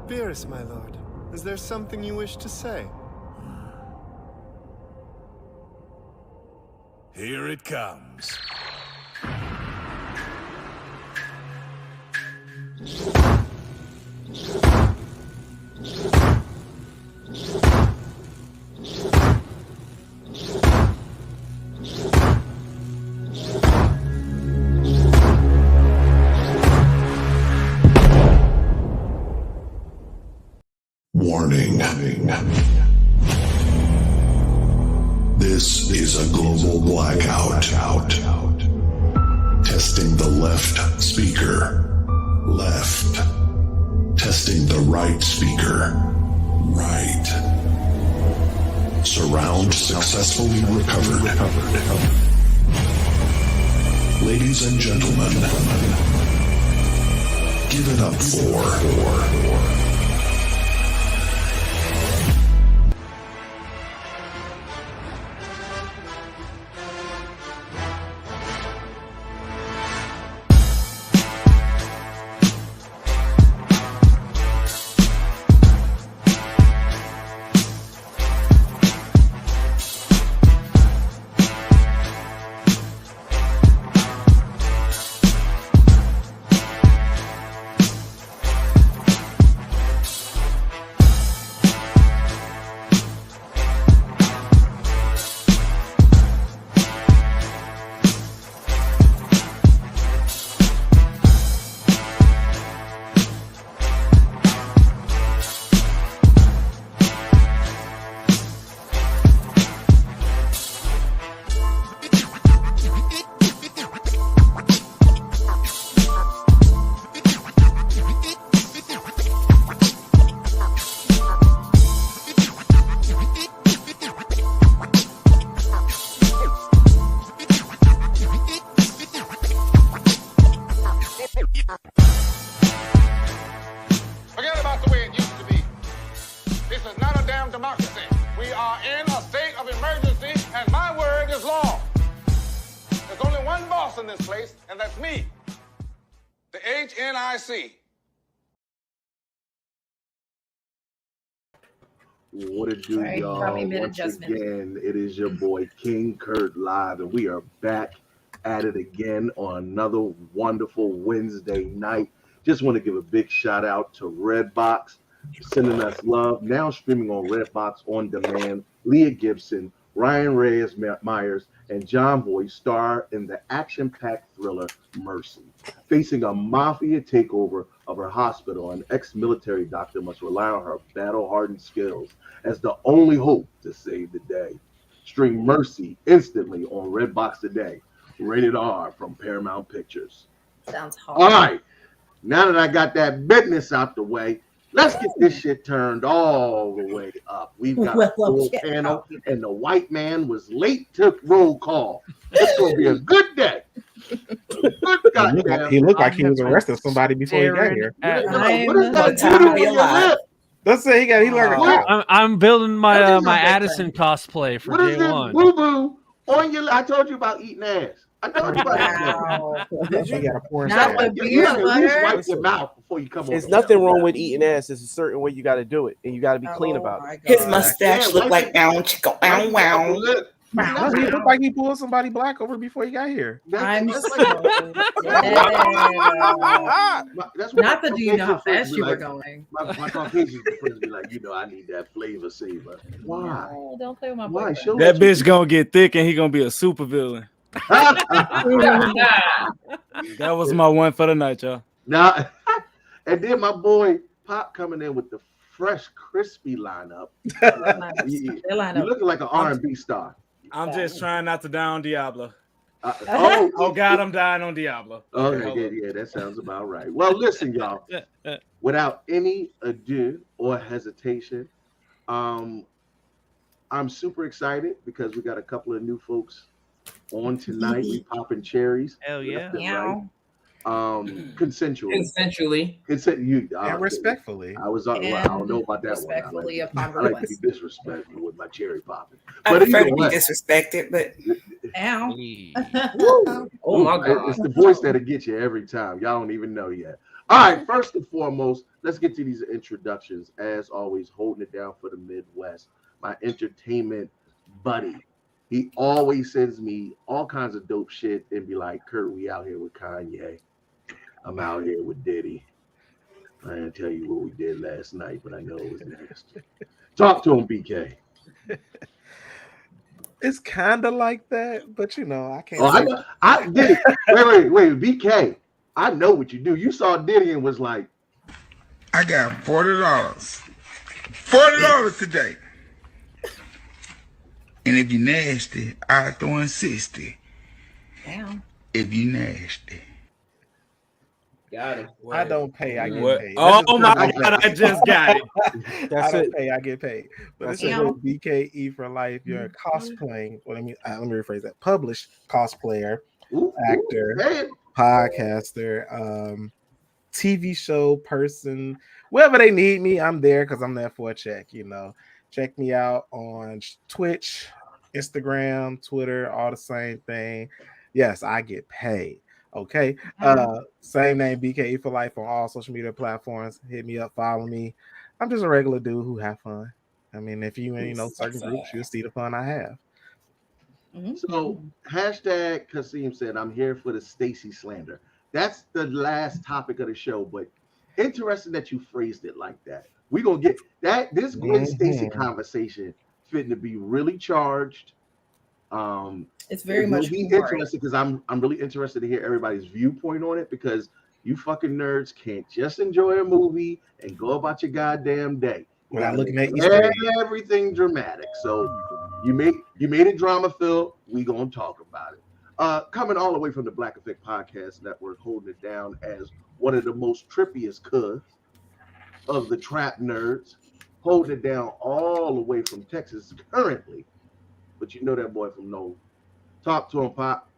Beerus, my lord, is there something you wish to say? Here it comes. Warning. This is a global blackout. Testing the left speaker. Left. Testing the right speaker. Right. Surround successfully recovered. Ladies and gentlemen, give it up for... Forget about the way it used to be. This is not a damn democracy. We are in a state of emergency, and my word is law. There's only one boss in this place, and that's me, the HNIC. What it do, Sorry, y'all? probably Once mid-adjustment. again, it is your boy King Kurt live, and we are back at it again on another wonderful Wednesday night. Just want to give a big shout out to Redbox for sending us love. Now streaming on Redbox on demand. Leah Gibson, Ryan Reyes Myers, and John Boy star in the action-packed thriller Mercy, facing a mafia takeover of her hospital. An ex-military doctor must rely on her battle-hardened skills as the only hope to save the day. Stream Mercy instantly on Redbox today. Rated R from Paramount Pictures. Sounds All hard. right, now that I got that business out the way, let's get this shit turned all the way up. We've got a full panel, and the white man was late to roll call. It's gonna be a good day. He looked like he was arresting somebody before he got here. What is that tattoo on your lip? Let's say he like a cop. I'm building my my Addison cosplay for What is day this one. boo boo on your? I told you about eating ass. I told you about Wow. Did you got a porn Not star. the beer butter. wipe your mouth before you come on. There's nothing wrong with eating ass. There's a certain way you got to do it, and you got to be clean about it. His mustache looked like wow, chicka, wow, wow. No, he looked like he pulled somebody black over before he got here. I'm That's so not the do you know how fast you were going? My Caucasian friends be like, I need that flavor saver. Why? Oh, don't play with my Why? boyfriend. That bitch gonna get thick and he gonna be a super villain. That was my one for the night, y'all. Now, and then my boy Pop coming in with the fresh, crispy lineup. You looking like an R&B star. I'm just trying not to die on Diablo. Oh God, I'm dying on Diablo. Okay, yeah, that sounds about right. Well, listen, y'all. Without any ado or hesitation, I'm super excited because we got a couple of new folks on tonight. We popping cherries. Hell yeah. Right. Consensually. And respectfully. I was. Well, I don't know about that respectfully one. upon I like to request. be disrespectful with my cherry popping. I But prefer either to be way, disrespected, but Ow. oh my God, it's the voice that'll get you every time. Y'all don't even know yet. All right, first and foremost, let's get to these introductions. As always, holding it down for the Midwest, my entertainment buddy. He always sends me all kinds of dope shit and be like, Kurt, we out here with Kanye. I'm out here with Diddy. I didn't tell you what we did last night, but I know it was nasty. Talk to him, BK. It's kind of like that, but I can't. Oh, I know. I did it. Wait, BK. I know what you do. You saw Diddy and was like, I got $40. $40 today. And if you nasty, I throw in 60. Damn. If you nasty. Got it. I don't pay. I get What? paid. Oh my God! I just got it. That's I don't it. pay. I get paid. But this is with BKE for life. You're a cosplaying. Let me rephrase that. Published cosplayer, actor, podcaster, TV show person. Wherever they need me, I'm there because I'm there for a check. Check me out on Twitch, Instagram, Twitter, all the same thing. Yes, I get paid. Okay. Same name, BKE for life on all social media platforms. Hit me up, follow me. I'm just a regular dude who have fun. I mean, if you in certain groups, you'll see the fun I have. So hashtag Kasim said, I'm here for the Stacy slander. That's the last topic of the show, but interesting that you phrased it like that. We're gonna get that this Gwen Stacy conversation fitting to be really charged. It's very much interesting because I'm really interested to hear everybody's viewpoint on it, because you fucking nerds can't just enjoy a movie and go about your goddamn day without looking at everything dramatic. So you made it drama filled. We gonna talk about it. Coming all the way from the Black Effect Podcast Network, holding it down as one of the most trippiest cuz of the trap nerds, holding it down all the way from Texas currently. But you know that boy from Nolan. Talk to him, Pop.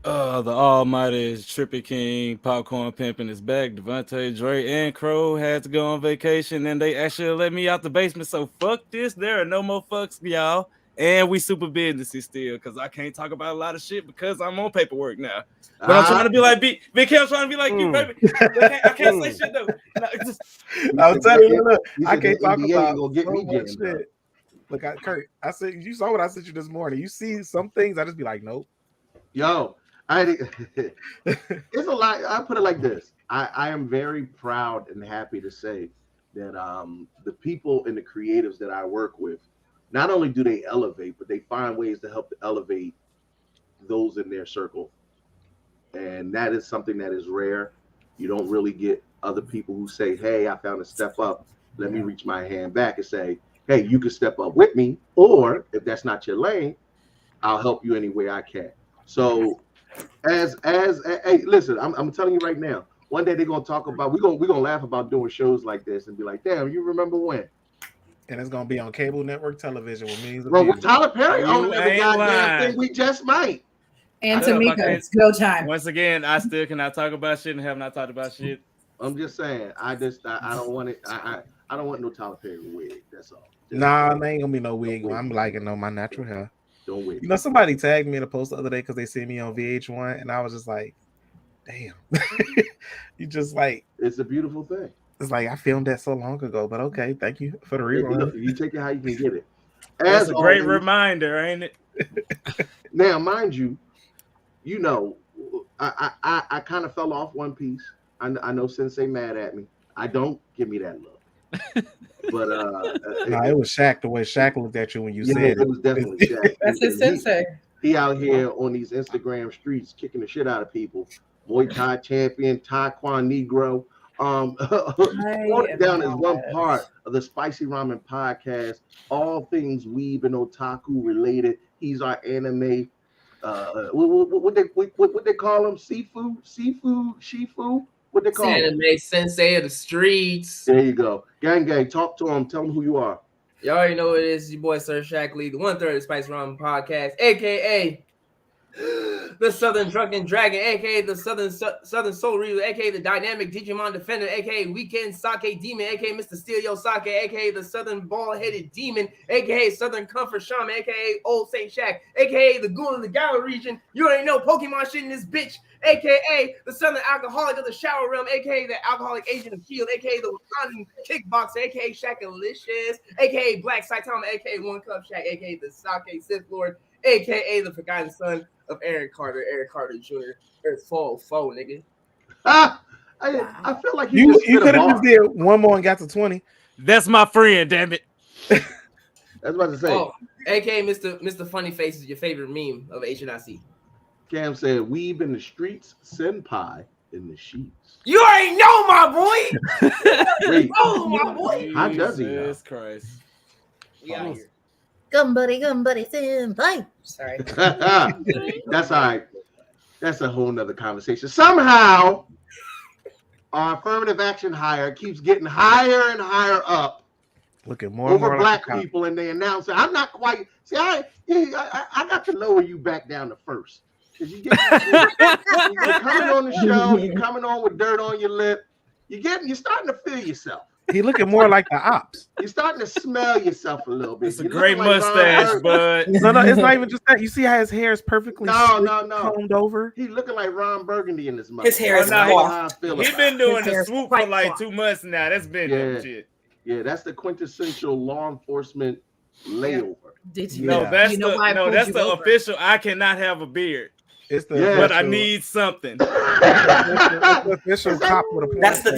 The almighty Trippy King, Popcorn Pimpin' is back. Devontae, Dre, and Crow had to go on vacation, and they actually let me out the basement. So fuck this. There are no more fucks, y'all. And we super businessy still, because I can't talk about a lot of shit because I'm on paperwork now. But I'm trying to be like BK. I'm trying to be like you, baby. I can't say shit though. I'll tell you, look, I can't talk about gonna get me much shit. Look, Kurt, I said you saw what I sent you this morning. You see some things, I just be like, nope. Yo, it's a lot. I put it like this. I am very proud and happy to say that the people and the creatives that I work with, not only do they elevate, but they find ways to help to elevate those in their circle. And that is something that is rare. You don't really get other people who say, hey, I found a step up. Let me reach my hand back and say, hey, you can step up with me. Or if that's not your lane, I'll help you any way I can. So hey, listen, I'm telling you right now, one day they're gonna talk about we're gonna laugh about doing shows like this and be like, damn, you remember when? And it's gonna be on cable network television with millions of Bro, views. with Tyler Perry owning every ain't goddamn lying. thing, we just might. And Tamika, it's go time. Once again, I still cannot talk about shit and have not talked about shit. I'm just saying, I don't want it. I don't want no Tyler Perry wig. That's all. Just Nah, there ain't gonna be no wig. I'm liking my natural hair. don't wig. You know, somebody tagged me in a post the other day because they see me on VH1, and I was just like, damn. You just like, it's a beautiful thing. It's like I filmed that so long ago, but okay, thank you for the rerun. You take it how you can get it. That's a great reminder, ain't it? Now, mind you, you know, I kind of fell off One Piece. I know Sensei mad at me. I don't give me that look. But nah, it was Shaq. The way Shaq looked at you when you said it was definitely Shaq. That's his sensei. He out here on these Instagram streets kicking the shit out of people. Muay Thai champion, Taekwondo Negro. Down is one part of the Spicy Ramen podcast. All things weeb and otaku related. He's our anime. What they call him? Shifu. What they call him? Anime sensei of the streets. There you go. Gang, talk to him. Tell him who you are. You already know what it is. Your boy Sir Shaq Lee, the 1/3 of the Spice Ramen podcast, aka the Southern Drunken Dragon, aka the Southern Soul Reader, aka the Dynamic Digimon Defender, aka Weekend Sake Demon, aka Mr. Steal Your Sake, aka the Southern Bald-Headed Demon, aka Southern Comfort Shaman, aka Old Saint Shaq, aka the Goon of the Gala region. You already know Pokemon shit in this bitch, aka the Southern Alcoholic of the Shower Realm, aka the Alcoholic Agent of Shield, aka the Wakandan Kickboxer, aka Shaq-alicious, aka Black Saitama, aka One Cup Shaq, aka the Sake Sith Lord, aka the Forgotten Son of Aaron Carter Jr. Earth foe, nigga. I feel like you could have just did one more and got to 20. That's my friend, damn it. That's about to say. Oh, aka Mr. Funny Face is your favorite meme of HNIC. Cam said, "Weeb in the streets, senpai in the sheets." You already know, my boy. My boy. How does he know? Jesus Christ. We out here. Gumbuddy, senpai. Sorry. That's all right. That's a whole nother conversation. Somehow, our affirmative action hire keeps getting higher and higher up. Looking more over and more black like people, and they announce it. I'm not quite. See, I got to lower you back down to first. Because you're coming on the show, you're coming on with dirt on your lip. You're starting to feel yourself. He looking more like the ops. You're starting to smell yourself a little bit. It's a great mustache, but no, it's not even just that. You see how his hair is perfectly combed over. He looking like Ron Burgundy in his mustache. His hair is coiffed. He's been doing the swoop for like 2 months now. That's been shit. Yeah, that's the quintessential law enforcement layover. Did you? No, that's that's the official. I cannot have a beard. It's the but I need something. Official cop with a That's the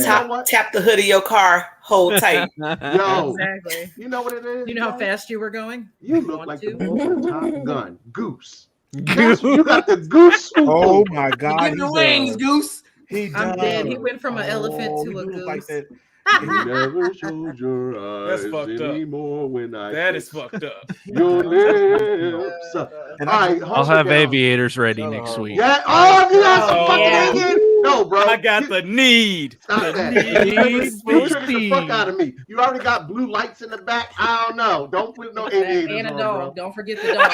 tap the hood of your car, hold tight. Yo, exactly. You know what it is? You know how fast you were going? You look like the Top Gun Goose. You got the goose. Oh my God! Give the wings, Goose. I'm dead. He went from an elephant to a goose. Like that. You never showed your eyes anymore when I that is fucked up. Your lips. I'll have aviators ready next week. Yeah. Oh, you got some fucking aviators? No, bro. I got the need. Stop that. You triggered the fuck out of me. You already got blue lights in the back. I don't know. Don't put no aviators and a on, dog. bro. Don't forget the dog.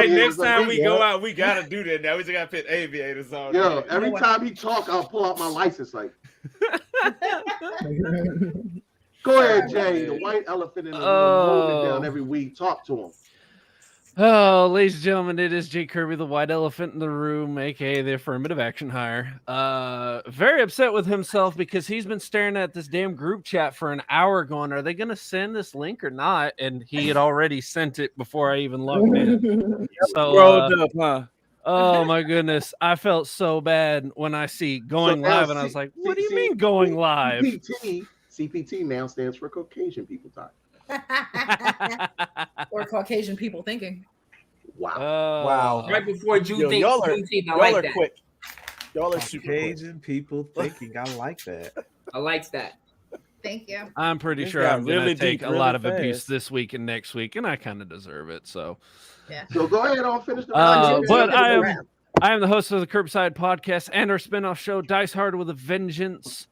Next time we go out, we gotta do that. Now we just gotta put aviators on. Yo, every time he talk, I'll pull out my license like. Go ahead, Jay. The white elephant in the room, holding it down every week. Talk to him. Oh, ladies and gentlemen, it is Jay Kirby, the white elephant in the room, aka the affirmative action hire. Very upset with himself because he's been staring at this damn group chat for an hour going, are they going to send this link or not? And he had already sent it before I even logged in. So, oh my goodness. I felt so bad when I see going live, and I was like, what do you mean going live? CPT now stands for Caucasian People Time. Or Caucasian people thinking. Wow. Right before Juneteenth. Y'all are quick. Y'all are super Caucasian people thinking. I like that. I like that. Thank you. I'm pretty This sure got I'm going really to take deep a really lot of abuse fast. this week and next week, and I kind of deserve it. So, Yeah. So go ahead on, finish the but I am the host of the Curbside Podcast and our spinoff show, Dice Hard with a Vengeance.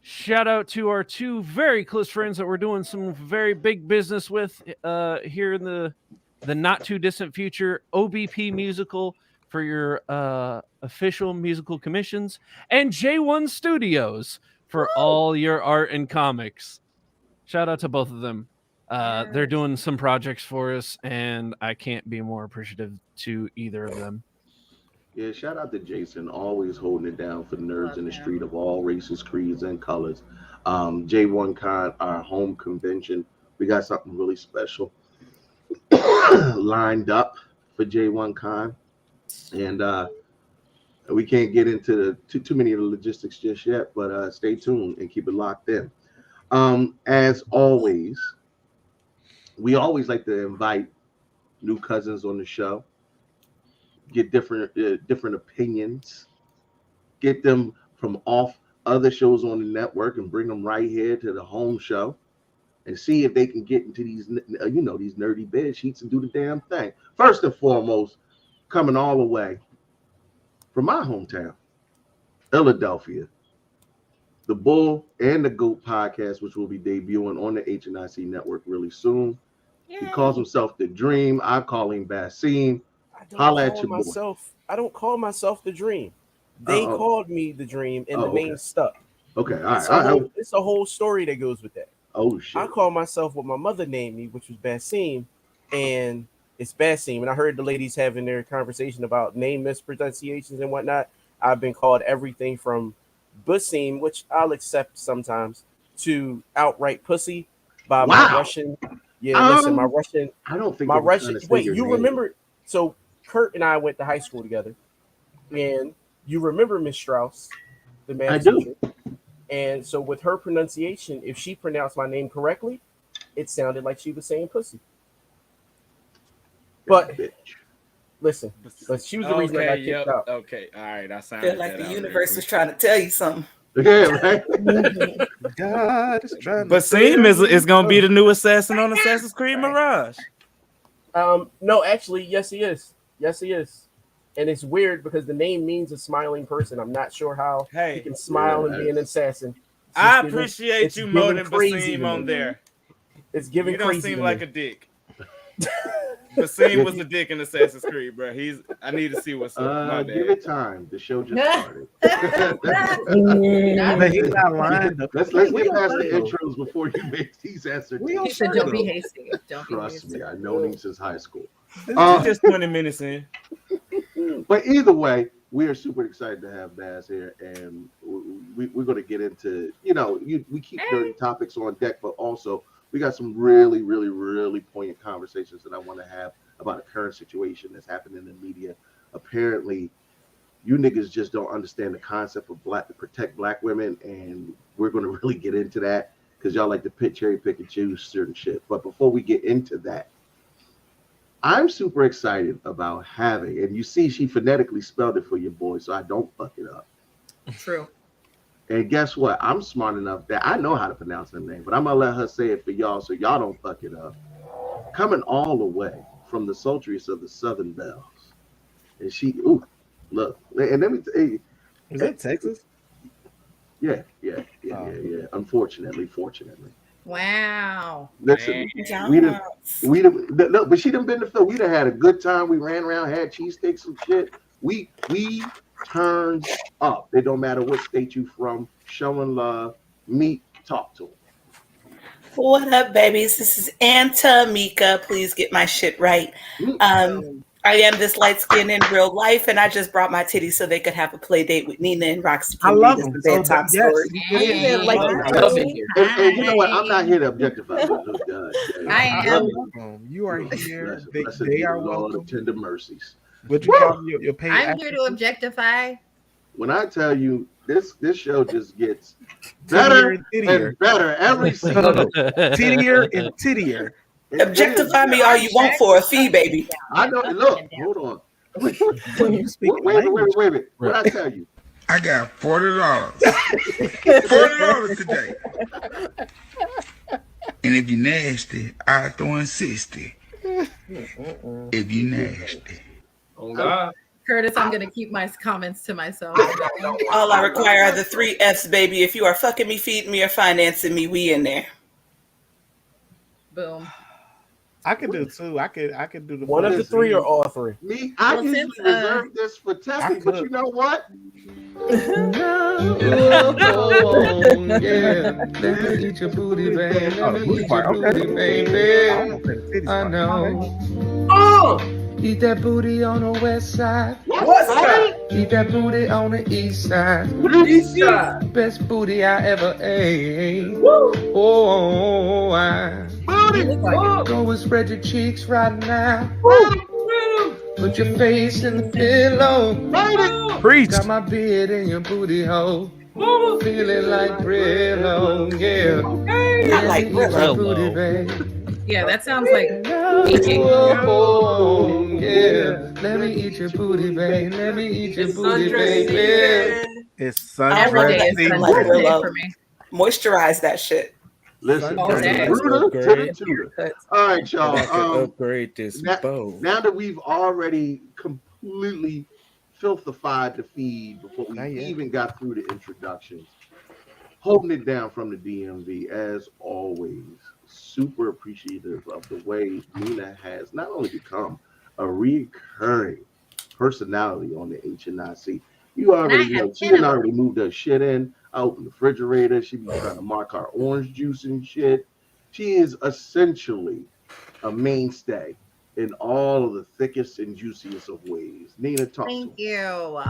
Shout out to our two very close friends that we're doing some very big business with here in the not too distant future. OBP Musical for your official musical commissions, and J1 Studios for all your art and comics. Shout out to both of them. They're doing some projects for us, and I can't be more appreciative to either of them. Yeah, shout out to Jason, always holding it down for nerds in the street of all races, creeds, and colors. J1 Con, our home convention, we got something really special lined up for J1 Con, and we can't get into too many of the logistics just yet, but stay tuned and keep it locked in. As always, we always like to invite new cousins on the show, get different opinions, get them from off other shows on the network and bring them right here to the home show and see if they can get into these these nerdy bed sheets and do the damn thing. First and foremost, coming all the way from my hometown, Philadelphia, the Bull and the Goat podcast, which will be debuting on the HNIC network really soon. Yay. He calls himself The Dream. I call him Basim. Holla at your boy. I don't call myself The Dream. They called me The Dream, and the name stuck. Okay, all right. It's a whole story that goes with that. Oh, shit. I call myself what my mother named me, which was Basim, and it's Basim. And I heard the ladies having their conversation about name mispronunciations and whatnot. I've been called everything from Basim, which I'll accept sometimes, to outright pussy by my Russian. Yeah, listen, my Russian. I don't think my Russian. Wait, you name. Remember? So Kurt and I went to high school together, and you remember Miss Strauss, the math teacher. And so with her pronunciation, if she pronounced my name correctly, it sounded like she was saying pussy. But listen, she was the reason I got kicked out. Okay, all right. I feel like the universe was trying to tell you something. Yeah, right. God is trying. But Basim is gonna be the new assassin on Assassin's Creed Mirage. No, actually, yes, he is. Yes, he is. And it's weird because the name means a smiling person. I'm not sure how he can smile and be an assassin. I appreciate you more than Basim on there. It's giving you don't crazy. Seem like a dick. Basim was a dick in Assassin's Creed, bro. I need to see what's up. Give it time. The show just started. He's not lying. Let's get past the intros before you make these answers. He said, "Don't be hasty." Trust me, I know him since high school. Just 20 minutes in. But either way, we are super excited to have Baz here, and we're going to get into, we keep dirty topics on deck, but also we got some really, really, really poignant conversations that I want to have about a current situation that's happening in the media. Apparently, you niggas just don't understand the concept of protect black women, and we're going to really get into that because y'all like to cherry pick and choose certain shit. But before we get into that, I'm super excited about having, and you see she phonetically spelled it for your boy, so I don't fuck it up. True. And guess what? I'm smart enough that I know how to pronounce her name, but I'm going to let her say it for y'all so y'all don't fuck it up. Coming all the way from the sultriest of the Southern Bells. And look. And let me tell you. Is that Texas? Yeah. Unfortunately. Wow. Listen, but she done been to Phil. We done had a good time. We ran around, had cheesesteaks and shit. We turned up. It don't matter what state you from. Showing love. Meet, talk to them. What up, babies? This is Antamika. Please get my shit right. I am this light skin in real life, and I just brought my titties so they could have a play date with Nina and Roxy. I love them. Bedtime story. And you know what? I'm not here to objectify. I am. You are here. They are welcome. Tender mercies. Would you call me your paid? I'm here to objectify. When I tell you this show just gets better and better every single tittier and tittier. Objectify me all you want for a fee, baby. I know. Look, hold on. Wait a minute. What I tell you? I got $40. $40 today. And if you nasty, I throw in 60. If you nasty. Oh God. Curtis, I'm gonna keep my comments to myself. All I require are the 3 F's, baby. If you are fucking me, feeding me, or financing me, we in there. Boom. I could do 2. I could do the one of the 3 or all 3. Me, I Well, usually since, reserve this for Teffy, but you know what? Yeah, let me eat your booty, babe. Let me eat your booty, baby. I know. Oh! Eat that booty on the west side. What's that? Eat that booty on the east side. East side. Best booty I ever ate. Woo! Oh, Booty. Go and spread your cheeks right now. Woo! Put your face in the pillow. Preach. Got my beard in your booty hole. Feeling like Brillo, yeah. Not like Brillo. Brillo. Booty, babe. Yeah, that sounds like Oh, yeah. Let me eat your booty, babe. Let me eat your booty, baby. It's Every sundress day is season. like Sunday Brillo. for me. Moisturize that shit. Listen, Oh, damn. Ruder to the tutor. All right, I y'all. can upgrade this bow. Now that we've already completely filthified the feed before we Not yet. even got through the introductions, holding it down from the DMV as always. Super appreciative of the way Nina has not only become a recurring personality on the HNIC. You already know she had already moved her shit in. I opened the refrigerator. She be trying to mark our orange juice and shit. She is essentially a mainstay in all of the thickest and juiciest of ways. Nina, talk to Thank us. you.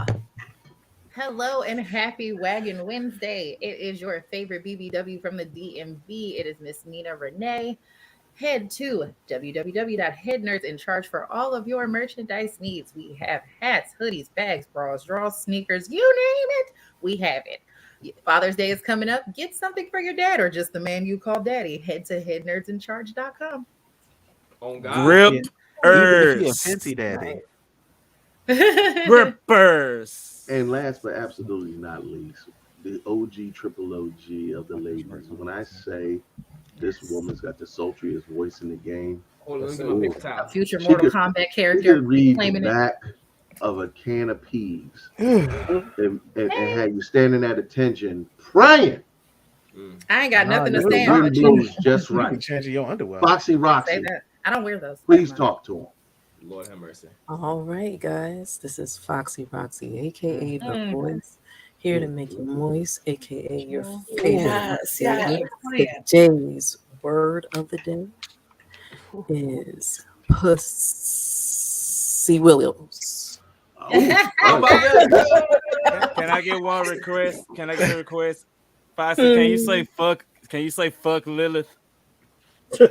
Hello and happy Wagon Wednesday. It is your favorite BBW from the DMV. It is Miss Nina Renee. Head to www.headnerds in charge for all of your merchandise needs. We have hats, hoodies, bags, bras, drawers, sneakers, you name it. We have it. Father's Day is coming up. Get something for your dad or just the man you call daddy. Head to headnerdsincharge.com. Oh God. Grip Even if he a Earth. fancy daddy. Grippers. And last but absolutely not least, the OG triple OG of the ladies. When I say this woman's got the sultriest voice in the game, Hold on, let me get my paper towel. A future Mortal Kombat she character. could read the Claiming it. back of a can of peas and have you standing at attention praying. I ain't got nothing to The say wind on blows just You can right. change your underwear. Foxy Say Roxy, that. I don't wear those. please talk to him. Lord have mercy. All right, guys. This is Foxy Roxy, aka The Voice, here to make you moist, aka your favorite. Yes, yes. Today's word of the day is Pussy Williams. How about that? Can I get one request? Can I get a request? Foxy, can you say fuck? Can you say fuck Lilith? I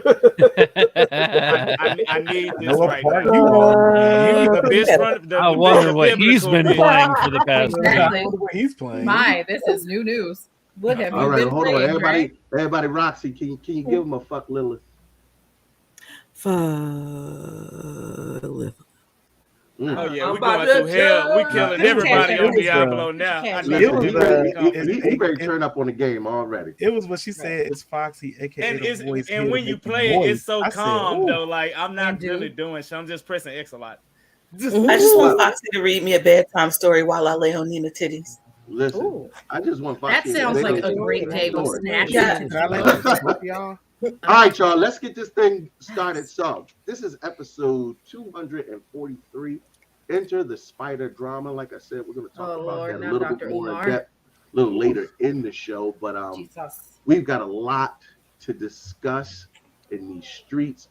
need this right now. The bitch from I wonder what he's been playing for the past week. Exactly. What he's playing. My, this is new news. What have All you right, been hold on. playing, Everybody, Dre? everybody, Roxy, can you give him a fuck Lilith? Lilith. Oh yeah, I'm we about going to through hell. We judge. killing You everybody can't on do Diablo now. You I can't need Listen, do to it. be ready. he ready to turn up on the game already. It was what she said. It's Foxy, aka And The it's Voice. and here when to you make play it, moist. it's so I said, calm ooh. though. Like I'm not And do. really doing shit. I'm just pressing X a lot. I just want Foxy to read me a bedtime story while I lay on Nina titties. Listen, Ooh. I just want That Foxy to sounds like say a great day with story. snacks. Yeah. and Can I let titties. both y'all? All right, y'all, let's get this thing started. So, this is episode 243. Enter the spider drama. Like I said, we're going to talk Oh, about Lord, that a not little Dr. bit more Umar. in depth a little later in the show. But Jesus. we've got a lot to discuss in these streets.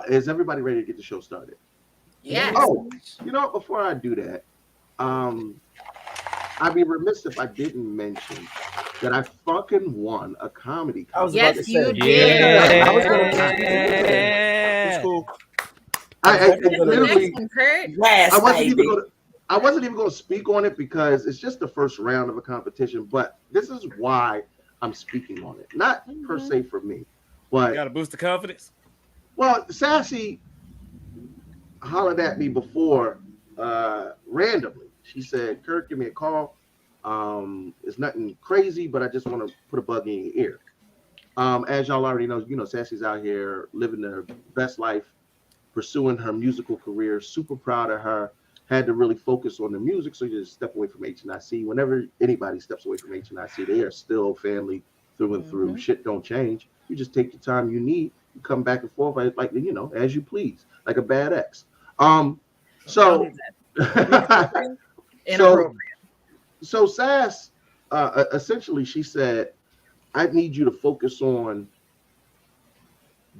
Is everybody ready to get the show started? Yes. Oh, you know what? Before I do that, I'd be remiss if I didn't mention that I fucking won a comedy I was contest. about to Yes, say. you did. I was gonna It's cool. I Congratulations, literally, Kurt. Yes, I wasn't even baby. going to. I wasn't even going to speak on it because it's just the first round of a competition. But this is why I'm speaking on it, not per se for me, but Got to boost the confidence. well, Sassy hollered at me before randomly. She said, "Kurt, give me a call. It's nothing crazy, but I just want to put a bug in your ear." As y'all already know, Sassy's out here living her best life, pursuing her musical career. Super proud of her. Had to really focus on the music, so you just step away from HNIC. Whenever anybody steps away from HNIC, they are still family through and through. Shit don't change. You just take the time you need. You come back and forth like as you please, like a bad ex. So so Sass, essentially, she said, "I need you to focus on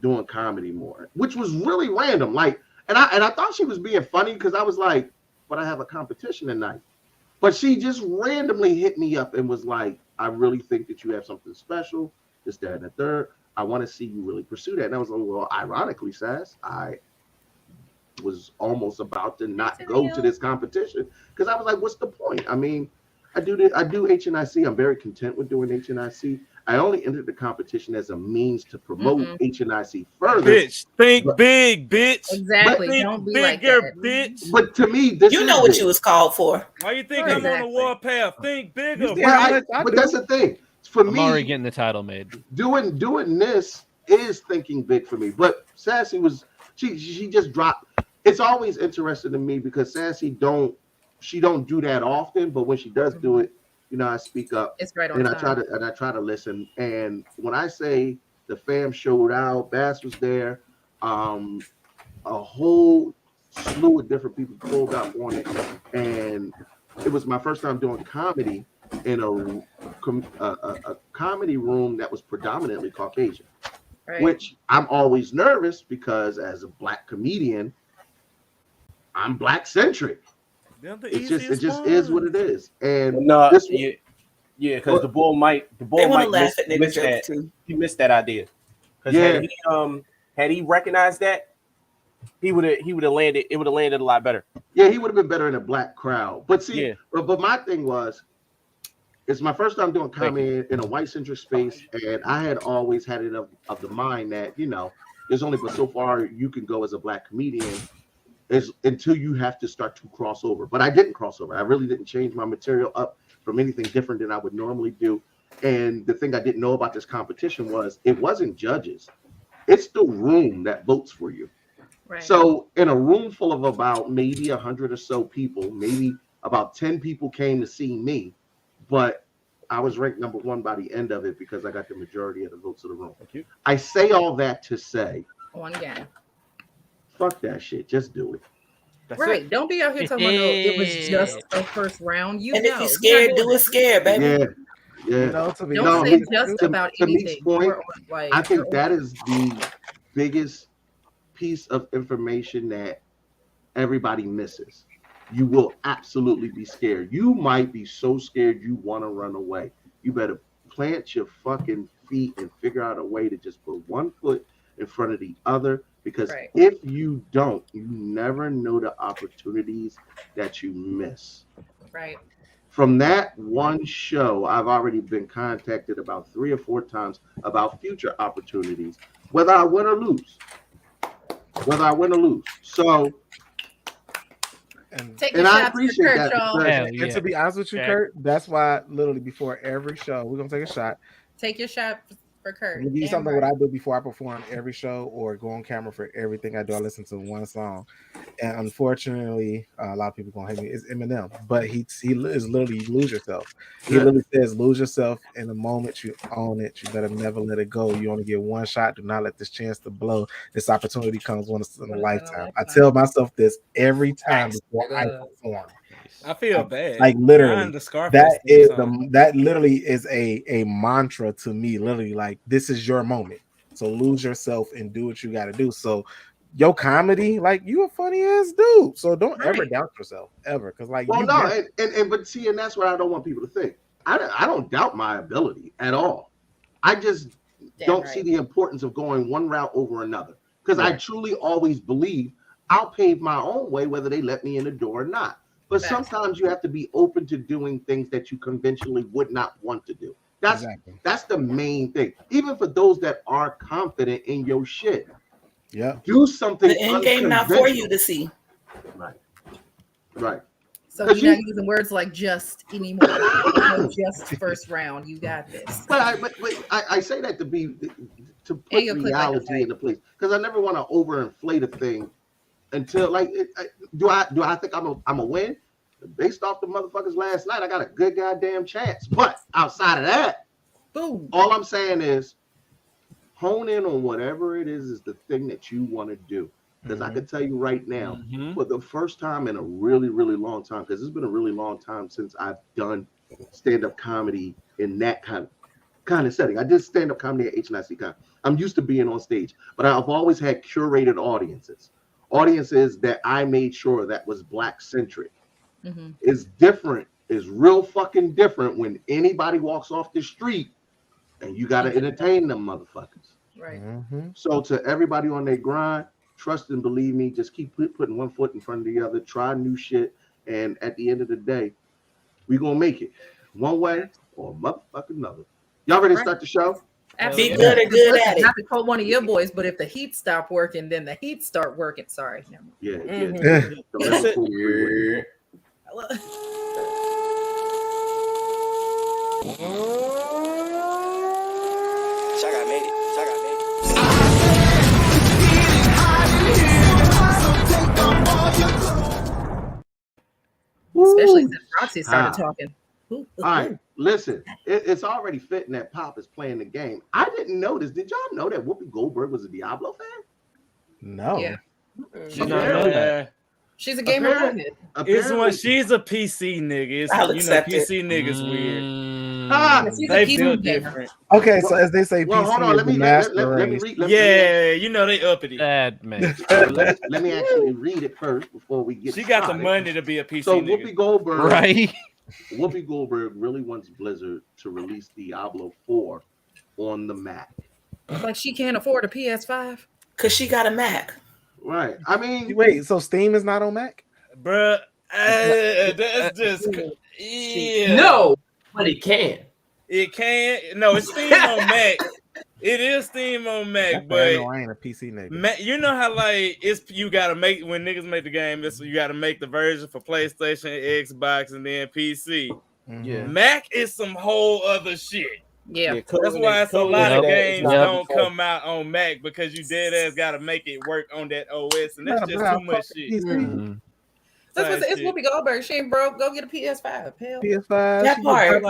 doing comedy more," which was really random. Like, and I thought she was being funny because I was like, "But I have a competition tonight." But she just randomly hit me up and was like, "I really think that you have something special. This, that, and the third. I want to see you really pursue that." And I was like, "Well, ironically, Sass, I was almost about to not go to this competition because I was like, what's the point? I mean, I do HNIC. I'm very content with doing HNIC. I only entered the competition as a means to promote HNIC further. Bitch, think big, bitch. Exactly. Think Don't be bigger, like that. bitch. But to me, this you is know what big. you was called for. Why you think I'm on the warpath? Think bigger. But that's the thing. For I'm me, already getting the title made. Doing this is thinking big for me. But Sassy was she just dropped. It's always interesting to me because Sassy don't do that often, but when she does do it, I speak up. It's right on and time. I try to listen. And when I say the fam showed out, Bass was there, a whole slew of different people pulled up on it, and it was my first time doing comedy in a comedy room that was predominantly Caucasian, which I'm always nervous because as a Black comedian, I'm Black centric. It just is what it is. And because the bull might miss that. Too. He missed that idea. Because had he recognized that, he would have landed. It would have landed a lot better. Yeah, he would have been better in a Black crowd. But see, but my thing was, it's my first time doing comedy in a white centric space, and I had always had it of the mind that there's only but so far you can go as a Black comedian. Is until you have to start to cross over. But I didn't cross over. I really didn't change my material up from anything different than I would normally do. And the thing I didn't know about this competition was it wasn't judges. It's the room that votes for you. Right. So in a room full of about maybe 100 or so people, maybe about 10 people came to see me, but I was ranked number 1 by the end of it because I got the majority of the votes of the room. Thank you. I say all that to say, one game. Fuck that shit. Just do it. That's right. Don't be out here talking about it was just a first round. And if you're scared, do it scared, baby. Yeah. Don't say just about anything. Point, I think that is the biggest piece of information that everybody misses. You will absolutely be scared. You might be so scared you want to run away. You better plant your fucking feet and figure out a way to just put one foot in front of the other. Because if you don't, you never know the opportunities that you miss. Right. From that one show, I've already been contacted about 3 or 4 times about future opportunities, whether I win or lose. So, and I appreciate that. And to be honest with you, Kurt, that's why literally before every show, we're going to take a shot. Take your shot for Kurt. Give you something what I do before I perform every show or go on camera for everything I do. I listen to one song, and unfortunately, a lot of people gonna hate me. It's Eminem, but he is literally lose yourself. He literally says lose yourself in the moment you own it. You better never let it go. You only get one shot. Do not let this chance to blow. This opportunity comes once in a lifetime. I tell myself this every time before I perform. I feel bad. Like literally, that literally is a mantra to me. Literally, like this is your moment. So lose yourself and do what you got to do. So your comedy, like you a funny ass dude. So don't ever doubt yourself ever, because like but see, and that's what I don't want people to think. I don't doubt my ability at all. I just don't see the importance of going one route over another, because I truly always believe I'll pave my own way, whether they let me in the door or not. But sometimes you have to be open to doing things that you conventionally would not want to do. That's the main thing. Even for those that are confident in your shit. Yeah. Do something. The end game not for you to see. Right. Right. So you're not using words like just anymore. No, just first round. You got this. But I say that to put reality into place, because I never want to overinflate a thing until do I think I'm a win based off the motherfuckers last night? I got a good goddamn chance. But outside of that, boom. All I'm saying is hone in on whatever it is the thing that you want to do. Because I can tell you right now, for the first time in a really, really long time, because it's been a really long time since I've done stand-up comedy in that kind of setting. I did stand-up comedy at HNIC. I'm used to being on stage, but I've always had curated audiences that I made sure that was Black-centric. It's different. It's real fucking different when anybody walks off the street and you got to entertain them motherfuckers. Right. So to everybody on their grind, trust and believe me, just keep putting one foot in front of the other, try new shit, and at the end of the day, we gonna make it one way or motherfucking another. Y'all ready to start the show? Absolutely. Be good and good at it. Not to quote one of your boys, but if the heat stop working, then the heat start working. Sorry. Yeah. That's it. Chaga made it. Especially since Roxy started talking. All right, listen, it's already fitting that Pop is playing the game. I didn't know this. Did y'all know that Whoopi Goldberg was a Diablo fan? No. Yeah. She's a gamer. She's a PC nigga. PC niggas weird. She's a PC gamer. Okay, so as they say, well, PC hold on. Let me read. You know they uppity. Bad man. Let me actually read it first before we get. She got the money to be a PC. So nigga. Whoopi Goldberg, right? Whoopi Goldberg really wants Blizzard to release Diablo 4 on the Mac. Like she can't afford a PS5 because she got a Mac. Right. I mean, wait. So Steam is not on Mac, bruh. That's just No, but it can. It can. No, it's Steam on Mac. It is Steam on Mac, but I ain't a PC nigga. You know how you gotta make when niggas make the game. You gotta make the version for PlayStation, Xbox, and then PC. Yeah. Mac is some whole other shit. Yeah, that's why it's a lot of games don't come out on Mac because you dead ass gotta make it work on that OS, and that's just too much shit. It's Whoopi Goldberg. She ain't broke. Go get a PS5. Hell. PS5. That part.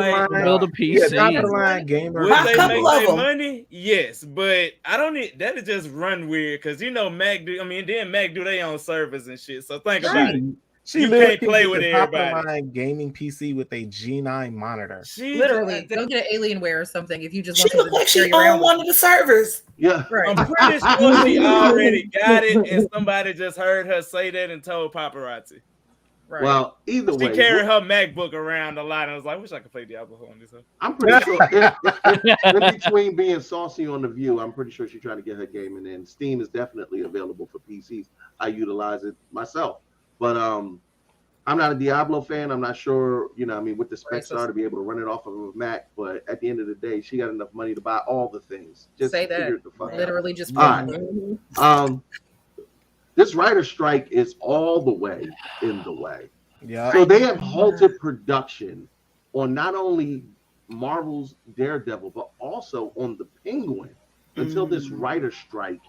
Build a PC. Top of the line gamer. Would they make their money? Yes, but I don't need that'll just run weird because Mac do. I mean, then Mac do their own servers and shit. So think about it. She you can't play with everybody. Top-of-the-line gaming PC with a G9 monitor. Literally, go get an Alienware or something if you just want to. She look like she owned one of the servers. Yeah, right. I'm pretty sure she already got it, and somebody just heard her say that and told paparazzi. Right. Well, either way, she carried her MacBook around a lot and was like, "I wish I could play Diablo on this." I'm pretty sure in between being saucy on The View, I'm pretty sure she's trying to get her game, and then Steam is definitely available for PCs. I utilize it myself, but I'm not a Diablo fan. I'm not sure, what the specs are to be able to run it off of a Mac. But at the end of the day, she got enough money to buy all the things. Just say that. Literally, just this writer strike is all the way in the way. Yeah. So they have halted production on not only Marvel's Daredevil, but also on the Penguin until this writer strike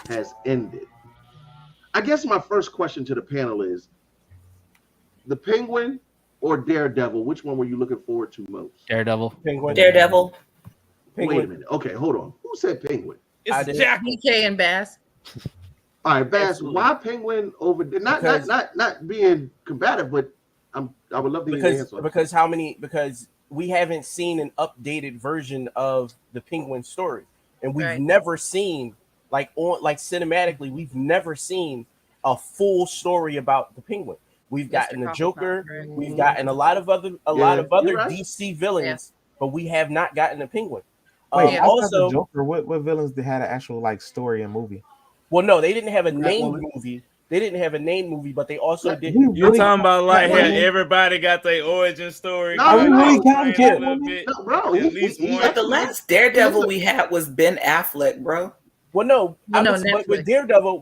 has ended. I guess my first question to the panel is, the Penguin or Daredevil, which one were you looking forward to most? Daredevil. Penguin. Daredevil. Wait a minute. Okay, hold on. Who said Penguin? It's Jack. DK and Bass. All right, Bass. Why Penguin over? Not being combative, but I would love to hear the answer. Because we haven't seen an updated version of the Penguin story, and we've never seen cinematically, we've never seen a full story about the Penguin. We've gotten the Joker, we've gotten a lot of other DC villains, but we have not gotten the Penguin. Wait, also the Joker, what villains had an actual story and movie? Well, no, they didn't have a named movie. They didn't have a named movie, but they also did. You're talking about how everybody got their origin story. No, bro. The last Daredevil we had was Ben Affleck, bro. Well, no, Netflix. with Daredevil,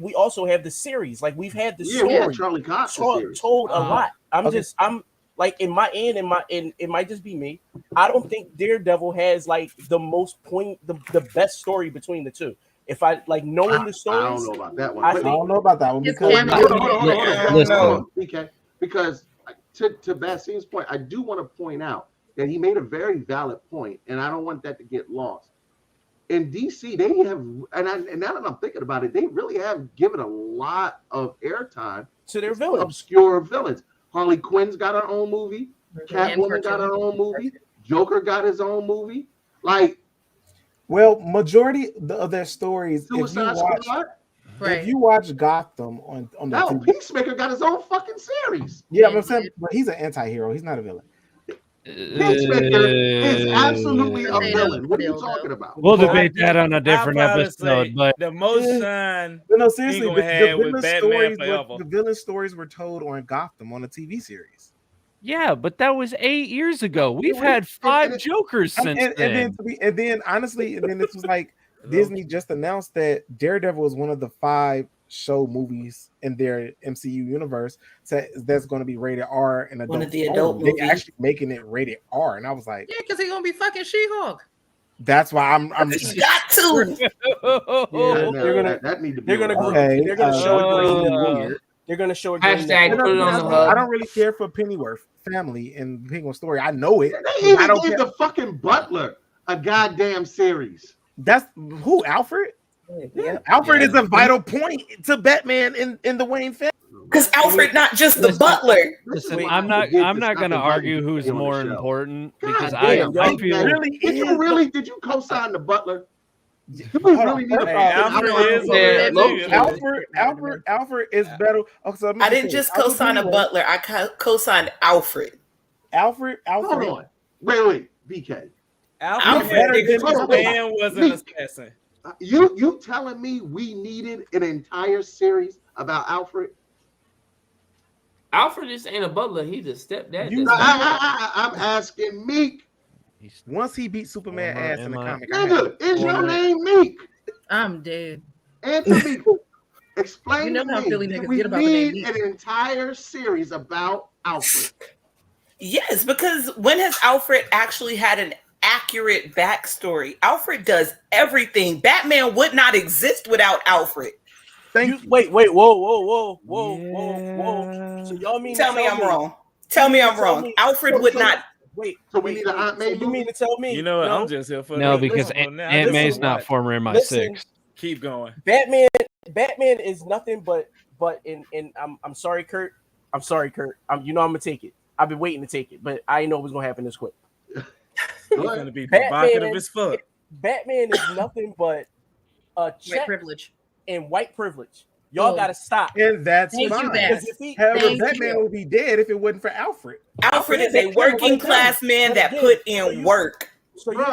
we also have the series. Like we've had the story Charlie Cox told a lot. I'm like in my end, it might just be me. I don't think Daredevil has like the most the best story between the two. If I like knowing the stories, I don't know about that one. I don't know about that one because Hold on, BK. Because to Bassine's point, I do want to point out that he made a very valid point, and I don't want that to get lost. In DC, they have, and now that I'm thinking about it, they really have given a lot of airtime to their villains, obscure villains. Harley Quinn's got her own movie. Catwoman got her own movie. Joker got his own movie. Like, well, majority of their stories, Suicide Squad. If you watch Gotham on the no, Peacemaker got his own fucking series. Yeah, I'm saying, but he's an anti-hero. He's not a villain. Peacemaker is absolutely a villain. What are you talking about? We'll debate that on a different episode. But the most shine. No, seriously, the villain stories were told on Gotham on a TV series. Yeah, but that was 8 years ago. We've had 5 Jokers since then. And then honestly, this was like Disney just announced that Daredevil is one of the 5 show movies in their MCU universe that's going to be rated R and one of the adult movies. They're actually making it rated R, and I was like, yeah, because he's gonna be fucking She-Hulk. That's why I'm got to. They're gonna show it weird. They're gonna show it. Hashtag put it on the hub. I don't really care for Pennyworth family and Penguin story. I know it. They even gave the fucking Butler a goddamn series. That's who, Alfred? Yeah. Alfred is a vital point to Batman in the Wayne family. Because Alfred, not just the butler. Listen, I'm not going to argue who's more important because I feel did you co-sign the Butler? Alfred is better. I didn't just co-sign a Butler. I co-signed Alfred. Alfred. Hold on. Wait, BK. Alfred was an assassin. You telling me we needed an entire series about Alfred? Alfred just ain't a butler. He's a stepdad. I'm asking Meek. Once he beat Superman ass in the comic, nigga, is your name Meek? I'm dead. Answer me. Explain to me. How Philly niggas get about the name an entire series about Alfred. Yes, because when has Alfred actually had an accurate backstory? Alfred does everything. Batman would not exist without Alfred. Wait, whoa. So y'all mean tell me I'm wrong? Tell me I'm wrong. Alfred would not. Wait, so we need an Aunt May. You mean to tell me? You know what? No. I'm just here for because Aunt May's not former MI6. Keep going. Batman is nothing but I'm sorry, Kurt. I'm I'm gonna take it. I've been waiting to take it, but I didn't know it was gonna happen this quick. He's gonna be provocative as fuck. Batman is nothing but a white privilege. And white privilege. Y'all gotta stop. And that's fine. However, Batman would be dead if it wasn't for Alfred. Alfred is a working class man that put in work. So you're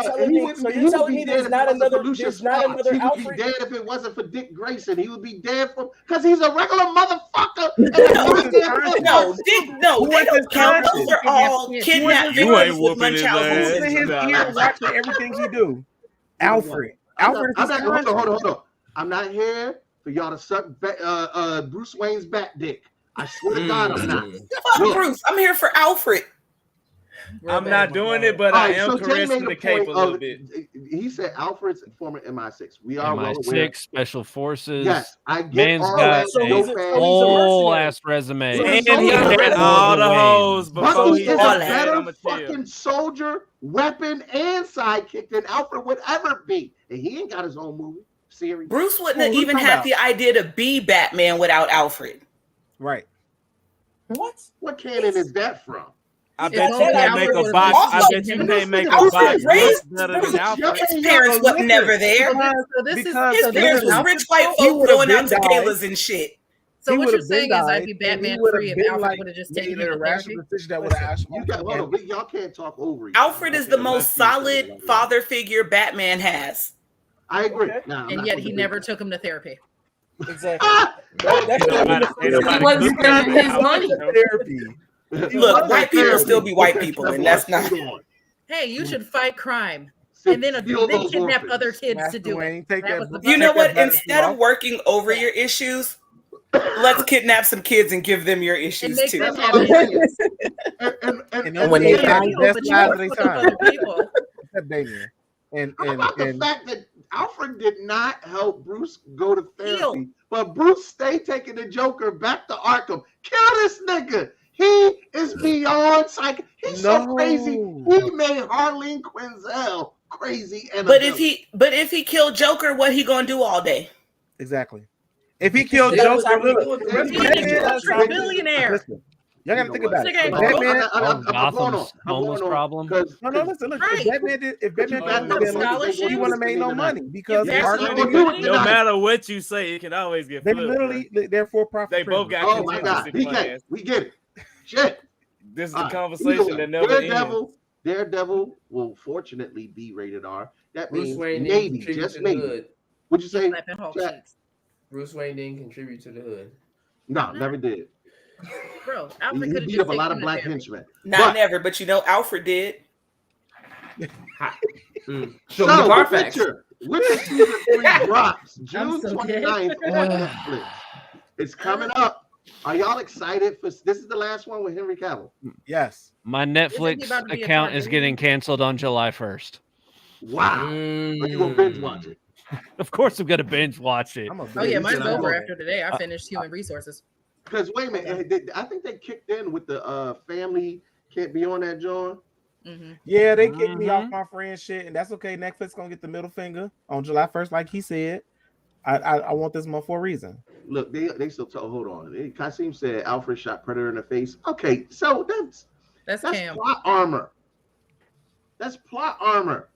telling me there's not another Alfred? He would be dead if it wasn't for Dick Grayson. He would be dead because he's a regular motherfucker. No, they don't count. Those are all kidnapped victims with Munchausen's syndrome. His ear watching everything he do. Alfred. Hold on. I'm not here for y'all to suck Bruce Wayne's back dick. I swear to God, I'm not. Fuck Bruce. I'm here for Alfred. I'm not doing it, but I am caressing the cape a little bit. He said Alfred's former MI6. We are MI6, Special Forces. Yes, I get Man's all got that. a whole ass resume. And he had all the hoes before he is a better fucking soldier, weapon, and sidekick than Alfred would ever be. And he ain't got his own movie series. Bruce wouldn't have even had the idea to be Batman without Alfred. Right. What canon is that from? I bet you can't make a box. I bet you can't make a box better than Alfred. His parents were never there. His parents was rich white folk going out to galas and shit. So what you're saying is I'd be Batman free if Alfred would have just taken it. Y'all can't talk over. Alfred is the most solid father figure Batman has. I agree. And yet he never took him to therapy. Exactly. He wasn't spending his money. Therapy. Look, white people still be white people, and that's not. Hey, you should fight crime. And then kidnap other kids to do it. You know what? Instead of working over your issues, let's kidnap some kids and give them your issues too. And when they die, best lives of their time. people. Except Damien. How about the fact that Alfred did not help Bruce go to therapy, but Bruce stayed taking the Joker back to Arkham? Kill this nigga. He is beyond psych. He's so crazy. He made Harleen Quinzel crazy. And but if he killed Joker, what he gonna do all day? Exactly. If he killed Joker, he's a billionaire. Listen, y'all gotta think about it. Okay. Gotham's homeless problem. No, listen, look. Right. If Batman did he wouldn't have made no money because no matter what you say, it can always get they flipped. literally they're for profit. They both got oh my God, contingency plans. we get it. Shit. This is a conversation that never ends. Daredevil will fortunately be rated R. That Bruce means Wayne maybe, didn't just contribute to maybe. the hood. What'd you say? Bruce Wayne didn't contribute to the hood. No, never did. Bro, He Alfred could have beat just up a lot of taken black the henchmen. Not never, but you know Alfred did. So the Witcher season 3 drops June 29th on Netflix. It's coming up. Are y'all excited for this? Is the last one with Henry Cavill? Yes. My Netflix account is getting canceled on July 1st. Wow. Are you gonna binge watch it? Of course, I'm gonna binge watch it. Oh yeah, mine's over after today. I finished Human Resources. Because wait a minute, I think they kicked in with the family can't be on that, John. Yeah, they kicked me off my friend shit, and that's okay. Netflix gonna get the middle finger on July 1st, like he said. I want this month for a reason. Look, they still told. Hold on, Kasim said Alfred shot Predator in the face. Okay, so that's plot armor. That's plot armor.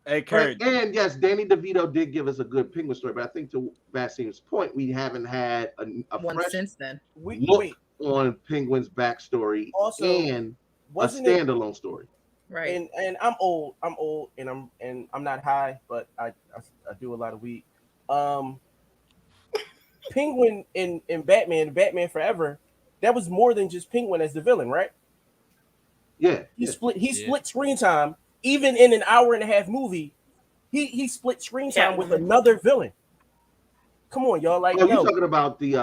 Hey, Kurt. And yes, Danny DeVito did give us a good Penguin story, but I think to Basim's point, we haven't had a one fresh since then. look on Penguin's backstory Also, and a standalone story. Right. And I'm old, and I'm not high, but I do a lot of weed. Penguin in Batman Forever, that was more than just Penguin as the villain, right? Yeah. He split screen time. Even in an hour and a half movie, he split screen time with another villain. Come on, y'all! Like, you're talking about the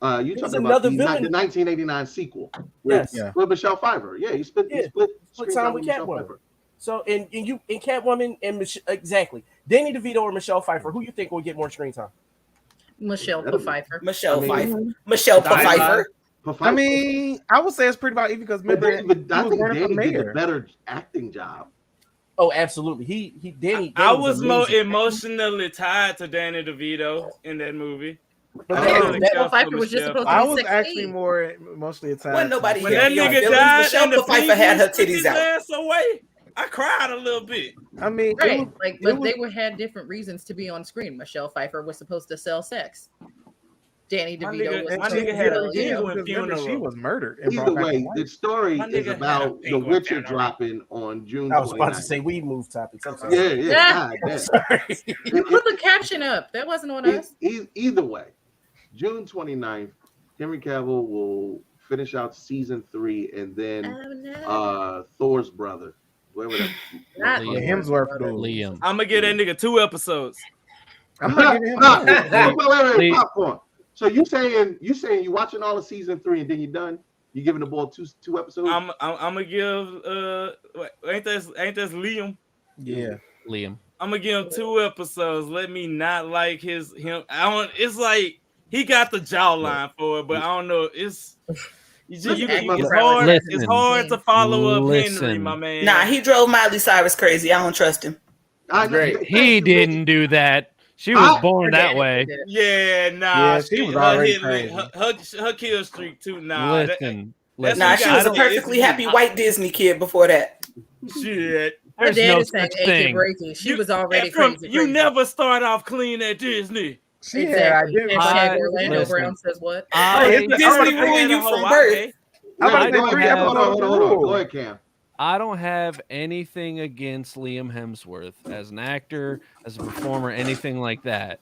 another villain. The 1989 sequel with Michelle Pfeiffer. Yeah, he split screen time with Michelle Pfeiffer. So and Catwoman and exactly Danny DeVito or Michelle Pfeiffer, who you think will get more screen time? Michelle Pfeiffer. Michelle Pfeiffer. I mean, I would say it's pretty about even because remember, I think Danny did a better acting job. Oh, absolutely. Danny I was more emotionally tied to Danny DeVito in that movie. Michelle Pfeiffer was just supposed to be I was 16. actually more emotionally attached. When nobody when that nigga died, Michelle Pfeiffer had her titties out. Ass away. I cried a little bit. I mean, right? They had different reasons to be on screen. Michelle Pfeiffer was supposed to sell sex. Danny DeVito was she was murdered. Either way, the story is about the Witcher dropping on June 29th. I was about to say we moved topics. I'm sorry. Yeah. You put the caption up. That wasn't on us. Either way, June 29th, Henry Cavill will finish out season 3, and then Thor's brother, whoever that Hemsworth, Liam. I'm gonna get that nigga 2 episodes. I'm not giving him popcorn. So you saying you watching all of season 3 and then you're done? You giving the boy two episodes? I'm gonna give ain't that Liam? Yeah, Liam. I'm gonna give him 2 episodes. Let me not like him. It's like he got the jawline for it, but I don't know. It's hard. It's hard to follow up Henry, my man. Nah, he drove Miley Cyrus crazy. I don't trust him. He didn't do that. She was born that way. Yeah, Yeah, she was already crazy. Her kill streak too. Nah, listen. Nah, she was a perfectly happy white Disney kid before that. Shit. Her dad is saying AK breaking. She was already crazy. You never start off clean at Disney. Exactly. Orlando Brown says what? Disney ruined you from birth. Go ahead, Cam. I don't have anything against Liam Hemsworth as an actor, as a performer, anything like that.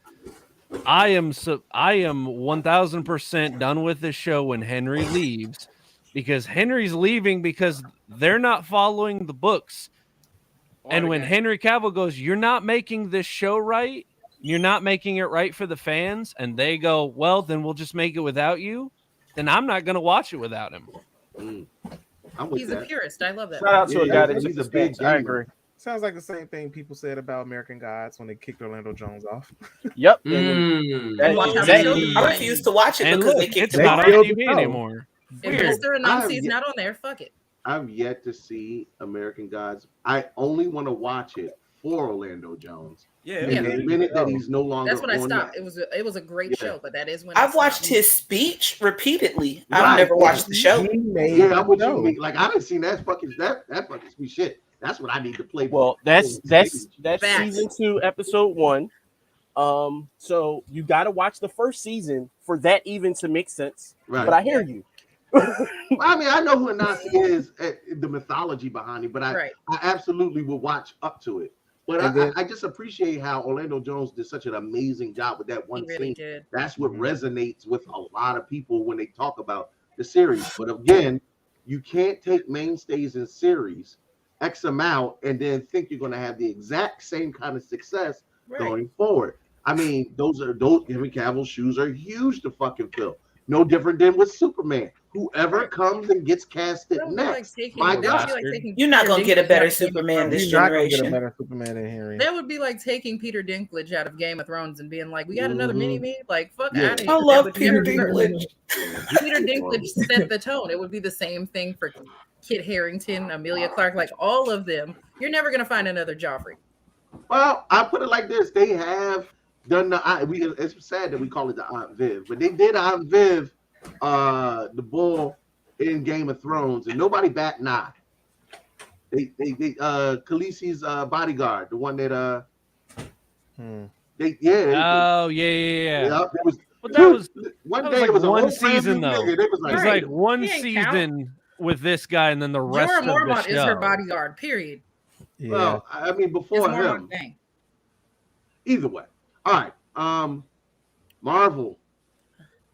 I am 1000% done with the show when Henry leaves, because Henry's leaving because they're not following the books. And when Henry Cavill goes, "You're not making this show right. You're not making it right for the fans," and they go, "Well, then we'll just make it without you." Then I'm not going to watch it without him. He's a purist. I love that. Shout out to a guy that took the stance. I agree. Sounds like the same thing people said about American Gods when they kicked Orlando Jones off. Yep. I refuse to watch it because they kicked it's him not off. on TV anymore. If Mr. Anansi's not on there, fuck it. I've yet to see American Gods. I only want to watch it for Orlando Jones. Yeah. The minute that he's no longer That's when I on stopped. that- It was a great show, but that is when I've watched his speech repeatedly. I've never watched the show. Yeah, I'm what you mean. Like I didn't see that fucking sweet shit. That's what I need to play. Well, that's season 2, episode 1. So you got to watch the first season for that even to make sense. Right. But I hear you. I mean, I know who Anansi is, the mythology behind it, but I absolutely will watch up to it. But I just appreciate how Orlando Jones did such an amazing job with that one really scene. did. That's what resonates with a lot of people when they talk about the series. But again, you can't take mainstays in series X amount and then think you're going to have the exact same kind of success going forward. I mean, those Henry Cavill's shoes are huge to fucking fill. No different than with Superman. Whoever comes and gets casted next, my God, you're not gonna get a better Superman this generation. Get a better Superman than Henry. That would be like taking Peter Dinklage out of Game of Thrones and being like, "We got another mini-me." Like, fuck out of here. I love Peter Dinklage. Peter Dinklage set the tone. It would be the same thing for Kit Harington, Amelia Clark, like all of them. You're never gonna find another Joffrey. Well, I put it like this: they have done it's sad that we call it the Aunt Viv, but they did Aunt Viv, the bull in Game of Thrones, and nobody bat an eye. They Khaleesi's bodyguard, the one that But that was one day. It was one a whole season though. Nigga. It was like one season with this guy, and then the rest Jorah of the Mormont show. is her bodyguard. Period. Yeah. Well, I mean, before him. Either way. All right. Marvel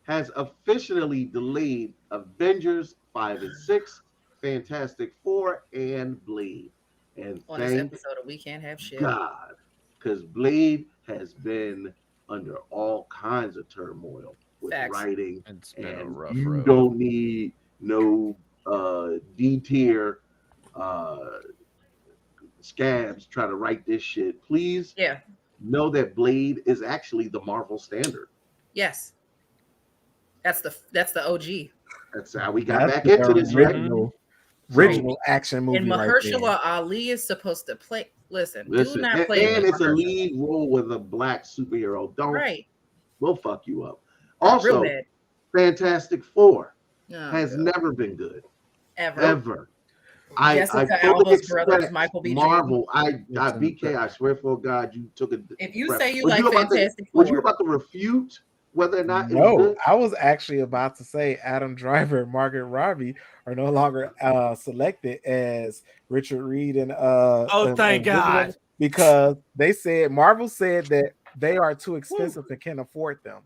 has officially delayed Avengers 5 and 6, Fantastic Four, and Blade. And On this episode of We Can't Have Shit. God, because Blade has been under all kinds of turmoil with writing, and you don't need no D tier scabs trying to write this shit. Please, know that Blade is actually the Marvel standard. Yes, that's the OG. That's how we got back into this original action movie. And Mahershala Ali is supposed to play. Listen, do not play. And it's a lead role with a black superhero. Don't. We'll fuck you up. Real Also, bad. Fantastic Four has never been good. Ever. I fully expect Michael B. Marvel. BK, I swear for God, you took a. If you say you like Fantastic Four, was you about to refute whether or not? No, I was actually about to say Adam Driver and Margaret Robbie are no longer selected as Richard Reed and thank God, because Marvel said that they are too expensive and can't afford them.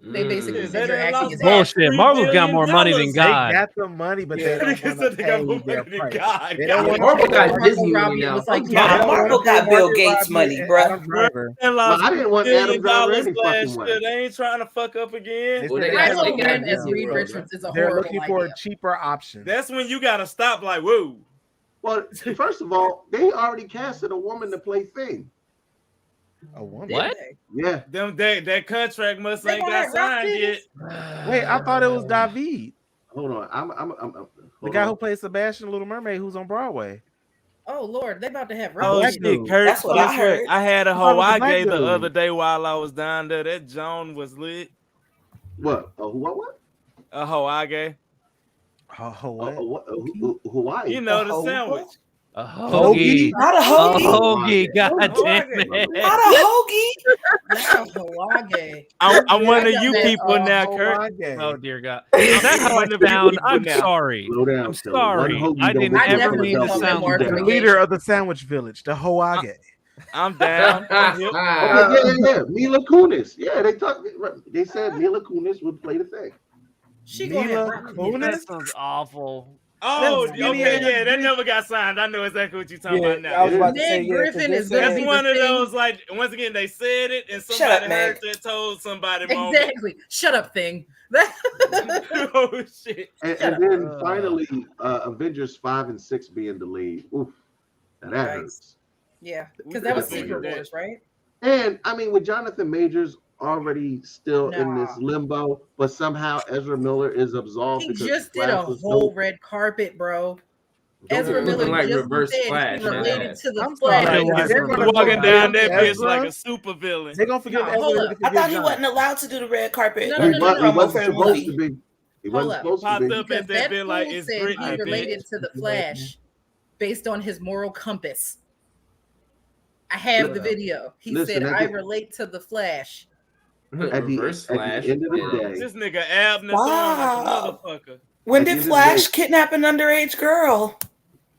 They basically said you're acting as bullshit. Marvel's got more money than God. They got the money, but they don't want to pay their price. God. They don't want Marvel to got Disney money now. Marvel got Bill Gates money, bro. I didn't want Adam Driver any fucking way. They ain't trying to fuck up again. as Reed Richards is a They're horrible looking for idea. a cheaper option. That's when you gotta stop. Like, whoa. Well, first of all, they already casted a woman to play Thing. A woman? What? Yeah. That contract must ain't got signed yet. Wait, I thought it was David. Hold on. I'm the guy who plays Sebastian Little Mermaid, who's on Broadway. Oh Lord, they about to have Oh Rob. shit, Kurt. That's what I heard. I had a thought it was a Hawaii black the dude. other day while I was down there. That Joan was lit. What? What? A Hawaii. Hawaii. You know the sandwich. A hoagie. Not a hoagie. A hoagie. God damn it. Not a hoagie. Not a Hawaii. I'm one of you people now, Kurt. Oh dear God. That's how I sound. I'm sorry. Slow down, I'm Kelly. sorry. One hoagie I don't didn't make ever you mean to double sound down. like The leader of the sandwich village, the Hawaii. I'm down. Yeah. Mila Kunis. Yeah, they said Mila Kunis would play the Thing. She gonna have That sounds awful. Oh, That's okay, skinny yeah, that ass never got signed. I know exactly what you're talking Yeah, about now. I was about to Ned say, yeah, 'cause Griffin they is gonna That's be one the of thing. those, like, once again, they said it, and Shut somebody up, heard Meg. that told somebody moment. Exactly. Shut up, thing. Oh shit! And then finally, Avengers 5 and 6 being delayed. Oof, now that Yikes. hurts. Yeah, We because that was could've Secret figured that. Wars, right? And I mean, with Jonathan Majors already still in this Nah. limbo, but somehow Ezra Miller is absolved He because just the did a Flash was whole dope. red carpet, bro. Don't Ezra get me Miller Looking like just Reverse said Flash, he not related that. to the I'm Flash. sorry. Like, They're gonna walking down forgive that bitch like Ezra. a super villain. They're gonna forgive No, Ezra hold if up. they I forgive thought he John. wasn't allowed to do the red carpet. No, He, no, no, no, he no. wasn't For the supposed to movie. be. He Hold wasn't up. supposed to Popped be. up Because at that that bit like fool it's said he Britney, related bitch. to the Flash based on his moral compass. I have the video. He Listen, said, I relate to the Flash. At the Reverse Flash. end of the day, This nigga Abner throwing like a Wow. motherfucker. When At the did end of the Flash day- kidnap an underage girl?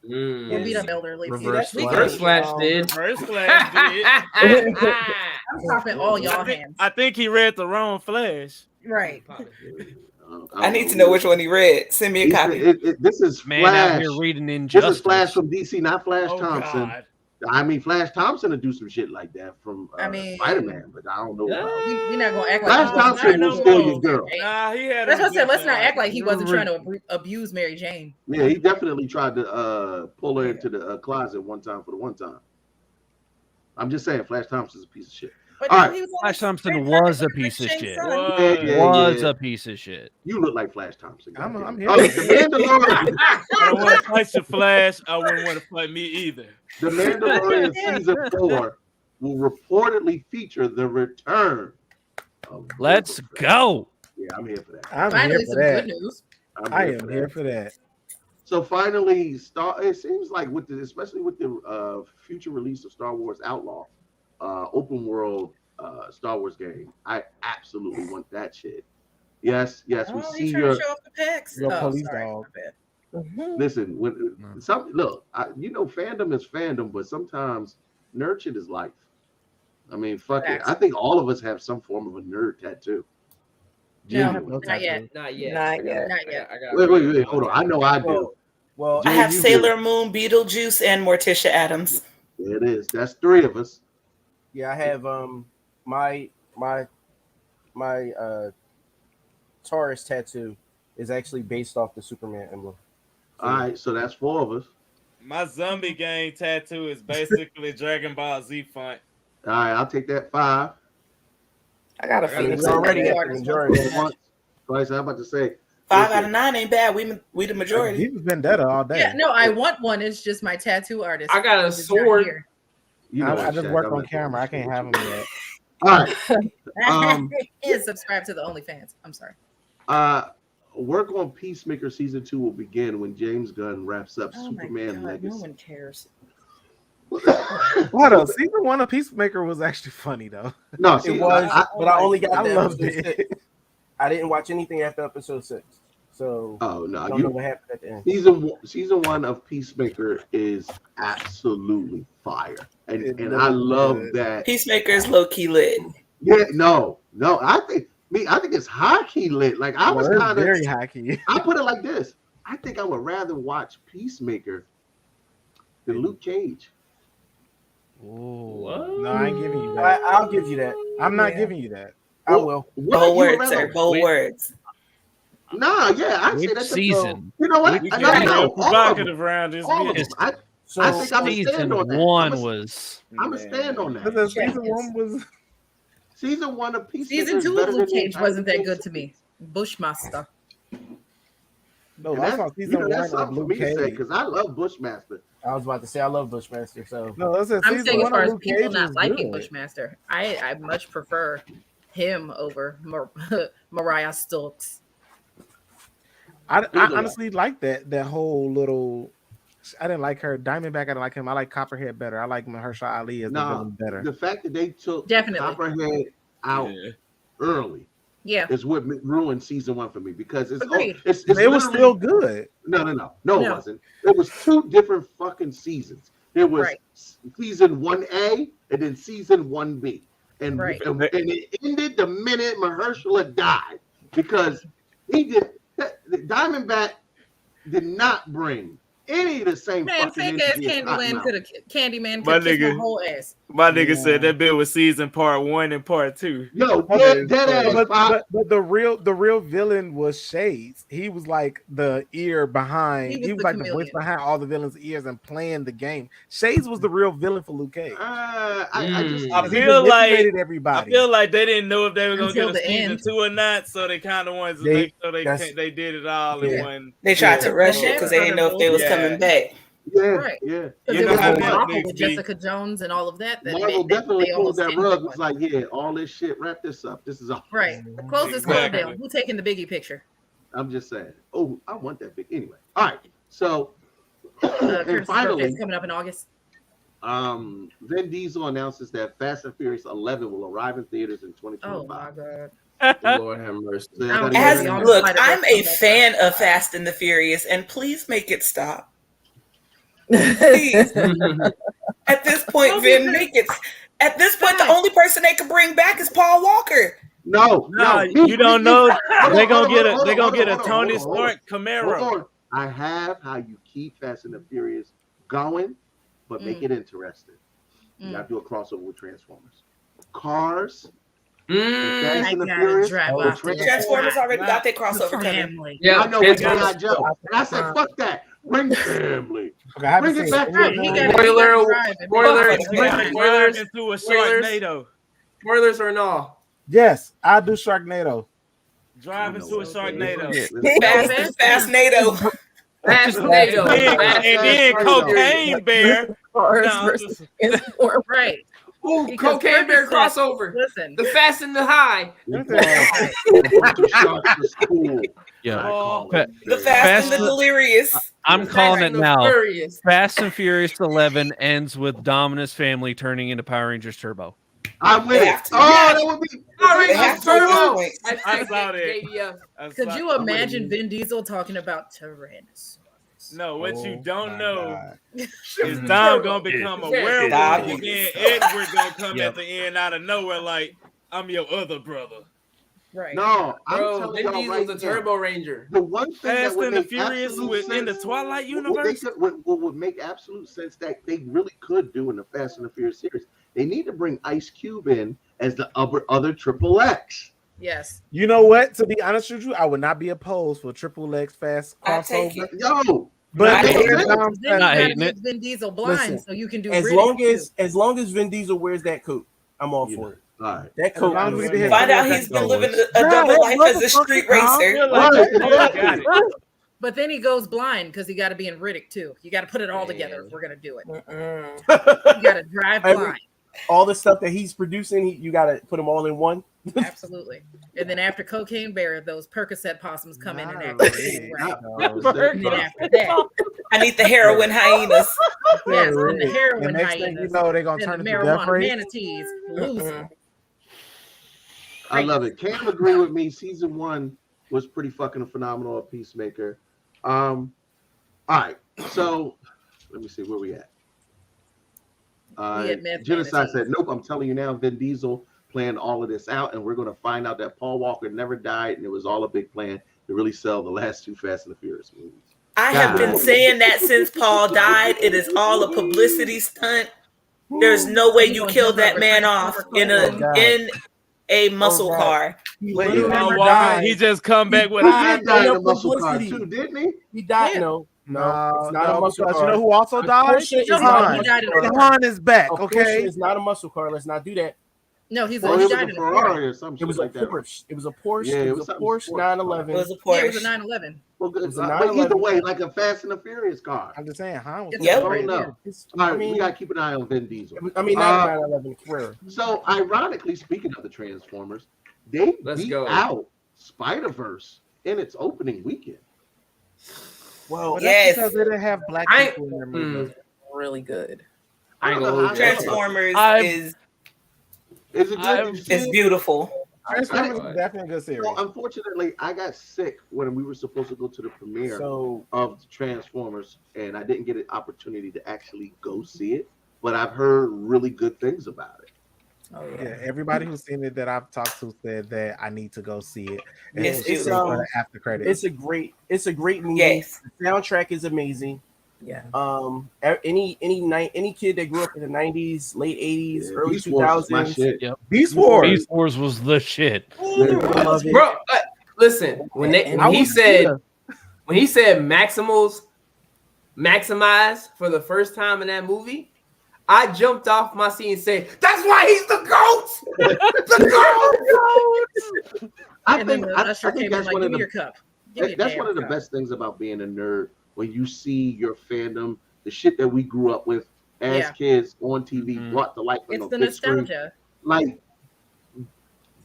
Or beat up elderly people. Reverse We Flash. can- Flash did. Reverse Flash did. I'm popping all y'all hands. I think he read the wrong Flash. Right. I need to know which one he read. Send me a copy. This is Man out Flash. here reading This Injustice. is Flash from DC, not Flash Oh, Thompson. God. I mean, Flash Thompson would do some shit like that from I mean, Spider-Man, but I don't know about We're not gonna act like Flash he wasn't Thompson trying will to steal abuse your girl. Mary Jane. Nah, he had. That's what I said. Let's him not like- act like he wasn't trying to abuse Mary Jane. Yeah, he definitely tried to pull her into the closet one time for the one time. I'm just saying, Flash Thompson's a piece of shit. But All no, right. he was on Flash his Thompson red was carpet a with piece of Shane's shit. son. Was a piece of shit. You look like Flash Thompson. I'm goddamn it. here. Okay, the Mandalorian. I don't want to fight your Flash. I wouldn't want to fight me either. The Mandalorian season 4 will reportedly feature the return of Let's go. Yeah, I'm here for that. I'm Finally, here for some that. good news. I am here for that. So finally, it seems like especially with the future release of Star Wars Outlaw, open world Star Wars game, I absolutely want that shit. Yes, we see He's trying your to show off the packs. Your Oh, police sorry. dog. My bad. listen. When fandom is fandom, but sometimes nerd shit is life. I mean, fuck it. I think all of us have some form of a nerd tattoo. No, Genuine. not yet. Not yet. Not yet. Not yet. Wait, hold on. I know I do. Well, I have you Sailor Moon, Beetlejuice, and Morticia Adams. There it is. That's 3 of us. yeah, I have my Taurus tattoo is actually based off the Superman emblem. All right, so that's 4 of us. My zombie gang tattoo is basically Dragon Ball Z font. All right, I'll take that 5. I got a Phoenix. We already That's got the artist. majority. Once, twice. I'm about to say 5 out of 9 ain't bad. We the majority. He's vendetta all day. Yeah, no, I want one. It's just my tattoo artist. I got a is not sword. here. You know I what, just Shaq, work I'm on not camera. I doing can't this have him yet. All right. And subscribe to the OnlyFans. I'm sorry. Work on Peacemaker season 2 will begin when James Gunn wraps up Oh my Superman God, no Legacy. one cares. What else? Season 1 of Peacemaker was actually funny though. No, It was, but I only got I to loved episode it. 6. I didn't watch anything after episode 6, so Oh no, I don't know what happened at the end. Season 1 of Peacemaker is absolutely fire, and It I looks love good. that. Peacemaker is low key lit. Yeah, no, I think it's high key lit. Like I was Well, it's kind of very high key. I put it like this. I think I would rather watch Peacemaker than Luke Cage. Ooh. No, I ain't giving you that. I'll give you that. I'm not giving you that. I will. Bold words, sir. Bold words. Nah, yeah, I say Which that. season? You know what? We No, getting no, real all of them. provocative around this All of bitch. them. I think I'm gonna Season stand on that. 1 was. I'm gonna stand on that. Because season 1 was. Season 1 of Peacemaker. Season is 2 better of Luke than the Cage wasn't that entire good to me. Bushmaster. No, And I saw season 1 that's of something for Luke me to say Cage. because I love Bushmaster. I was about to say I love Bushmaster, so No, that's I'm season saying as 1 far of as Luke people Cage not was liking good. Bushmaster, I much prefer him over Mariah Stokes. I honestly like that whole little. I didn't like her. Diamondback, I didn't like him. I like Copperhead better. I like Mahershala Ali as the villain better. The fact that they took Definitely. Copperhead out early Yeah. is what ruined season 1 for me because it's Agreed. it's It was literally- still good. No, it No. wasn't. It was 2 different fucking seasons. There was Right. season 1A and then season 1B. And, Right. and it ended the minute Mahershala died because he did Diamondback did not bring any of the same Man, fucking fake ass energy as Candyland Cottonmouth. could have Candyman My could kiss my nigga. whole ass. My nigga said that bit was season part 1 and part 2. Yo, Okay, dead ass. but the real villain was Shades. He was like the ear behind. He was like the voice behind all the villains' ears and playing the game. Shades was the real villain for Luke Cage. I feel like they didn't know if they were gonna Until get a the season end. 2 or not, so they kind of wanted to make sure they did it all in one. They tried to rush it because they didn't know if they was coming back. Right. Yeah. Because You it know was how Marvel Netflix with be. Jessica Jones and all of that. Marvel definitely they pulled almost that didn't rug. do It's like, yeah, all this shit. Wrap this up. This is a Right. Close this club Exactly. down. Who taking the Biggie picture? I'm just saying. Oh, I want that big. Anyway, all right. So, and Kurt's birthday's finally, coming up in August. Vin Diesel announces that Fast and Furious 11 will arrive in theaters in 2025. Oh my god. Lord have mercy. Look, I'm a fan of Fast and the Furious, and please make it stop. Please. At this point, Vin, make it. At this point, the only person they can bring back is Paul Walker. No, you don't know. They're gonna get a Hold on, Tony hold on. Stark Camaro. Hold on. I have how you keep Fast and the Furious going, but make it interesting. You gotta do a crossover with Transformers. Cars. Fast and the Furious. Transformers already got their crossover coming. Yeah, I know, but G.I. Joe. And I said, fuck that. Bring the family. Bring it back. Spoilers into a Sharknado. Spoilers or no? Yes, I do Sharknado. Drive into a Sharknado. Fastnado. And then Cocaine Bear. Right. Ooh, Because Cocaine Bear Kirby said, crossover. Listen. The Fast and the High. Yeah. The Fast and the Delirious. I'm calling it now. Furious. Fast and Furious 11 ends with Dominus family turning into Power Rangers Turbo. I'm with it. Oh, that would be. Power They Rangers have to Turbo. wait. I saw that. Could you imagine Vin Diesel talking about Tyrannosaurus? No, what you don't know is Turbo. Dom gonna become a werewolf, Dom. and then Edward gonna come at the end out of nowhere like, I'm your other brother. Right. No, I'm Bro, telling Vin y'all Diesel's right a now, Turbo Ranger. the one thing Fast that would and the make Furious absolute in the sense, Twilight what they universe. could, what would make absolute sense that they really could do in the Fast and the Furious series, they need to bring Ice Cube in as the other Triple X. Yes. You know what? To be honest with you, I would not be opposed for Triple X Fast I take crossover. it. Yo, But Not then hating it. Dom Then you said- Not gotta hating make it. Vin Diesel blind Listen, so you can do as Riddick, long as Vin Diesel wears that coat, I'm all for it. all right. That coat. long as we did- Find out he's been living a Nah, double that life as a motherfucker, street Tom. racer. Right, exactly. But then he goes blind because he got to be in Riddick too. You got to put it all together if we're gonna do it. You got to drive blind. All the stuff that he's producing, you got to put them all in one. Absolutely. And then after Cocaine Bear, those Percocet possums come in and act really. right. Not And then after that, I need the heroin hyenas. yes, and the heroin And next thing you hyenas, know, they're gonna and turn the into death marijuana race. manatees losing. I love it. Cam agree with me. Season 1 was pretty fucking phenomenal at Peacemaker. All right, so let me see where we at. We at Meth Genocide Manatees. said, "Nope, I'm telling you now. Vin Diesel planned all of this out, and we're going to find out that Paul Walker never died, and it was all a big plan to really sell the last 2 Fast and the Furious movies." I have been saying that since Paul died. It is all a publicity stunt. There's no way you kill that man off in a muscle car. He just come back with He a did die in a muscle car too, didn't he? He died. Yeah. No, No, it's not a muscle because car. you know who also died? Porsche is No, not he a died in muscle a car. Han is back. A Porsche Okay. is not a muscle car. Let's not do that. No, he's Or he it was died a in a Ferrari or something It was a like that. Porsche. It was a Porsche. Yeah, it was a something Porsche sports 911. It was a Yeah, it Porsche. was a 911. Well, good. It was a But either 911. way, like a Fast and the Furious car. I'm just saying, Han was. It's Yep. a I great don't know. deal. All I right, mean, we gotta keep an eye on Vin Diesel. not a 911 Carrera. So, ironically, speaking of the Transformers, they Let's beat go. out Spider-Verse in its opening weekend. Well, Well, Yes. that's because they didn't have black I- people in their movies. Really good. I ain't don't gonna know hold how- you. Transformers I've- is Is it good? Did you see is it? beautiful. Transformers is definitely a good series. Well, unfortunately, I got sick when we were supposed to go to the premiere So of the Transformers, and I didn't get an opportunity to actually go see it. But I've heard really good things about it. Oh Yeah, everybody who's seen it that I've talked to said that I need to go see it. And It's to stay beautiful. for the after credits. It's a great movie. Yes. The soundtrack is amazing. Yeah. Any kid that grew up in the 90s, late 80s, early Beast Wars was my 2000s. shit. Yep. Beast Wars. Beast Wars was the shit. Love it. Bro, listen, when he said maximize for the first time in that movie, I jumped off my seat and said, "That's why he's the GOAT." The GOAT. I think that's came in one like, of give me the your cup. Give me a that's damn one of the cup. best things about being a nerd when you see your fandom, the shit that we grew up with as kids on TV brought to life on It's the the big screen. nostalgia. Like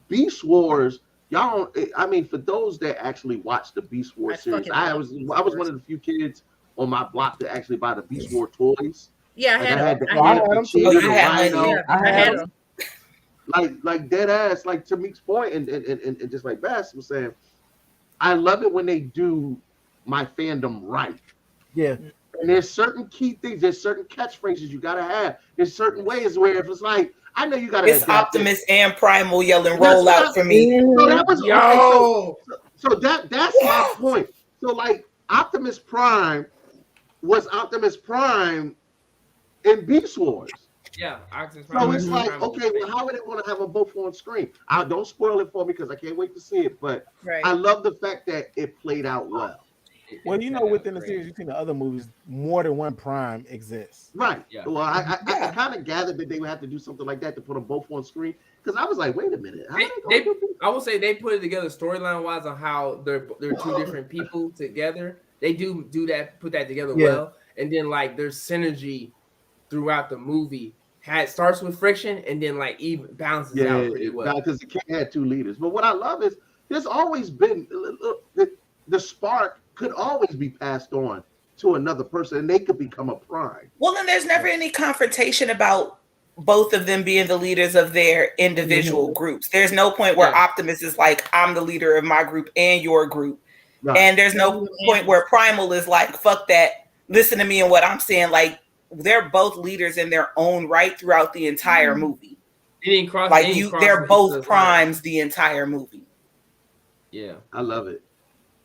Beast Wars, y'all. I mean, for those that actually watched the Beast Wars series, I was one of the few kids on my block to actually buy the Beast Wars toys. Yeah, I Like, had I had them. the I had Ant, them. the Cheetah, the Rhino. Yeah, I had them. Like dead ass, like to Meek's point, and just like Bass was saying, I love it when they do my fandom right. Yeah. And there's certain key things, there's certain catchphrases you gotta have. There's certain ways where if it's like, I know you gotta It's adapt Optimus and Primal yelling "roll out" for me. So that was Yo. so that's my point. So like Optimus Prime was Optimus Prime in Beast Wars. Yeah, So it's like, okay, well, how would they want to have them both on screen? Don't spoil it for me because I can't wait to see it. But I love the fact that it played out well. Well, you know, within the series, you've seen the other movies, more than one Prime exists. Right. Yeah. Well, I kind of gathered that they would have to do something like that to put them both on screen because I was like, wait a minute. I will say they put it together storyline wise on how they're two different people together. They do that, put that together well, and then like there's synergy throughout the movie. Starts with friction and then like even balances out pretty well. Because the kid had two leaders. But what I love is there's always been the spark could always be passed on to another person and they could become a prime. Well, then there's never any confrontation about both of them being the leaders of their individual groups. There's no point where Optimus is like, I'm the leader of my group and your group. Right. And there's no point where Primal is like, fuck that, listen to me and what I'm saying. Like, they're both leaders in their own right throughout the entire movie. They're both primes the entire movie. Yeah, I love it.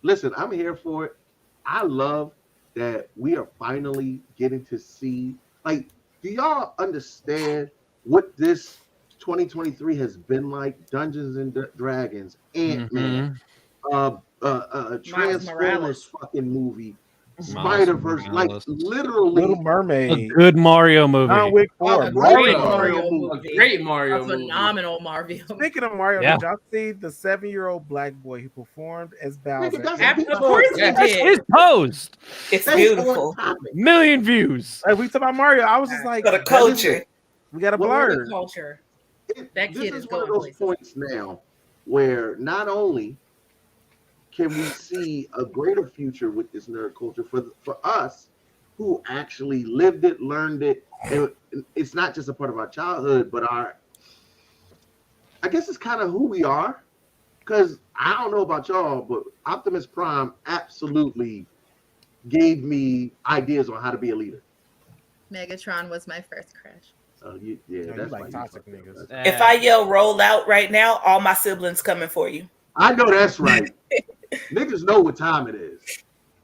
Listen, I'm here for it. I love that we are finally getting to see. Like, do y'all understand what this 2023 has been like? Dungeons and Dragons, Ant-Man, Transformers fucking movie. Spider-Verse, like literally Little Mermaid, a good Mario movie. John Wick 4, great Mario movie. Phenomenal Mario. Speaking of Mario, did y'all see the 7-year-old black boy who performed as Bowser? Of course he did. His post. It's beautiful. Million views. Like we talk about Mario, I was just like, for the culture. We got a blur. Culture. That kid is one of those points now where not only can we see a greater future with this nerd culture for us who actually lived it, learned it, and it's not just a part of our childhood, but I guess it's kind of who we are. Because I don't know about y'all, but Optimus Prime absolutely gave me ideas on how to be a leader. Megatron was my first crush. That's like toxic niggas. If I yell "roll out" right now, all my siblings coming for you. I know that's right. Niggas know what time it is.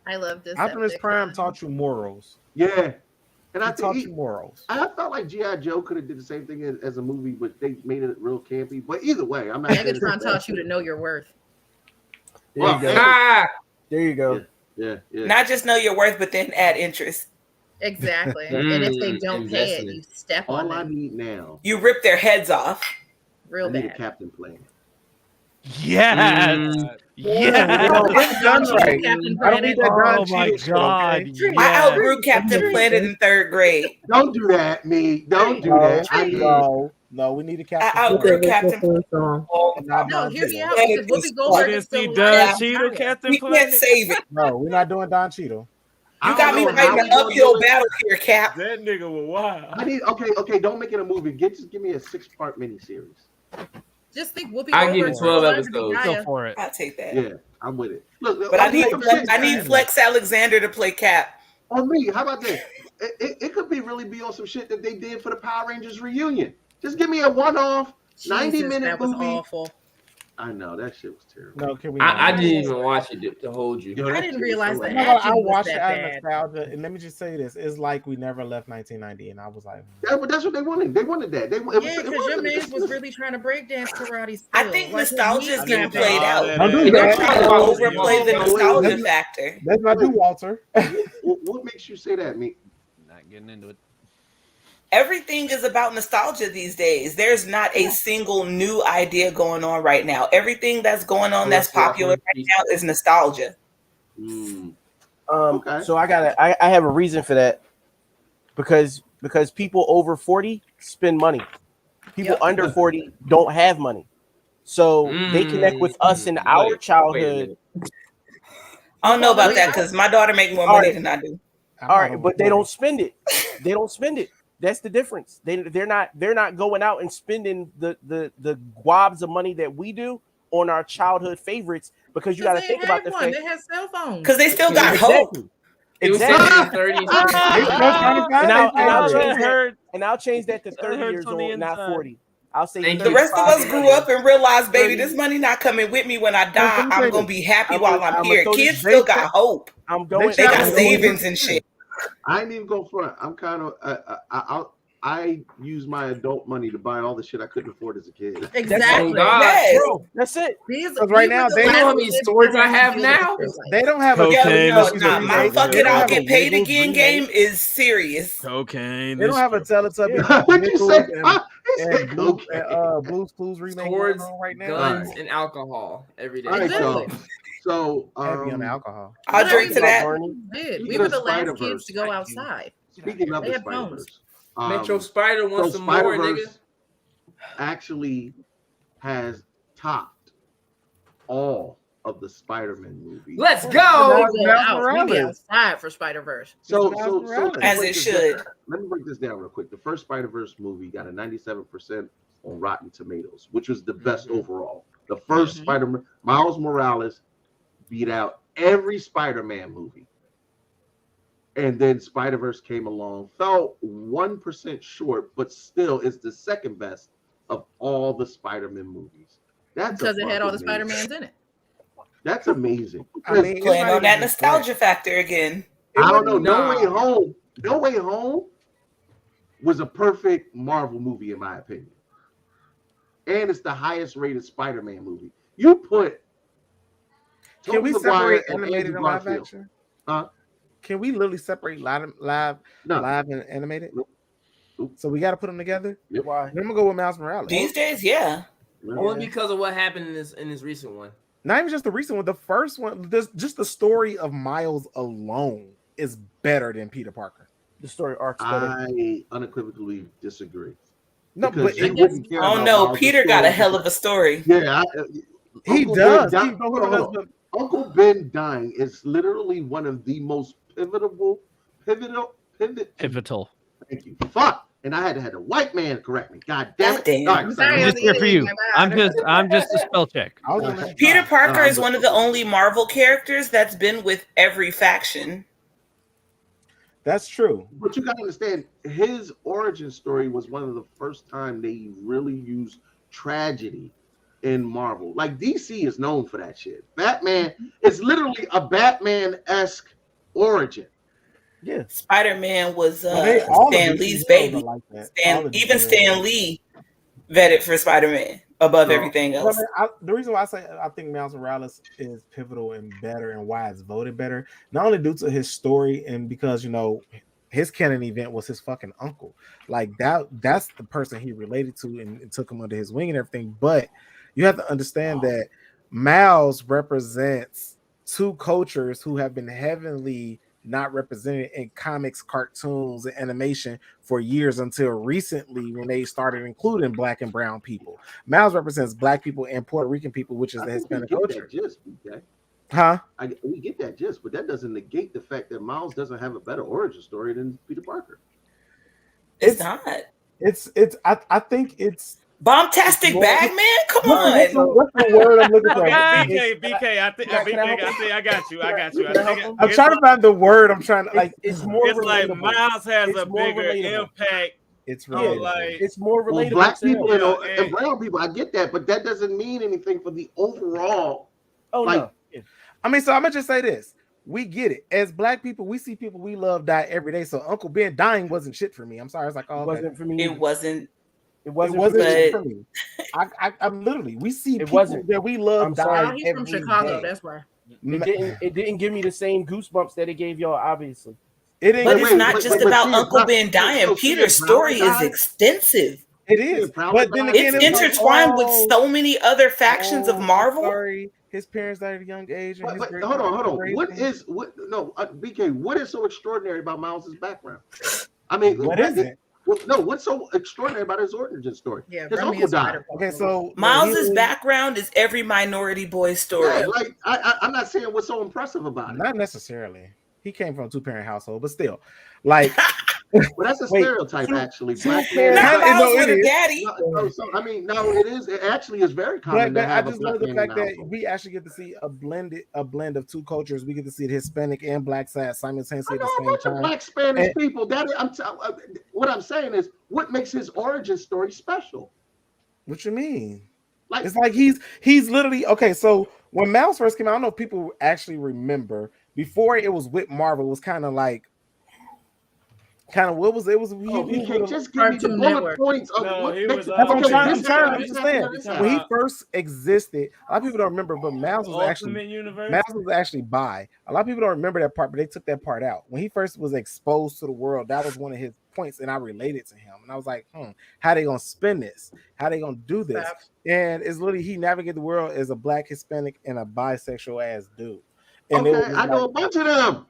I love this. Optimus Prime taught you morals. Yeah. And I taught you morals. I felt like G.I. Joe could have did the same thing as a movie, but they made it real campy. But either way, I'm not. Megatron taught you to know your worth. There you go. Yeah. Not just know your worth, but then add interest. Exactly. And if they don't pay it, you step on All I them. need now. You rip their heads off. Real I need bad. a captain plan. Yes. Yeah. Done right. I don't need that Don my Cheadle shit, God. okay? Yes. I outgrew Captain Planet in 3rd grade. Don't do that, me. Don't do that. No, we need a captain. I outgrew Captain No, hear me out. Because Whoopi Goldberg is still Don Cheadle, Captain We Planet. can't save it. No, we're not doing Don Cheadle. You got me fighting an uphill battle here, Cap. That nigga was wild. I need okay. Don't make it a movie. Just give me a 6-part miniseries. Just think Whoopi I give it Goldberg's 12 episodes. Go for it. I'll take that. Yeah, I'm with it. Look, But I need Flex Alexander to play Cap. On me. How about that? It could really be on some shit that they did for the Power Rangers reunion. Just give me a one-off 90-minute that was movie. Awful. I know that shit was terrible. No, can we? I didn't even watch it to hold you. I didn't realize the I acting was watched it that out of bad. nostalgia, and let me just say this: it's like we never left 1990, and I was like, that's what they wanted. They wanted that. Yeah, because your man was really trying to breakdance karate. Still. I think Like, nostalgia is getting played out. Don't do They're that. trying to overplay the nostalgia factor. That's not do, Walter. What makes you say that, me? Not getting into it. Everything is about nostalgia these days. There's not a single new idea going on right now. Everything that's going on that's popular right now is nostalgia. So I have a reason for that. Because people over 40 spend money. People under 40 don't have money. So they connect with us in our childhood. I don't know about that because my daughter makes more money than I do. All right, but they don't spend it. They don't spend it. That's the difference. They're not going out and spending the guabs of money that we do on our childhood favorites, because you got to think about the fact they have cell phones because they still got hope. Exactly. And I'll change that to 30 years old, not 40. I'll say the rest of us grew up and realized, baby, this money not coming with me when I die. I'm gonna be happy while I'm here. Kids still got hope. They got savings and shit. I ain't even go front. I'm kind of I use my adult money to buy all the shit I couldn't afford as a kid. Exactly. Bro, that's it. Because right now they know how many stories I have now. They don't have cocaine. My fuck it, I'll get paid again game is serious. Cocaine. They don't have a Teletubby. What'd you say? And Blue's Clues remake Swords, right now. guns, and alcohol every day. All right, so heavy on alcohol. I'll drink to that. We were the last kids to go outside. Speaking of They the had phones. Spider-Verse, Metro Spider wants some more, nigga. Actually has topped all of the Spider-Man movies. Let's go. We be outside for Spider-Verse. So as it should. Let me break this down real quick. The first Spider-Verse movie got a 97% on Rotten Tomatoes, which was the best overall. The first Spider-Man, Miles Morales, beat out every Spider-Man movie. And then Spider-Verse came along, fell 1% short, but still is the second best of all the Spider-Man movies. That's because it had all the Spider-Mans in it. That's amazing. Playing on that nostalgia factor again. I don't know. No Way Home was a perfect Marvel movie, in my opinion. And it's the highest rated Spider-Man movie. You put Can we separate and animated and live action? Can we literally separate live and animated? So we got to put them together. Why? I'm gonna go with Miles Morales. These days, yeah. Only because of what happened in this recent one. Not even just the recent one. The first one, just the story of Miles alone is better than Peter Parker. The story arc's better. I unequivocally disagree. No, but oh no, Peter got a hell of a story. Yeah, he does. Uncle Ben dying is literally one of the most pivotal. Thank you. Fuck. And I had to have a white man correct me. God damn it. I'm just here for you. I'm just a spell check. Peter Parker is one of the only Marvel characters that's been with every faction. That's true. But you gotta understand, his origin story was one of the first time they really used tragedy in Marvel. Like DC is known for that shit. Batman is literally a Batman-esque origin. Yeah, Spider-Man was Stan Lee's baby. Even Stan Lee vetted for Spider-Man above everything else. The reason why I say I think Miles Morales is pivotal and better, and why it's voted better, not only due to his story and because his canon event was his fucking uncle. Like that's the person he related to and took him under his wing and everything. But you have to understand that Miles represents two cultures who have been heavily not represented in comics, cartoons, and animation for years until recently when they started including black and brown people. Miles represents black people and Puerto Rican people, which is the Hispanic culture. We get that gist, but that doesn't negate the fact that Miles doesn't have a better origin story than Peter Parker. It's not. I think it's Bombastic Bag Man? Come on. What's the word I'm looking for? BK, I think I got you. I'm trying to find the word. I'm trying to it's more. It's like Miles has a bigger impact It's relatable. It's more relatable. Well, black people Yeah, and brown people, I get that, but that doesn't mean anything for the overall. Oh like, no. I mean, so I'm gonna just say this: we get it. As black people, we see people we love die every day. So Uncle Ben dying wasn't shit for me. I'm sorry. It's like, oh, It wasn't for me. It wasn't. It wasn't shit for me. I'm literally. We see It people wasn't. that we love I'm die sorry. He's from every Chicago. day. That's why. It didn't give me the same goosebumps that it gave y'all. Obviously, But it's not just about Uncle Ben dying. Peter's story is extensive. It is, but then again, it's intertwined with so many other factions of Marvel. Sorry, his parents died at a young age. And but hold on. BK? What is so extraordinary about Miles's background? I mean, what is it? What's so extraordinary about his origin story? Yeah, his uncle died. Okay, so Miles's background is every minority boy's story. Yeah, like I'm not saying what's so impressive about it. Not necessarily. He came from a 2-parent household, but still, like. Well, that's a stereotype, actually. Black man, daddy. I mean, no, it is. It actually is very common. But I just love the fact that we actually get to see a blend of two cultures. We get to see the Hispanic and Black side simultaneously at the same time. Black Spanish people. What I'm saying is, what makes his origin story special? What you mean? It's like he's literally okay. So when Miles first came out, I don't know if people actually remember. Before it was with Marvel, it was kind of what was it? You can't just give me the bullet points of what makes it. I'm trying to understand. When he first existed, a lot of people don't remember, but Miles was actually bi. A lot of people don't remember that part, but they took that part out. When he first was exposed to the world, that was one of his points, and I related to him. And I was like, how they gonna spin this? How they gonna do this? And it's literally he navigated the world as a Black, Hispanic, and a bisexual ass dude. And okay, I know a bunch of them.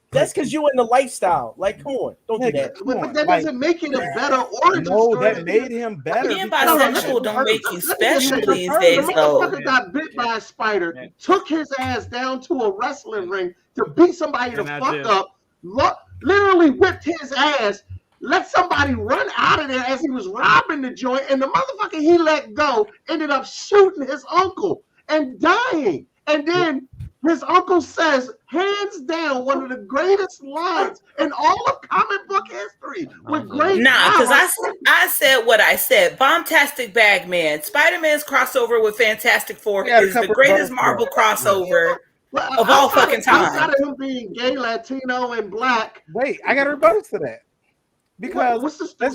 That's because you in the lifestyle. Like, come on, don't do that. But that doesn't make it a better origin story. That made him better. Being bisexual don't make you special these days, though. The motherfucker got bit by a spider, took his ass down to a wrestling ring to beat somebody the fuck up, literally whipped his ass, let somebody run out of there as he was robbing the joint, and the motherfucker he let go ended up shooting his uncle and dying. And then his uncle says, hands down, one of the greatest lines in all of comic book history. With great because I said what I said. Bombastic Bagman, Spider-Man's crossover with Fantastic Four is the greatest Marvel crossover of all fucking time. Outside of him being gay, Latino, and Black. Wait, I got a rebuttal to that. Because let's just say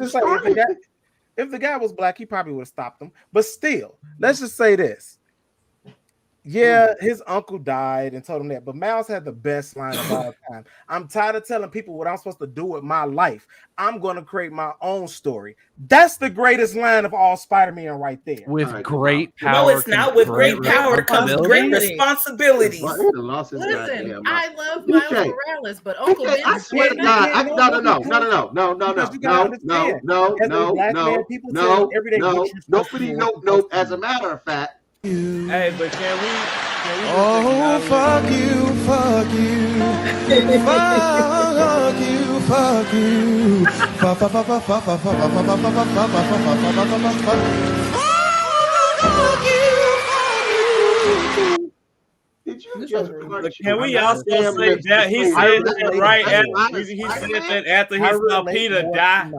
if the guy was Black, he probably would have stopped him. But still, let's just say this. Yeah, his uncle died and told him that, but Miles had the best line of all time. I'm tired of telling people what I'm supposed to do with my life. I'm going to create my own story. That's the greatest line of all Spider-Man right there. With great power. No, it's not. With great power comes great responsibilities. Listen, I love Miles Morales, but Uncle Ben. I swear to God, no. As a matter of fact. Hey, but can we oh, fuck you, fuck you, fuck you, fuck you. Did you just can we also say that he said that right after he said that after he saw Peter die?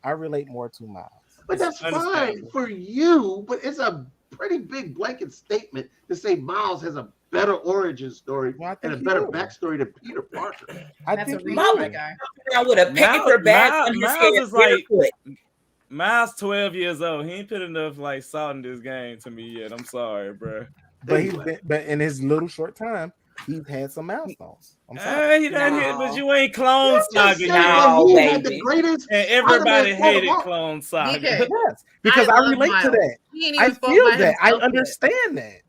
I relate more to Miles. But that's fine for you, but it's a pretty big blanket statement to say Miles has a better origin story and a better backstory than Peter Parker. I think that guy. I would have paper bag on his head. Is like Miles 12 years old. He ain't put enough like salt in this game to me yet. I'm sorry, bro. But in his little short time, he's had some milestones. I'm sorry. He done hit, but you ain't Clone Saga. The greatest, and everybody hated Clone Saga. Yes, because I relate to that. I feel that. I understand that.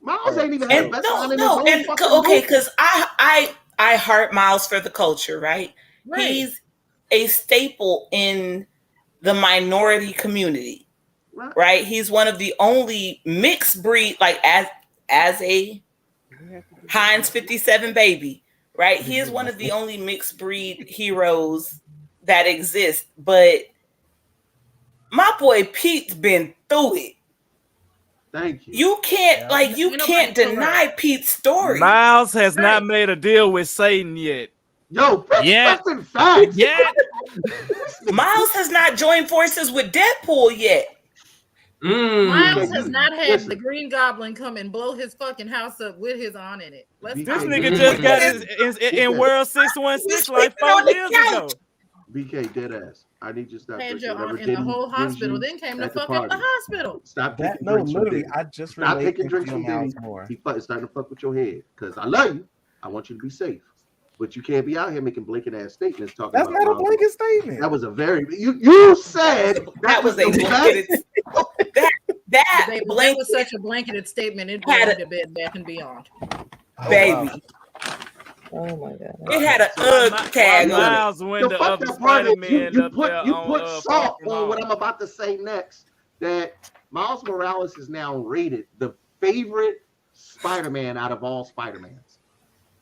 Miles ain't even had the best line in his own fucking okay, because I heart Miles for the culture, right? He's a staple in the minority community, right? He's one of the only mixed breed, like as a Heinz 57 baby, right? He is one of the only mixed breed heroes that exist, but my boy Pete's been through it. Thank you. You can't can't deny Pete's story. Miles has not made a deal with Satan yet. Yo, yeah, facts. Yeah. Miles has not joined forces with Deadpool yet. Miles has not had the Green Goblin come and blow his fucking house up with his aunt in it. This nigga just got his in World 616 like 4 years ago. BK, dead ass. I need you to stop. Had drinking your whatever aunt in the Diddy whole gives hospital, you then came to at the fuck up the party. hospital. Stop That, taking no, drinks from literally, Diddy. I just Stop relate taking to drinks from Miles Diddy. more. It's starting to fuck with your head. Because I love you. I want you to be safe. But you can't be out here making blanket ass statements talking That's about not a blanket statement. That was a very you said that was a blanketed That was such a blanketed statement. It belonged to Bed and Beyond. Baby. Oh my god! It had an UGG tag on Miles it. went The the other fucked up part is Spider-Man you up put there you on put salt Far on what From I'm about to say next. That Miles Morales is now rated the favorite Spider-Man out of all Spider-Mans.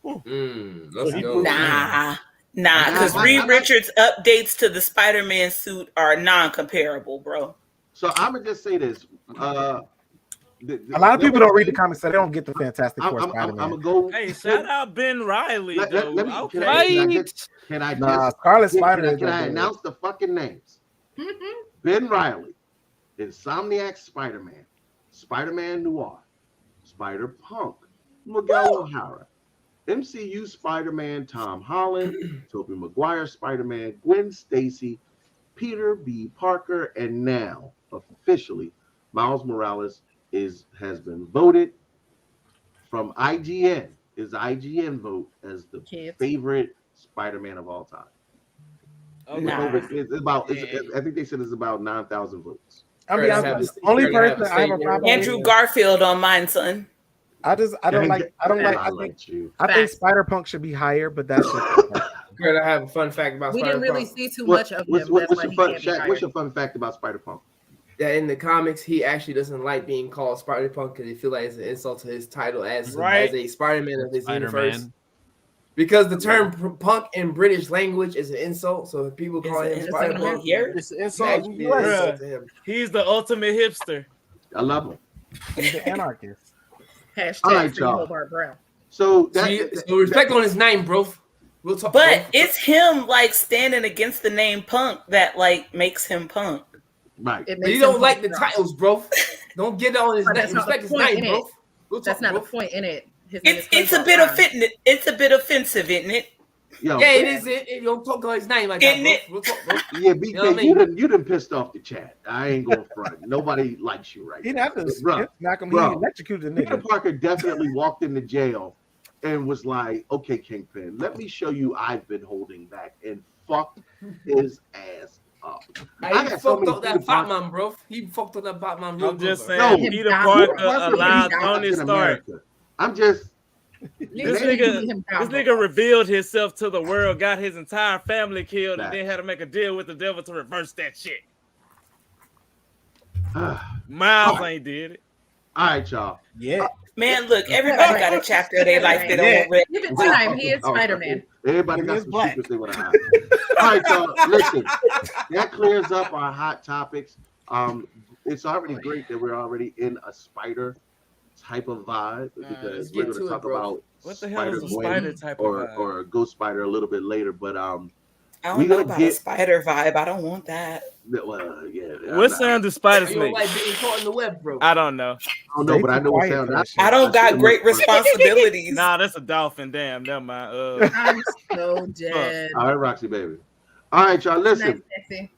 Let's go. Nah, because Reed Richards' updates to the Spider-Man suit are non-comparable, bro. So I'm gonna just say this. A lot of people don't read the comics, so they don't get the Fantastic Four Spider-Man. I'm gonna go. Hey, shout out Ben Riley. Let me, Okay. Can I Nah, just Scarlet Spider can I is announce the fucking names? Ben Riley, Insomniac Spider-Man, Spider-Man Noir, Spider-Punk, Miguel O'Hara, MCU Spider-Man Tom Holland, Tobey Maguire Spider-Man, Gwen Stacy, Peter B. Parker, and now officially Miles Morales has been voted from IGN. Is IGN vote as the favorite Spider-Man of all time? It's about. I think they said it's about 9,000 votes. I'll be honest. The only person I have a problem Andrew with, Garfield on mine, son. I think Spider-Punk should be higher, but that's just Girl, I have a fun fact about We Spider-Punk. didn't really see too much of him. What's your fun fact about Spider-Punk? That in the comics, he actually doesn't like being called Spider-Punk because he feels like it's an insult to his title as a Spider-Man of his universe. Because the term punk in British language is an insult, so if people call him Spider-Punk, it's an insult. To him. He's the ultimate hipster. I love him. He's an anarchist. Hashtag All right, free y'all. Hobart Brown. So respect on his name, bro. We'll talk. But it's him like standing against the name Punk that like makes him Punk. Right. But you don't like the titles, bro. Don't get on his name. Respect his name, bro. That's not the point in it. It's a bit offensive. It's a bit offensive, isn't it? Yo, yeah, it is. You don't talk about his name like that, bro. We'll talk, bro. Yeah, BK, you done pissed off the chat. I ain't going front. Nobody likes you right now. He electrocuted the nigga. Peter Parker definitely walked into jail and was like, "Okay, Kingpin, let me show you I've been holding back," and fucked his ass up. He fucked up that Batman, bro. He fucked up that Batman. I'm just saying, Peter Parker allowed Tony Stark. I'm just. This nigga revealed himself to the world, got his entire family killed, and then had to make a deal with the devil to reverse that shit. Miles ain't did it. All right, y'all. Yeah. Man, look, everybody got a chapter of their life they don't read. Give it time. He is Spider-Man. Everybody got some secrets they want to hide. All right, y'all. Listen, that clears up our hot topics. It's already great that we're already in a spider type of vibe because we're going to talk about what the hell is a spider type of vibe? or Ghost Spider a little bit later. But I don't know about a spider vibe. I don't want that. Well, yeah. What sound does spiders You make? don't like being caught in the web, bro. I don't know. I don't know, but I know what sound. I don't got great responsibilities. Nah, that's a dolphin. Damn, never mind. I'm so dead. All right, Roxy, baby. All right, y'all. Listen,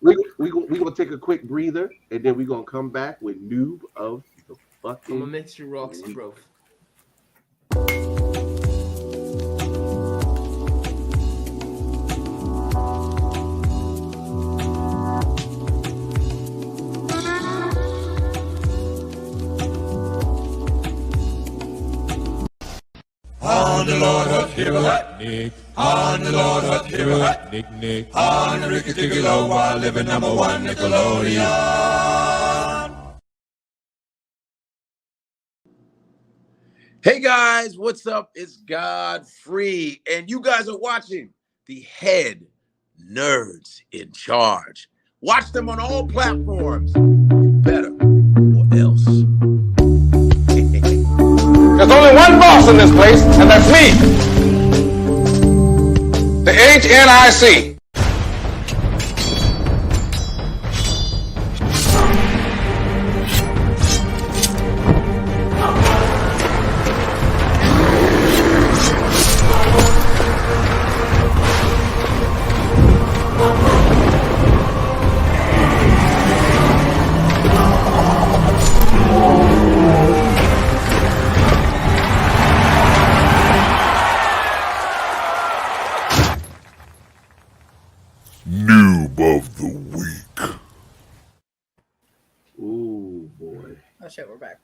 we gonna take a quick breather, and then we gonna come back with noob of the fucking. I'm gonna mix your rocks, bro. On the Lord of Hero, Nick. On the Lord of Hero, Nick. On the Ricky Ticky Low while living #1 Nickelodeon. Hey guys, what's up? It's Godfrey, and you guys are watching the Head Nerds in Charge. Watch them on all platforms. You better, or else. There's only one boss in this place, and that's me. The HNIC. Noob of the week. Ooh, boy. Oh shit, we're back.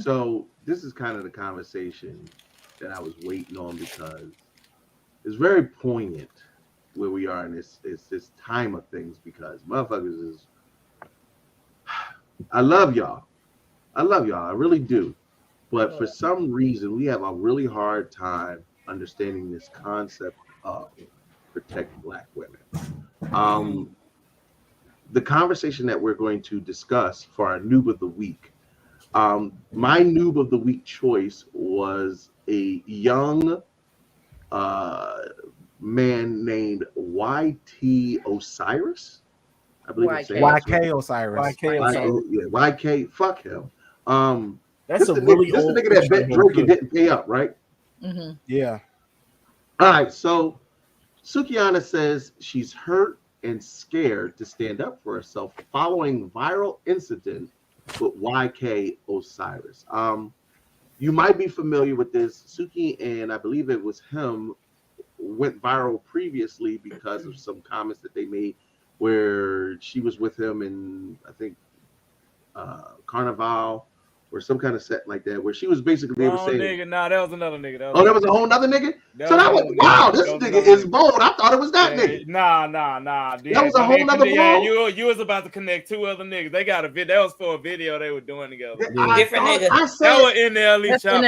So this is kind of the conversation that I was waiting on because it's very poignant where we are in this time of things because motherfuckers is I love y'all. I really do. But for some reason we have a really hard time understanding this concept of protect Black women. The conversation that we're going to discuss for our noob of the week. My noob of the week choice was a young man named YT Osiris. I believe I'm saying YK Osiris. YK. Fuck him. That's this a really this old the nigga that bet Drake and didn't pay up, right? Mm-hmm. Yeah. All right. So Sukiana says she's hurt and scared to stand up for herself following viral incident with YK Osiris. You might be familiar with this. Suki and I believe it was him went viral previously because of some comments that they made where she was with him in I think Carnival or some kind of set like that where she was basically they were saying nigga. Nah, that was another nigga. that was a whole nother nigga. So that was wow, this nigga is bold. I thought it was that nigga. Nah. That was a whole nother Yeah, bold. you was about to connect two other niggas. They got a video. That was for a video they were doing together. Different nigga. I said that was NLE Chopper.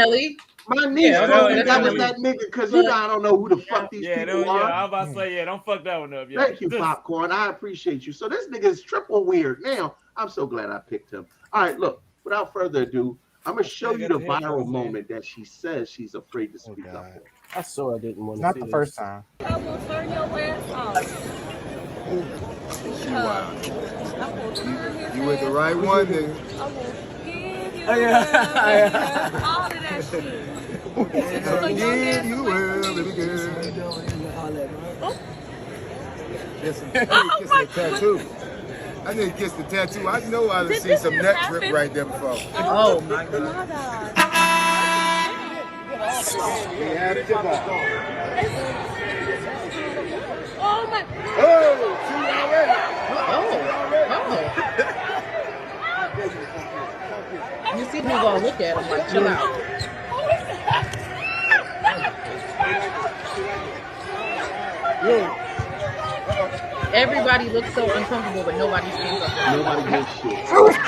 My niece told me that was that nigga because you know I don't know who the fuck these people are. I was about to say, don't fuck that one up. Yeah. Thank you, Popcorn. I appreciate you. So this nigga is triple weird. Now, I'm so glad I picked him. All right, look, without further ado, I'm going to show you the viral moment that she says she's afraid to speak up for. I saw I didn't want to Not see the this. first time. I will turn your ass off. You with the right one, nigga. I will give you all of that shit. Give you well, baby girl. Listen, I need to kiss the tattoo. I need to kiss the tattoo. I know I've seen some nut drip right there before. Oh my god. Oh my. Oh, see already. You see me gonna look at him like chill out. Everybody looks so uncomfortable, but nobody stands up. Nobody gives shit.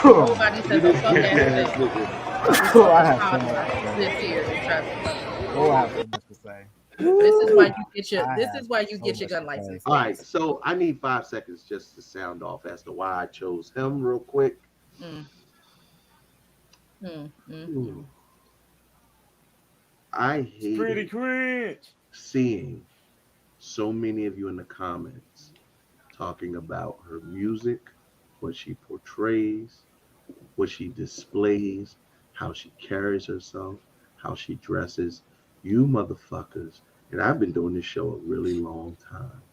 Nobody says a fuck ass thing. I have so much Live here and trust me. I have so much to say. This is why you get your. This is why you get your gun license. All right, so I need 5 seconds just to sound off as to why I chose him real quick. I hate Pretty cringe. Seeing so many of you in the comments talking about her music, what she portrays, what she displays, how she carries herself, how she dresses. You motherfuckers, and I've been doing this show a really long time.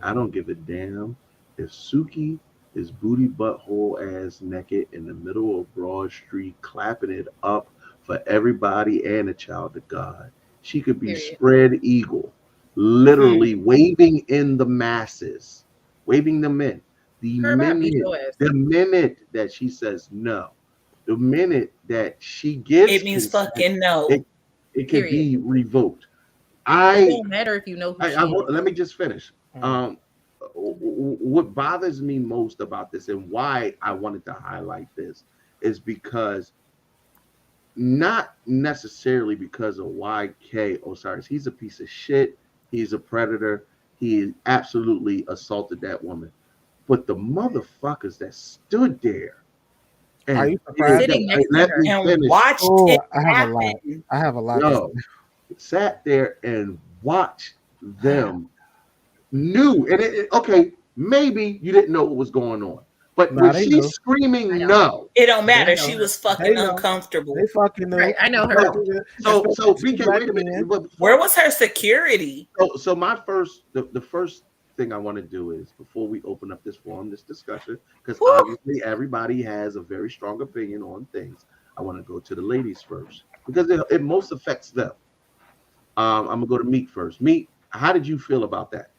I don't give a damn if Suki is booty butthole ass naked in the middle of Broad Street clapping it up for everybody and a child of God. She could be spread eagle, literally waving in the masses, waving them in. The minute that she says no, the minute that she gives it means consent, fucking no. It can be revoked. It don't matter if you know who she is. Let me just finish. What bothers me most about this and why I wanted to highlight this is because not necessarily because of YK Osiris. He's a piece of shit. He's a predator. He absolutely assaulted that woman. But the motherfuckers that stood there and sitting next to her and watched it I have a lot. Sat there and watched them knew, and okay, maybe you didn't know what was going on, but when she's screaming no, it don't matter. She was fucking uncomfortable. They fucking know. Right, I know her. So BK, wait a minute. Where was her security? So my first, the first thing I want to do is, before we open up this forum, this discussion, because obviously everybody has a very strong opinion on things. I want to go to the ladies first because it most affects them. I'm gonna go to Meek first. Meek, how did you feel about that?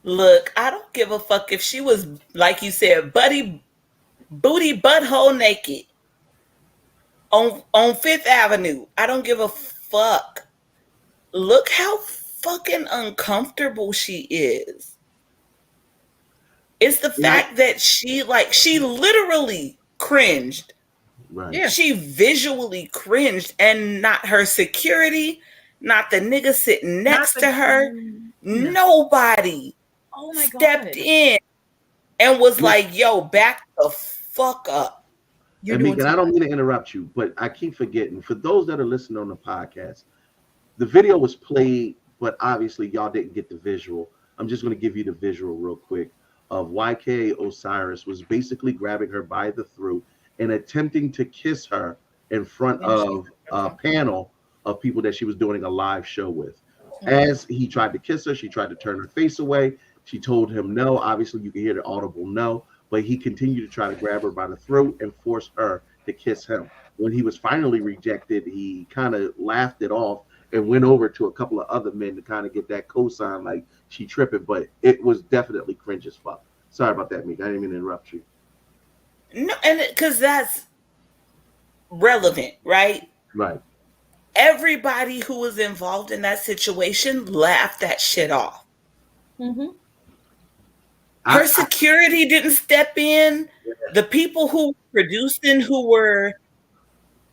Look, I don't give a fuck if she was, like you said, booty butthole naked on Fifth Avenue. I don't give a fuck. Look how fucking uncomfortable she is. It's the fact that she literally cringed. Right. Yeah. She visually cringed, and not her security, not the nigga sitting next to her. Nobody stepped in and was like, yo, back the fuck up. And Megan, I don't mean to interrupt you, but I keep forgetting. For those that are listening on the podcast, the video was played, but obviously y'all didn't get the visual. I'm just going to give you the visual real quick of YK Osiris was basically grabbing her by the throat and attempting to kiss her in front of a panel of people that she was doing a live show with. As he tried to kiss her, she tried to turn her face away. She told him no. Obviously, you can hear the audible no, but he continued to try to grab her by the throat and force her to kiss him. When he was finally rejected, he kind of laughed it off and went over to a couple of other men to kind of get that cosign like she tripping, but it was definitely cringe as fuck. Sorry about that, Meek. I didn't mean to interrupt you. No, and because that's relevant, right? Right. Everybody who was involved in that situation laughed that shit off. Mm-hmm. Her security didn't step in. The people who were producing, who were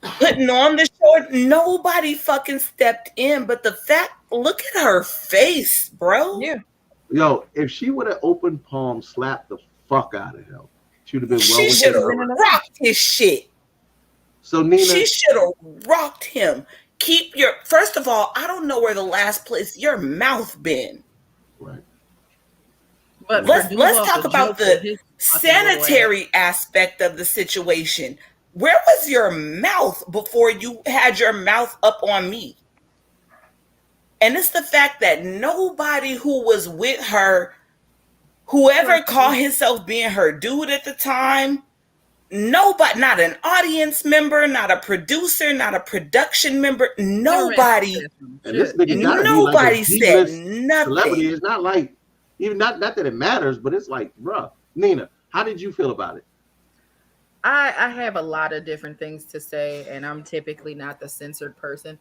putting on the show, nobody fucking stepped in. But the fact, look at her face, bro. Yeah. Yo, if she would have opened palm, slapped the fuck out of him, she would have been well. She should have rocked his shit. So Nina, she should have rocked him. Keep your, first of all, I don't know where the last place your mouth been. Right. But let's talk about the sanitary aspect of the situation. Where was your mouth before you had your mouth up on me? And it's the fact that nobody who was with her, whoever called himself being her dude at the time, nobody, not an audience member, not a producer, not a production member, nobody said nothing. Celebrity is not like, even not that it matters, but it's like, bruh. Nina, how did you feel about it? I have a lot of different things to say, and I'm typically not the censored person.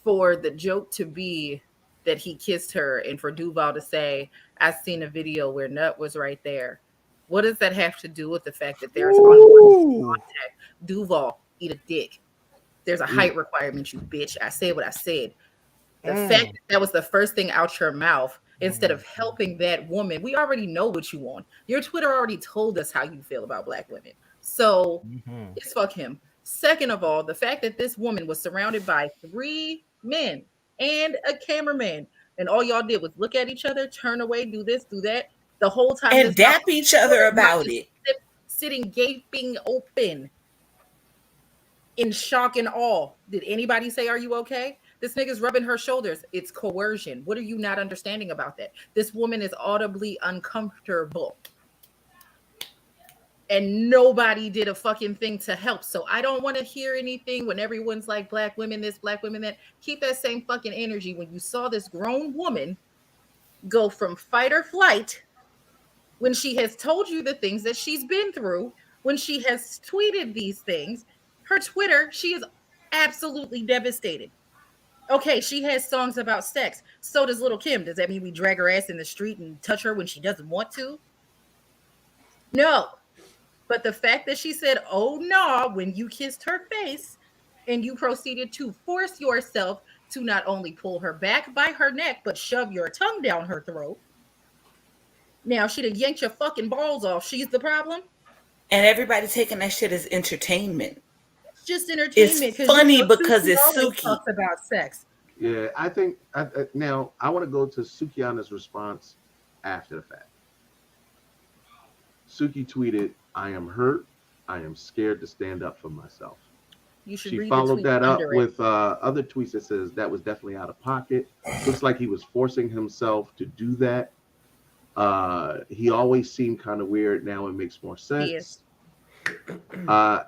For the joke to be that he kissed her, and for Duval to say, "I've seen a video where Nut was right there." What does that have to do with the fact that there's ongoing contact? Duval, eat a dick. There's a height requirement, you bitch. I said what I said. The fact that was the first thing out your mouth, instead of helping that woman, we already know what you want. Your Twitter already told us how you feel about Black women. So it's fuck him. Second of all, the fact that this woman was surrounded by 3 men and a cameraman, and all y'all did was look at each other, turn away, do this, do that, the whole time, and dap each other about it, sitting gaping open in shock and awe. Did anybody say, "Are you okay?" This nigga's rubbing her shoulders. It's coercion. What are you not understanding about that? This woman is audibly uncomfortable. And nobody did a fucking thing to help. So I don't want to hear anything when everyone's like, Black women this, Black women that. Keep that same fucking energy when you saw this grown woman go from fight or flight, when she has told you the things that she's been through, when she has tweeted these things. Her Twitter, she is absolutely devastated. Okay, she has songs about sex. So does Little Kim. Does that mean we drag her ass in the street and touch her when she doesn't want to? No. But the fact that she said, "Oh no," when you kissed her face, and you proceeded to force yourself to not only pull her back by her neck, but shove your tongue down her throat. Now she'd have yanked your fucking balls off. She's the problem. And everybody taking that shit as entertainment. just entertainment. It's funny because it's always Suki. talks about sex. Yeah, I think now I want to go to Sukiana's response after the fact. Suki tweeted, "I am hurt. I am scared to stand up for myself." You should She read followed the tweet that up under with other tweets that says that was definitely out of pocket. Looks like he was forcing himself to do that. He always seemed kind of weird. Now it makes more sense. Nah,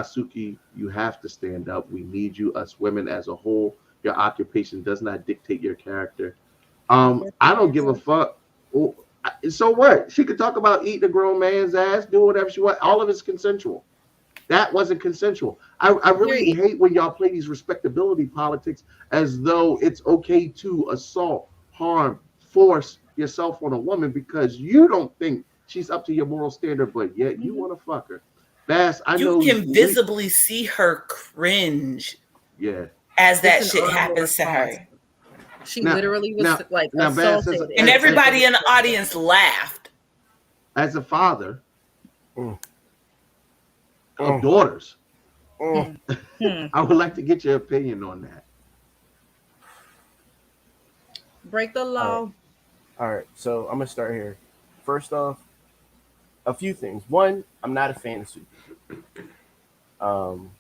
Suki, you have to stand up. We need you, us women as a whole. Your occupation does not dictate your character. I don't give a fuck. So what? She could talk about eating a grown man's ass, do whatever she wants. All of it's consensual. That wasn't consensual. I really hate when y'all play these respectability politics as though it's okay to assault, harm, force yourself on a woman because you don't think she's up to your moral standard, but yet you want to fuck her. Bass, I know you can visibly see her cringe. Yeah. As that shit happens to her. She literally was like assaulted. And everybody in the audience laughed. As a father of daughters, I would like to get your opinion on that. Break the law. All right, so I'm gonna start here. First off, a few things. One, I'm not a fan of Suki.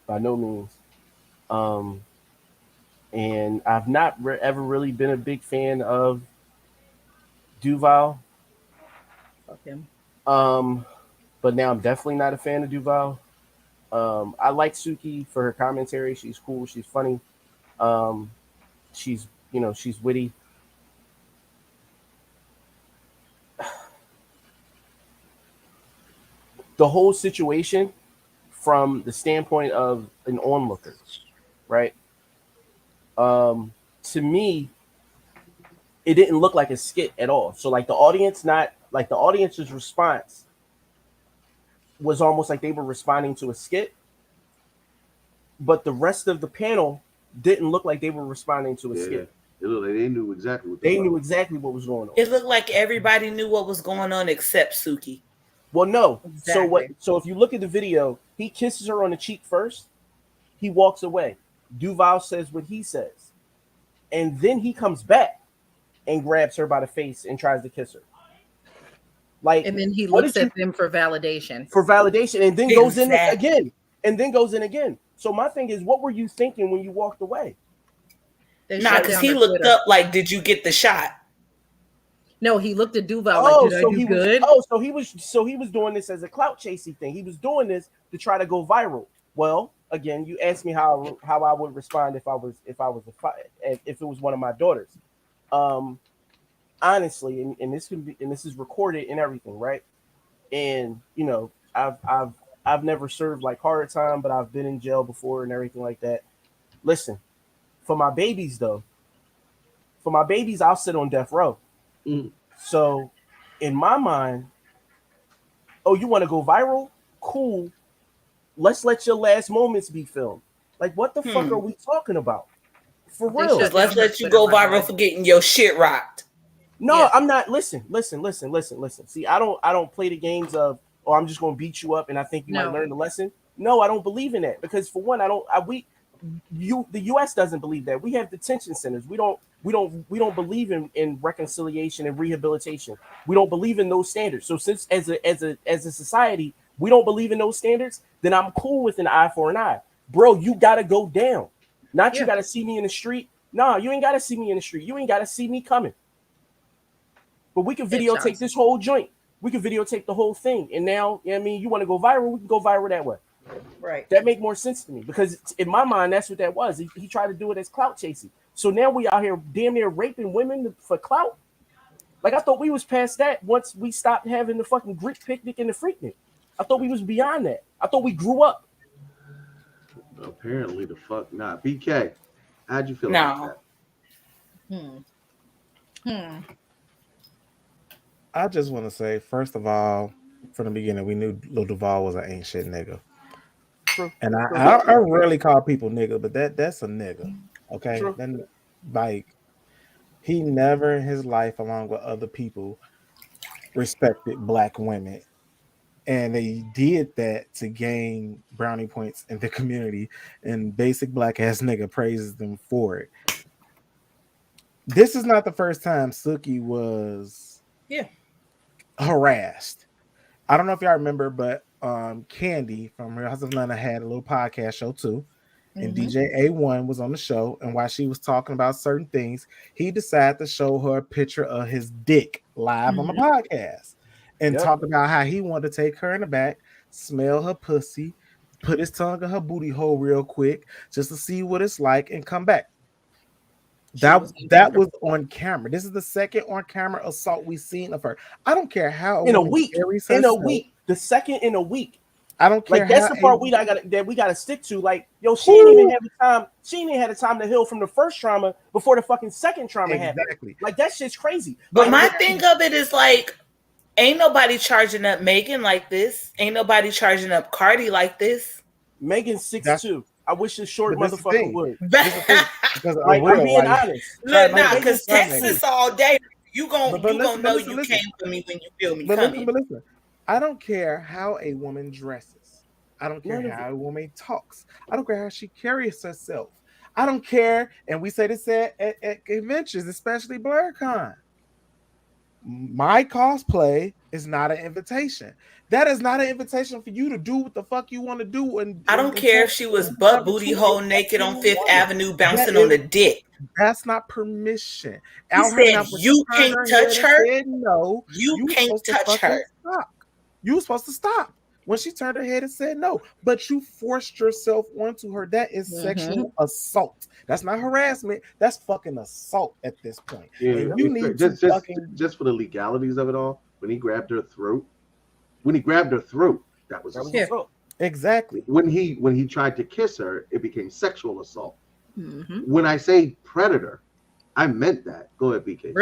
By no means. And I've not ever really been a big fan of Duval. Fuck him. But now I'm definitely not a fan of Duval. I like Suki for her commentary. She's cool. She's funny. She's witty. The whole situation from the standpoint of an onlooker, right? To me, it didn't look like a skit at all. So like the audience's response was almost like they were responding to a skit, but the rest of the panel didn't look like they were responding to a skit. It looked like they knew exactly what knew exactly what was going on. It looked like everybody knew what was going on except Suki. Well, no. Exactly. So if you look at the video, he kisses her on the cheek first. He walks away. Duval says what he says. And then he comes back and grabs her by the face and tries to kiss her. And then he looks at them for validation. And then goes in again. And then goes in again. So my thing is, what were you thinking when you walked away? Because he looked up like, did you get the shot? No, he looked at Duval like, did I do good? So he was doing this as a clout chasing thing. He was doing this to try to go viral. Well, again, you asked me how I would respond if it was one of my daughters. Honestly, and this is recorded and everything, right? And I've never served like hard time, but I've been in jail before and everything like that. Listen, for my babies, I'll sit on death row. So, in my mind, oh, you want to go viral? Cool. Let's let your last moments be filmed. Like, what the fuck are we talking about? For real. Let's let you go viral for getting your shit rocked. No, I'm not. Listen. See, I don't play the games of, oh, I'm just gonna beat you up and I think you might learn the lesson. No, I don't believe in that because for one, the U.S. doesn't believe that. We have detention centers. We don't believe in reconciliation and rehabilitation. We don't believe in those standards. So since as a society, we don't believe in those standards, then I'm cool with an eye for an eye. Bro, you gotta go down. Not you gotta see me in the street. No, you ain't gotta see me in the street. You ain't gotta see me coming. But we can videotape this whole joint. We can videotape the whole thing. And now, you want to go viral, we can go viral that way. Right. That make more sense to me because in my mind, that's what that was. He tried to do it as clout chasing. So now we out here damn near raping women for clout. Like I thought we was past that once we stopped having the fucking Greek picnic and the Freaknik. I thought we was beyond that. I thought we grew up. Apparently the fuck not. BK, how'd you feel about that? I just want to say, first of all, from the beginning, we knew Lil Duval was an ain't shit nigga. True. And I rarely call people nigga, but that's a nigga. Okay. Then like he never in his life, along with other people, respected black women And they did that to gain brownie points in the community, and basic black ass nigga praises them for it. This is not the first time Suki was harassed. I don't know if y'all remember, but Candy from Real House of Atlanta had a little podcast show too. And DJ A1 was on the show, and while she was talking about certain things, he decided to show her a picture of his dick live on the podcast and talk about how he wanted to take her in the back, smell her pussy, put his tongue in her booty hole real quick just to see what it's like and come back. That was on camera. This is the second on camera assault we've seen of her. I don't care how in a week, the second in a week. I don't care. Like that's the part we gotta stick to. Like, yo, she didn't even have the time. She didn't even have the time to heal from the first trauma before the fucking second trauma happened. Like that shit's crazy. But my thing of it is like, ain't nobody charging up Megan like this. Ain't nobody charging up Cardi like this. Megan's 6'2". I wish this short motherfucker would. Because like, I'm being honest. Look, because Texas all day. You gonna know you came for me when you feel me coming. But listen, I don't care how a woman dresses. I don't care how a woman talks. I don't care how she carries herself. I don't care, and we say this at conventions, especially BlurCon. My cosplay is not an invitation. That is not an invitation for you to do what the fuck you want to do. And I don't care if she was butt booty hole naked on Fifth Avenue bouncing on a dick. That's not permission. He said you can't touch her. No, you can't touch her. Stop. You were supposed to stop when she turned her head and said no, but you forced yourself onto her. That is sexual assault. That's not harassment. That's fucking assault at this point. Yeah, and you need just for the legalities of it all. When he grabbed her throat, that was assault. Exactly. When he tried to kiss her, it became sexual assault. When I say predator, I meant that. Go ahead, BK.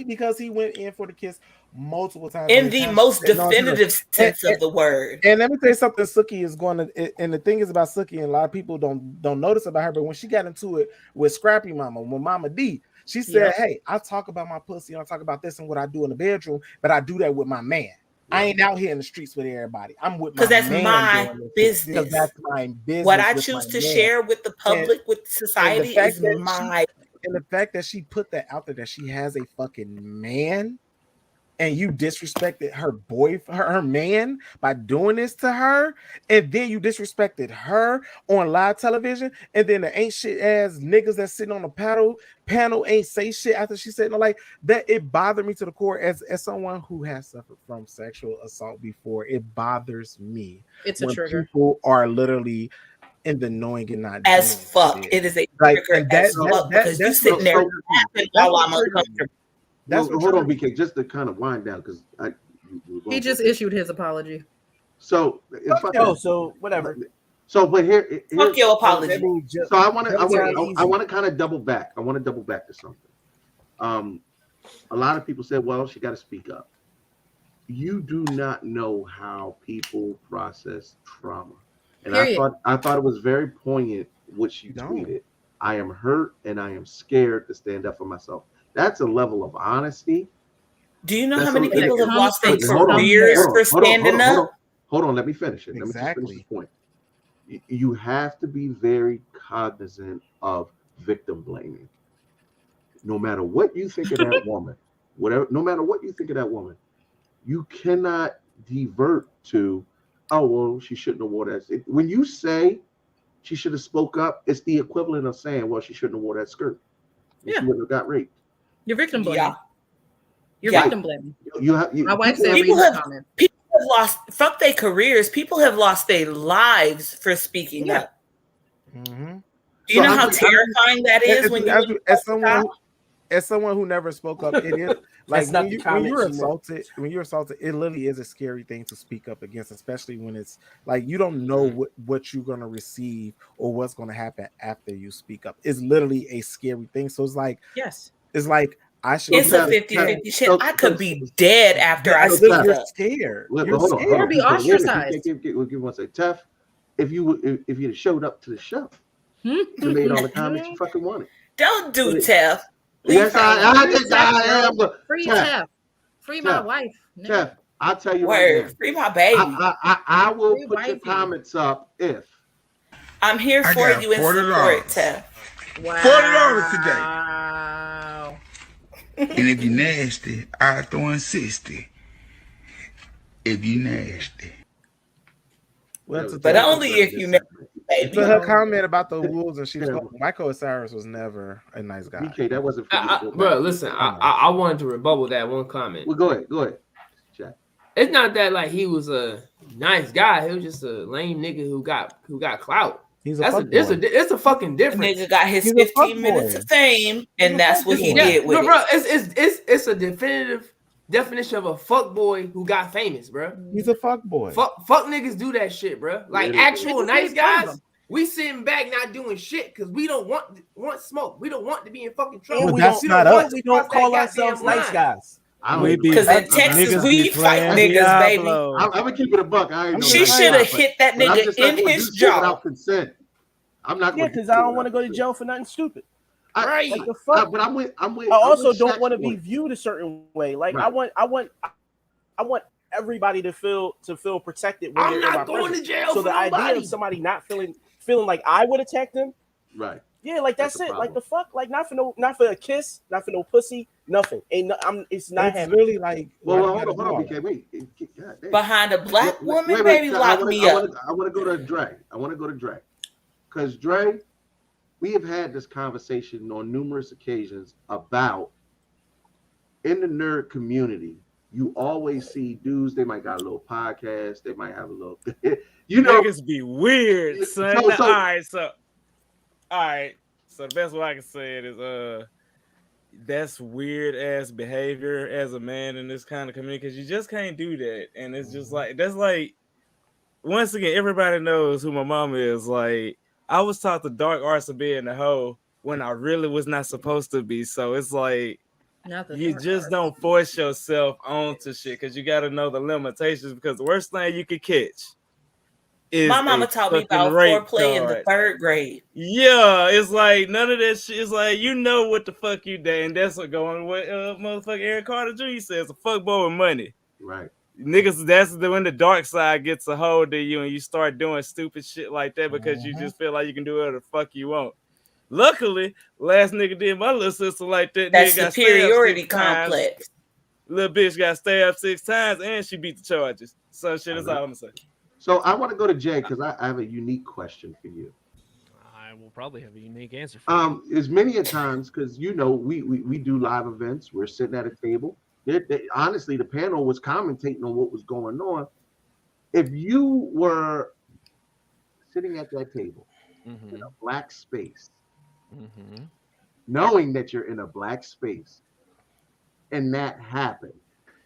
Because he went in for the kiss multiple times. In the most definitive sense of the word. And let me tell you something, Suki is going to, and the thing is about Suki, and a lot of people don't notice about her, but when she got into it with Scrappy Mama, with Mama D, she said, hey, I talk about my pussy, and I talk about this and what I do in the bedroom, but I do that with my man. I ain't out here in the streets with everybody. I'm with my man. Because that's my business. Because that's my business. What I choose to share with the public, with society, is my. And the fact that she put that out there, that she has a fucking man, and you disrespected her man by doing this to her, and then you disrespected her on live television, and then the ain't shit ass niggas that sitting on the panel ain't say shit after she said no, like that. It bothered me to the core as someone who has suffered from sexual assault before. It bothers me. It's a trigger. People are literally in the knowing and not as fuck. Shit. It is a trigger as fuck because you sitting there laughing while I'm uncomfortable. Hold on, BK, just to kind of wind down because he just issued his apology. So so whatever. So but here fuck your apology. So I want to kind of double back. I want to double back to something. A lot of people said, well, she got to speak up. You do not know how people process trauma. And I thought it was very poignant what she tweeted. I am hurt and I am scared to stand up for myself. That's a level of honesty. Do you know how many people have lost their careers for standing up? Hold on, let me finish it. Let me just finish this point. You have to be very cognizant of victim blaming. No matter what you think of that woman, no matter what you think of that woman, you cannot divert to, oh, well, she shouldn't have wore that. When you say she should have spoke up, it's the equivalent of saying, well, she shouldn't have wore that skirt. She wouldn't have got raped. You're victim blaming. You're victim blaming. My wife said, people have lost, fuck their careers. People have lost their lives for speaking up. Mm-hmm. Do you know how terrifying that is when you as someone who never spoke up, it is like when you're assaulted, it literally is a scary thing to speak up against, especially when it's like you don't know what you're gonna receive or what's gonna happen after you speak up. It's literally a scary thing. So it's like, it's like I should. It's a 50-50 shit. I could be dead after I speak up. You're scared. You'll be ostracized. Give one say, Tef, if you'd showed up to the show, you made all the comments you fucking wanted. Don't do Tef. Yes, I think I am. Free Tef. Free my wife. Tef, I'll tell you right now. Free my baby. I will put your comments up if I'm here for you and support, Tef. Wow. $40 today. Wow. And if you nasty, I throw in 60. If you nasty. But only if you nasty, baby. To her comment about the wolves and sheep, Michael Osiris was never a nice guy. BK, that wasn't for you. Bro, listen, I wanted to rebuttal that one comment. Well, go ahead. Jack. It's not that like he was a nice guy. He was just a lame nigga who got clout. It's a fucking difference. Nigga got his 15 minutes of fame, and that's what he did with it. Bro, it's a definitive definition of a fuck boy who got famous, bro. He's a fuck boy. Fuck niggas do that shit, bro. Like actual nice guys, we sitting back not doing shit because we don't want smoke. We don't want to be in fucking trouble. We don't call ourselves nice guys. Because in Texas, we fight niggas, baby. I'm gonna keep it a buck. She should have hit that nigga in his jaw without consent. I'm not. Yeah, because I don't want to go to jail for nothing stupid. Right. Like the fuck. But I'm with. I also don't want to be viewed a certain way. Like I want everybody to feel protected when I'm they're not in my going presence. to jail So for the idea nobody. of somebody not feeling like I would attack them. Right. Yeah, like that's the it. problem. Like the fuck, like not for a kiss, not for no pussy, nothing. It's not It's happening. really like Well, hold on, BK. Wait. God damn. behind a black woman, Wait, baby. Lock me up. I want to go to Dre. Because Dre, we have had this conversation on numerous occasions about in the nerd community. You always see dudes. They might got a little podcast. They might have a little. Niggas be weird, son. So- All right. So the best way I can say it is, that's weird ass behavior as a man in this kind of community because you just can't do that, and it's just like that's like. Once again, everybody knows who my mom is. Like, I was taught the dark arts of being a hoe when I really was not supposed to be. So it's like you just don't force yourself onto shit because you got to know the limitations. Because the worst thing you could catch is my mama taught me about foreplay in the 3rd grade. Yeah, it's like none of that shit. It's like you know what the fuck you did, and that's what going with motherfucker Eric Carter Jr. says a fuck boy with money. Right. Niggas, that's when the dark side gets a hold of you and you start doing stupid shit like that because you just feel like you can do whatever the fuck you want. Luckily, last nigga did my little sister like that. That nigga got superiority stabbed 6 times. complex. Little bitch got stabbed 6 times and she beat the charges. So shit is all I'm gonna say. So I want to go to Jay because I have a unique question for you. I will probably have a unique answer for you. As many a times because we do live events. We're sitting at a table. Honestly, the panel was commentating on what was going on. If you were sitting at that table in a black space, knowing that you're in a black space, and that happened,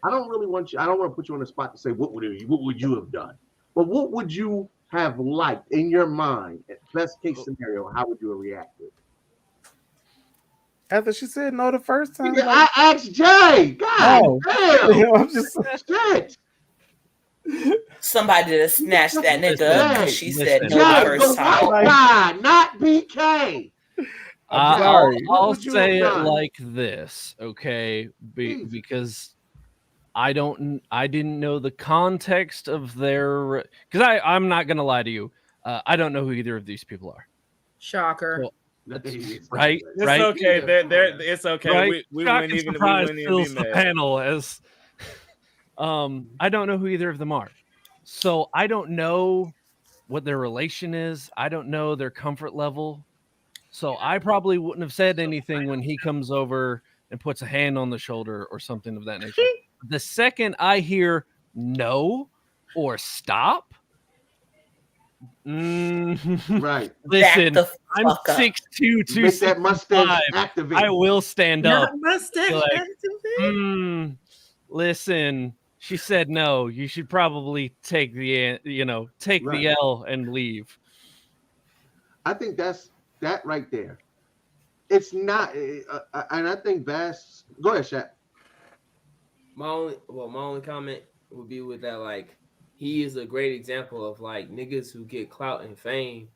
I don't want to put you on the spot to say what would you have done, but what would you have liked in your mind? Best case scenario, how would you have reacted? After she said no the first time, I asked Jay. God damn! I'm just shit. Somebody to snatch that nigga up because she said no Jay, the first time. God, not BK. I'll say it like this, okay? Because I didn't know the context of their. Because I'm not gonna lie to you. I don't know who either of these people are. Shocker. So, right? It's right? okay. It's okay. Right? We wouldn't even be the mad. panel as I don't know who either of them are. So I don't know what their relation is. I don't know their comfort level. So I probably wouldn't have said anything when he comes over and puts a hand on the shoulder or something of that nature. The second I hear no or stop, right. Listen, I'm 6'2", 265. That mustache activate. I will stand up. Mustache Like, activate. Listen, she said no. You should probably take the the L and leave. I think that's that right there. It's not, and I think Bass. Go ahead, Shaq. My only comment would be with that, like, he is a great example of like niggas who get clout and fame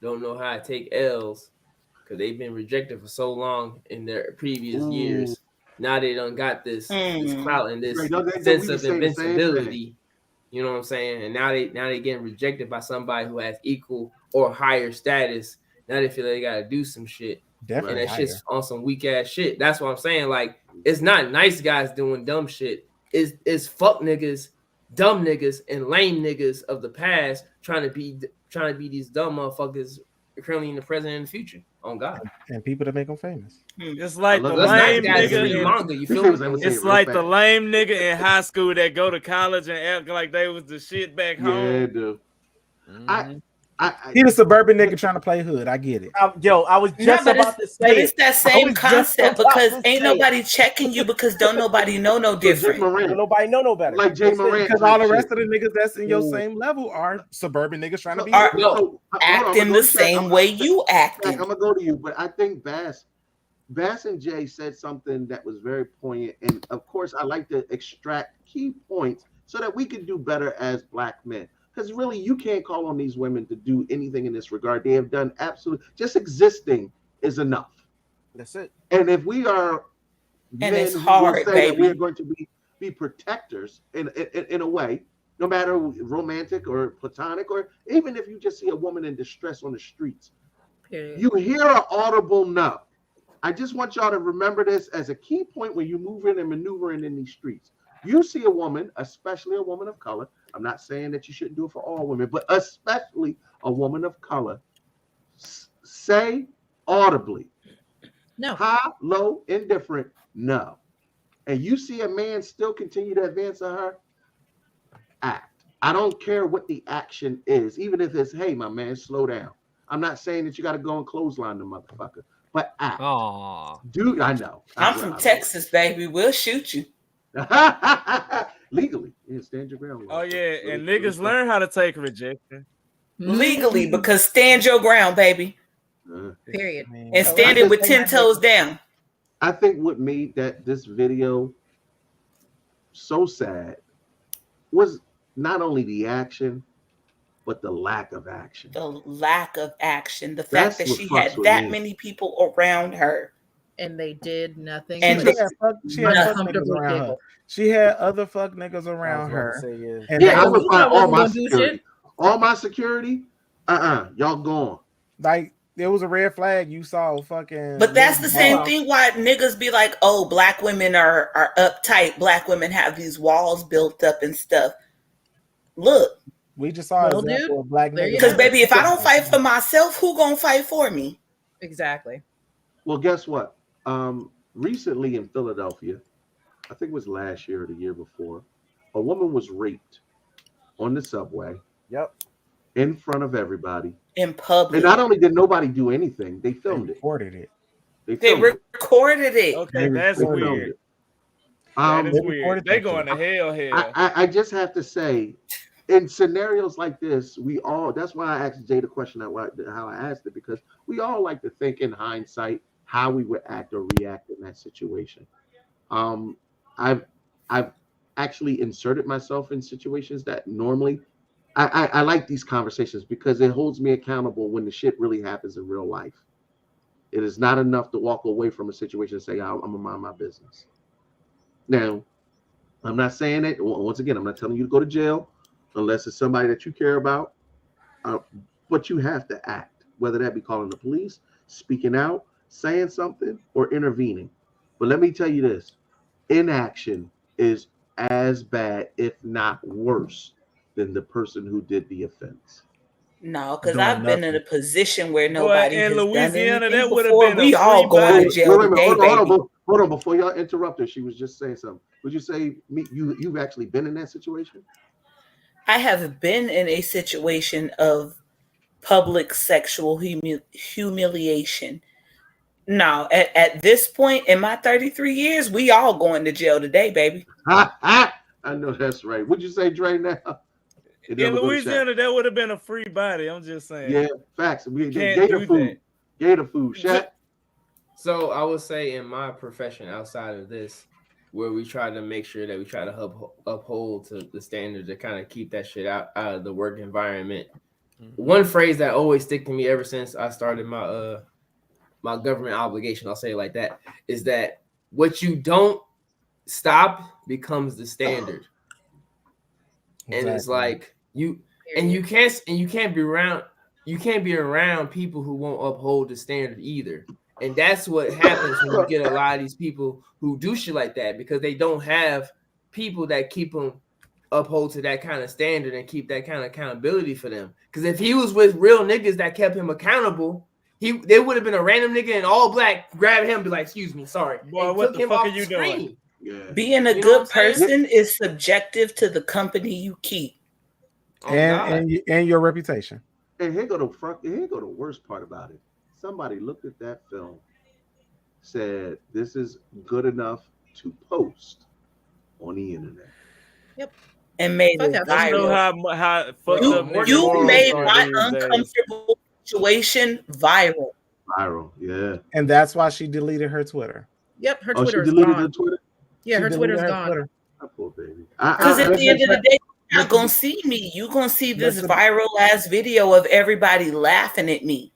don't know how to take L's because they've been rejected for so long in their previous years. now they done got this clout and this Right, no, sense we of saying the same thing. invincibility. You know what I'm saying? And now they getting rejected by somebody who has equal or higher status. Now they feel like they gotta do some shit. Definitely And that shit's on some weak ass shit. That's what I'm saying. Like, it's not nice guys doing dumb shit. It's fuck niggas, dumb niggas, and lame niggas of the past trying to be these dumb motherfuckers currently in the present and the future. On God. And people that make them famous. It's like the Those nice lame guys nigga. read manga, you feel me? It's like the lame nigga in high school that go to college and act like they was the shit back home. Yeah, dude. He the suburban nigga trying to play hood. I get it. I was just about to say but it's it. that same concept because ain't nobody checking you because don't nobody know no different. Nobody know no better. Like Jay Morant. Because all the rest of the niggas that's in your same level are suburban niggas trying to be Are hood. acting the same way you acting. I'm gonna go to you, but I think Bass and Jay said something that was very poignant, and of course, I like to extract key points so that we can do better as Black men. Because really, you can't call on these women to do anything in this regard. They have done absolutely just existing is enough. That's it. And if we are and men it's who will hard, say baby. that we are going to be protectors in a way, no matter romantic or platonic, or even if you just see a woman in distress on the streets, you hear an audible no. I just want y'all to remember this as a key point when you're moving and maneuvering in these streets. You see a woman, especially a woman of color. I'm not saying that you shouldn't do it for all women, but especially a woman of color. Say audibly, no. High, low, indifferent, no. And you see a man still continue to advance on her, act. I don't care what the action is, even if it's, hey, my man, slow down. I'm not saying that you got to go and clothesline the motherfucker, but act. Dude, I know. I'm from Texas, baby. We'll shoot you. Legally. Yeah, stand your ground. Oh yeah, and niggas learn how to take rejection. Legally, because stand your ground, baby. Period. And stand it with 10 toes down. I think what made this video so sad was not only the action, but the lack of action. The lack of action. The fact that she had with that me. many people around her. And they did nothing. And she had fuck niggas around her. She had other fuck niggas around her. And I would find all my security. All my security, y'all gone. Like, there was a red flag you saw fucking. But that's the same thing why niggas be like, oh, Black women are uptight. Black women have these walls built up and stuff. Look. We just saw an example of Black niggas. Because, baby, if I don't fight for myself, who gonna fight for me? Exactly. Well, guess what? Recently in Philadelphia, I think it was last year or the year before, a woman was raped on the subway. Yep. In front of everybody. In public. And not only did nobody do anything, they filmed it. Recorded it. They recorded it. Okay, that's weird. That is weird. They going to hell. I just have to say, in scenarios like this, that's why I asked Jay the question how I asked it, because we all like to think in hindsight how we would act or react in that situation. I've actually inserted myself in situations that normally I like these conversations because it holds me accountable when the shit really happens in real life. It is not enough to walk away from a situation and say, I'm gonna mind my business. Now, I'm not saying that, once again, I'm not telling you to go to jail unless it's somebody that you care about, but you have to act, whether that be calling the police, speaking out, saying something, or intervening. But let me tell you this, inaction is as bad, if not worse, than the person who did the offense. No, because I've been in a position where nobody in has Louisiana, done that anything would have before. been We all going to jail today, baby. Hold on, before y'all interrupt her, she was just saying something. Would you say you've actually been in that situation? I have been in a situation of public sexual humiliation. Now, at this point in my 33 years, we all going to jail today, baby. I know that's right. Would you say, Dre, now? In Louisiana, that would have been a free body. I'm just saying. Yeah, facts. We can't do that. Gator food. Shaq. So I would say in my profession outside of this, where we try to make sure that we try to uphold to the standard to kind of keep that shit out of the work environment. Mm-hmm. One phrase that always stick to me ever since I started my my government obligation, I'll say it like that, is that what you don't stop becomes the standard. And it's like you can't be around people who won't uphold the standard either. And that's what happens when you get a lot of these people who do shit like that, because they don't have people that keep them uphold to that kind of standard and keep that kind of accountability for them. Because if he was with real niggas that kept him accountable, there would have been a random nigga in all black grab him and be like, "Excuse me, sorry." Boy, and what took the him fuck off are you the screen. doing? Being a good person is subjective to the company you keep. And your reputation. And here go the worst part about it. Somebody looked at that film, said this is good enough to post on the internet. Yep. And made it viral. How fucked up You made my uncomfortable situation viral. Viral, yeah. And that's why she deleted her Twitter. Yep, her Oh, Twitter she is deleted gone. her Twitter? Yeah, She her deleted Twitter's her gone. Twitter. Oh, poor baby. Because at the end of the day, you're not gonna see me. You're gonna see this viral ass video of everybody laughing at me.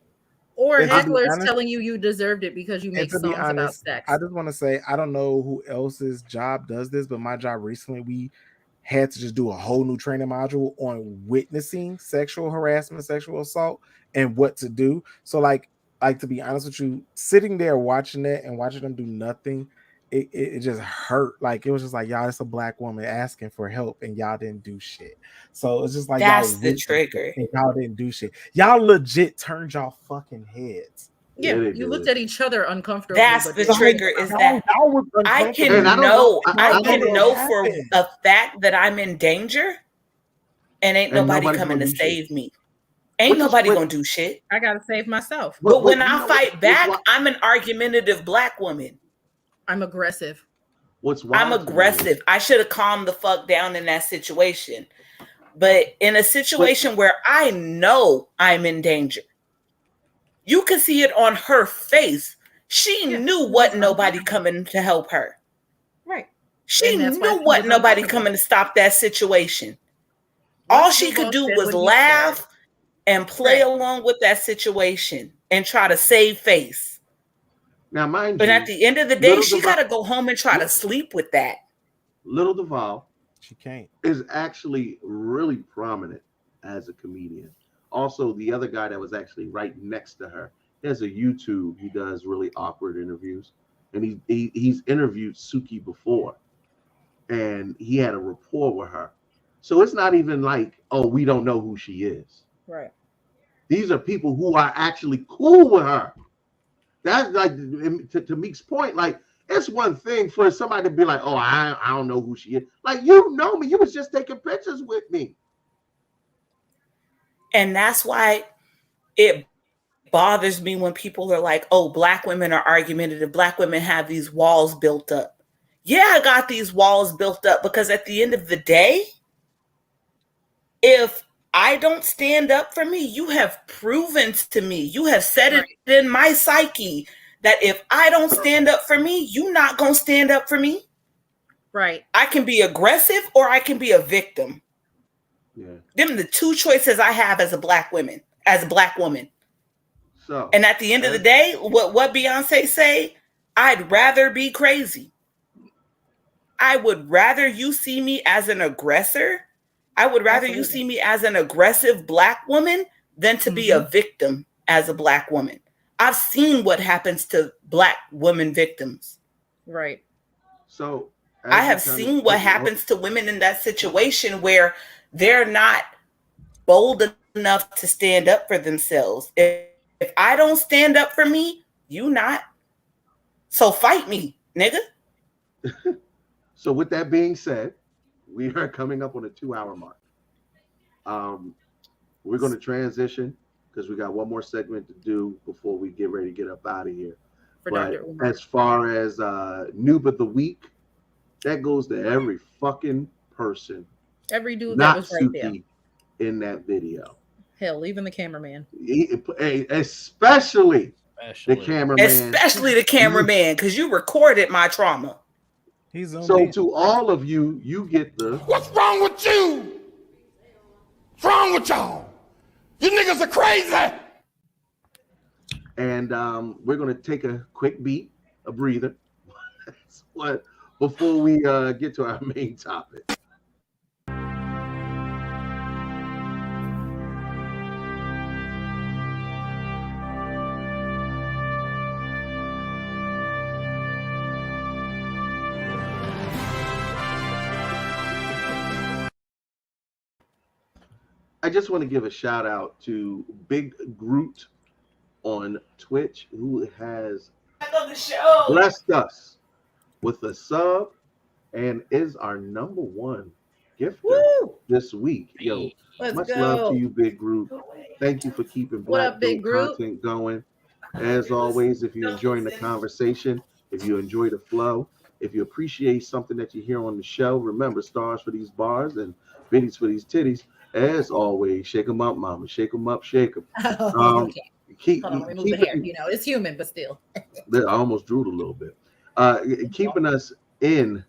Or And to be hecklers honest- telling you deserved it because you And make to be songs about honest, sex. I just want to say I don't know who else's job does this, but my job recently we had to just do a whole new training module on witnessing sexual harassment, sexual assault, and what to do. So like to be honest with you, sitting there watching that and watching them do nothing, it just hurt. Like it was just like, y'all, it's a black woman asking for help and y'all didn't do shit. So it's just like That's y'all the trigger. and y'all didn't do shit. Y'all legit turned y'all fucking heads. Yeah, you looked at each other uncomfortably. That's but the didn't- trigger. Is that I can know for a fact that I'm in danger, and ain't nobody coming to save me. Ain't nobody gonna do shit. I gotta save myself. But when I fight back, I'm an argumentative black woman. I'm aggressive. I'm aggressive. I should have calmed the fuck down in that situation. But in a situation where I know I'm in danger, you can see it on her face. She knew what nobody coming to help her. Right. She knew what nobody coming to stop that situation. All she could do was laugh and play along with that situation and try to save face. Now, mind But you, at the end of the day, she got to go home and try to sleep with that. Little Duval, she can't, is actually really prominent as a comedian. Also, the other guy that was actually right next to her, he has a YouTube. He does really awkward interviews, and he's interviewed Suki before, and he had a rapport with her. So it's not even like, oh, we don't know who she is. Right. These are people who are actually cool with her. That's like, to Meek's point, like, it's one thing for somebody to be like, oh, I don't know who she is. Like, you know me. You was just taking pictures with me. And that's why it bothers me when people are like, oh, black women are argumentative. Black women have these walls built up. Yeah, I got these walls built up because at the end of the day, if I don't stand up for me, you have proven to me, you have said it in my psyche that if I don't stand up for me, you're not going to stand up for me. Right. I can be aggressive or I can be a victim. Yeah. Them the two choices I have as a black woman. So, and at the end of the day, what Beyonce say, I'd rather be crazy. I would rather you see me as an aggressor. I would rather you see me as an aggressive black woman than to be a victim as a black woman. I've seen what happens to black women victims. Right. So I have seen what happens to women in that situation where they're not bold enough to stand up for themselves. If I don't stand up for me, you not. So fight me, nigga. So with that being said, we are coming up on a 2-hour mark. We're going to transition because we got one more segment to do before we get ready to get up out of here. But as far as noob of the week, that goes to every fucking person. Every dude not that was right Suki there. in that video. Hell, even the cameraman. Especially the cameraman. Especially the cameraman, because you recorded my trauma. So to all of you, you get the What's wrong with you? What's wrong with y'all? You niggas are crazy. And we're going to take a quick beat, a breather. what before we get to our main topic. I just want to give a shout out to Big Groot on Twitch, who has I love the show. blessed us with a sub and is our number one gifter this week. Yo, Let's much go. love to you, Big Groot. Thank you for keeping What Black up, Big Dope Groot? content going. As always, if you're enjoying the conversation, if you enjoy the flow, if you appreciate something that you hear on the show, remember stars for these bars and biddies for these titties. As always, shake them up, mama. Shake them up, shake them. Okay. Hold on, let me move the hair. You know, it's human, but still. I almost drooled a little bit. Keeping us in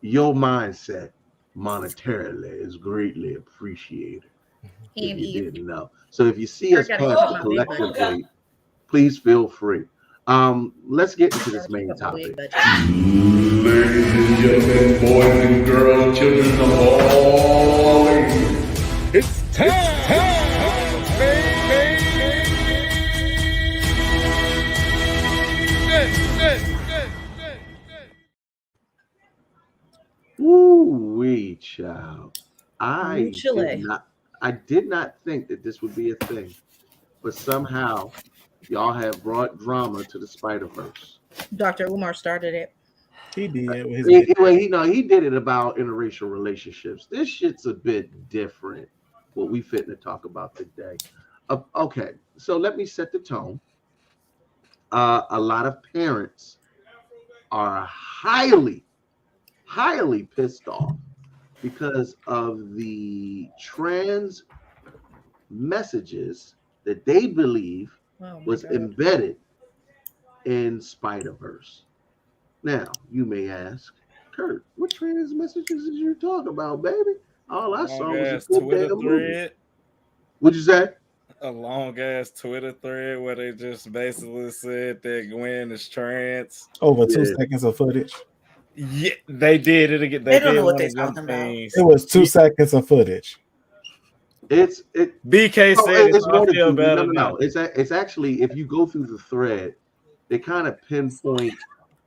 your mindset monetarily is greatly appreciated. If you didn't know. So if you see us past the collective weight, please feel free. Let's get into this main topic. Ladies and gentlemen, boys and girls, children of all ages, it's time, Woo-wee, child. I did not think that this would be a thing, but somehow y'all have brought drama to the Spider-Verse. Dr. Umar started it. He did. He did it about interracial relationships. This shit's a bit different. What we fitting to talk about today. Okay, so let me set the tone. A lot of parents are highly pissed off because of the trans messages that they believe was embedded in Spider-Verse. Now, you may ask, Kurt, what trans messages did you talk about, baby? All I saw was a good Twitter damn thread. movie. What'd you say? A long ass Twitter thread where they just basically said that Gwen is trans. Over 2 seconds of footage. Yeah, they did it again. They don't know what they're talking about. It was 2 seconds of footage. BK said it's more than feel two. better. No. It's actually, if you go through the thread, they kind of pinpoint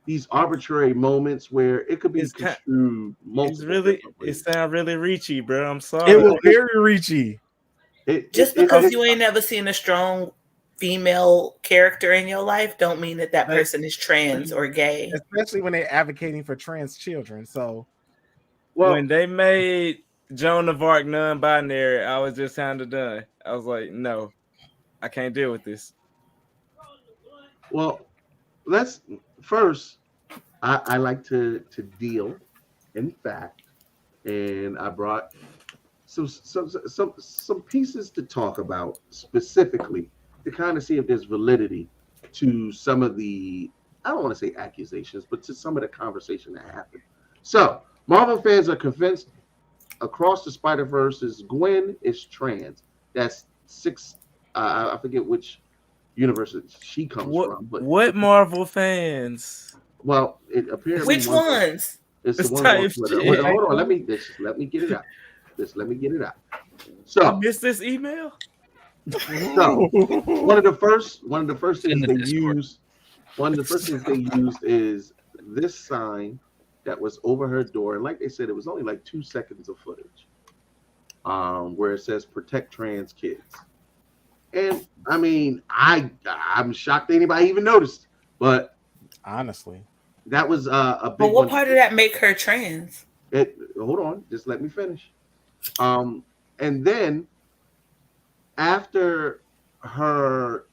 these arbitrary moments where it could be construed multiple. It sounds really reachy, bro. I'm sorry. It was very reachy. Just because you ain't never seen a strong female character in your life, don't mean that person is trans or gay. Especially when they're advocating for trans children. So, when they made Joan of Arc non-binary, I was just kind of done. I was like, no, I can't deal with this. Well, let's first. I like to deal in fact, and I brought some pieces to talk about specifically to kind of see if there's validity to some of the, I don't want to say accusations, but to some of the conversation that happened. So Marvel fans are convinced across the Spider-Verse Gwen is trans. That's I forget which universe she comes from. But what Marvel fans? Well, it appears. Which ones? It's the ones on Twitter. Wait, hold on, let me get it out. Let me get it out. So I missed this email. So one of the first things they used. One of the first things they used is this sign that was over her door, and like they said, it was only like 2 seconds of footage, where it says "Protect Trans Kids." And I mean, I'm shocked anybody even noticed, but honestly, that was a big. But what part of that make her trans? Hold on, just let me finish. And then after her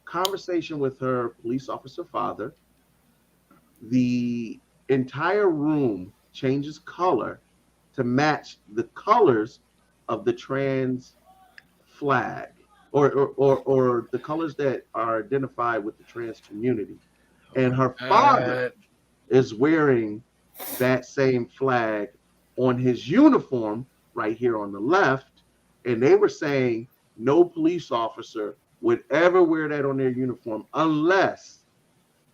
conversation with her police officer father, the entire room changes color to match the colors of the trans flag, or the colors that are identified with the trans community. And her father is wearing that same flag on his uniform right here on the left. And they were saying no police officer would ever wear that on their uniform unless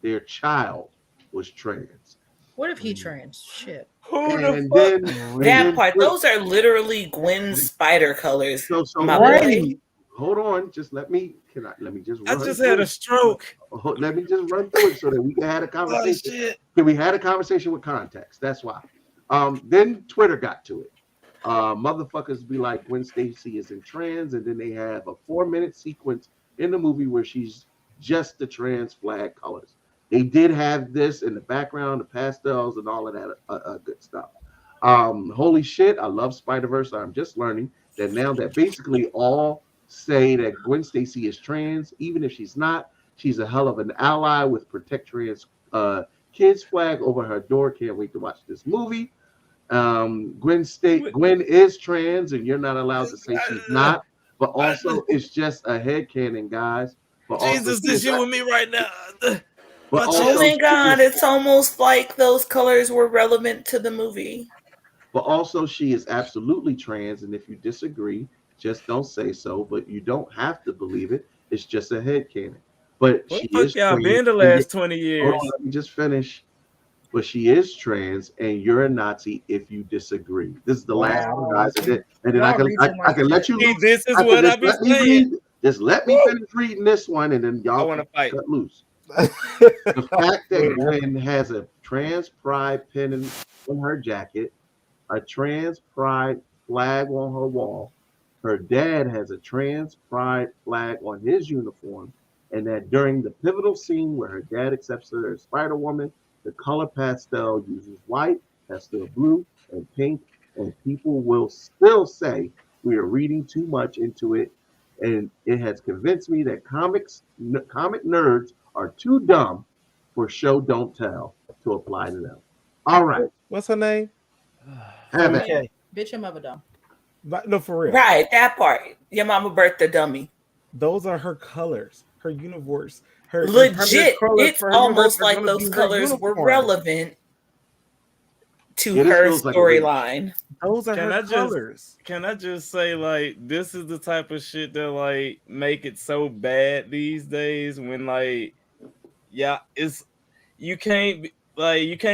their child was trans. What if he trans? Shit. Who the And fuck? That part. Those are literally Gwen's spider colors. So my right. boy. Hold on, just let me just I run just through had a it. stroke. Let me just run through it so that we can have a conversation. Oh, shit. We had a conversation with context. That's why. Then Twitter got to it. Motherfuckers be like, Gwen Stacy is in trans, and then they have a 4-minute sequence in the movie where she's just the trans flag colors. They did have this in the background, the pastels, and all of that good stuff. Holy shit, I love Spider-Verse. I'm just learning that now that basically all say that Gwen Stacy is trans, even if she's not. She's a hell of an ally with Protect Trans Kids flag over her door. Can't wait to watch this movie. Gwen is trans, and you're not allowed to say she's not. But also, it's just a headcanon, guys. But Jesus, this you with me right now. But Oh my God, it's almost like those colors were relevant to the movie. But also, she is absolutely trans, and if you disagree, just don't say so. But you don't have to believe it. It's just a headcanon. But What she the fuck is y'all trans. been the last 20 years? Hold on, let me just finish. But she is trans, and you're a Nazi if you disagree. This is the last one, guys, and then I can let you. This is what I be saying. Just let me finish reading this one, and then y'all want to fight. Cut loose. The fact that Gwen has a trans pride pin in her jacket, a trans pride flag on her wall, her dad has a trans pride flag on his uniform, and that during the pivotal scene where her dad accepts her as Spider-Woman, the color pastel uses white, pastel blue, and pink, and people will still say we are reading too much into it, and it has convinced me that comic nerds are too dumb for show don't tell to apply to them. All right. What's her name? Okay. Bitch, your mother dumb. No, for real. Right, that part. Your mama birthed a dummy. Those are her colors, her universe. Her legit. It's almost like those colors were relevant to her storyline. Those are her colors. Can I just say, like, this is the type of shit that like make it so bad these days when like, yeah, it's you can't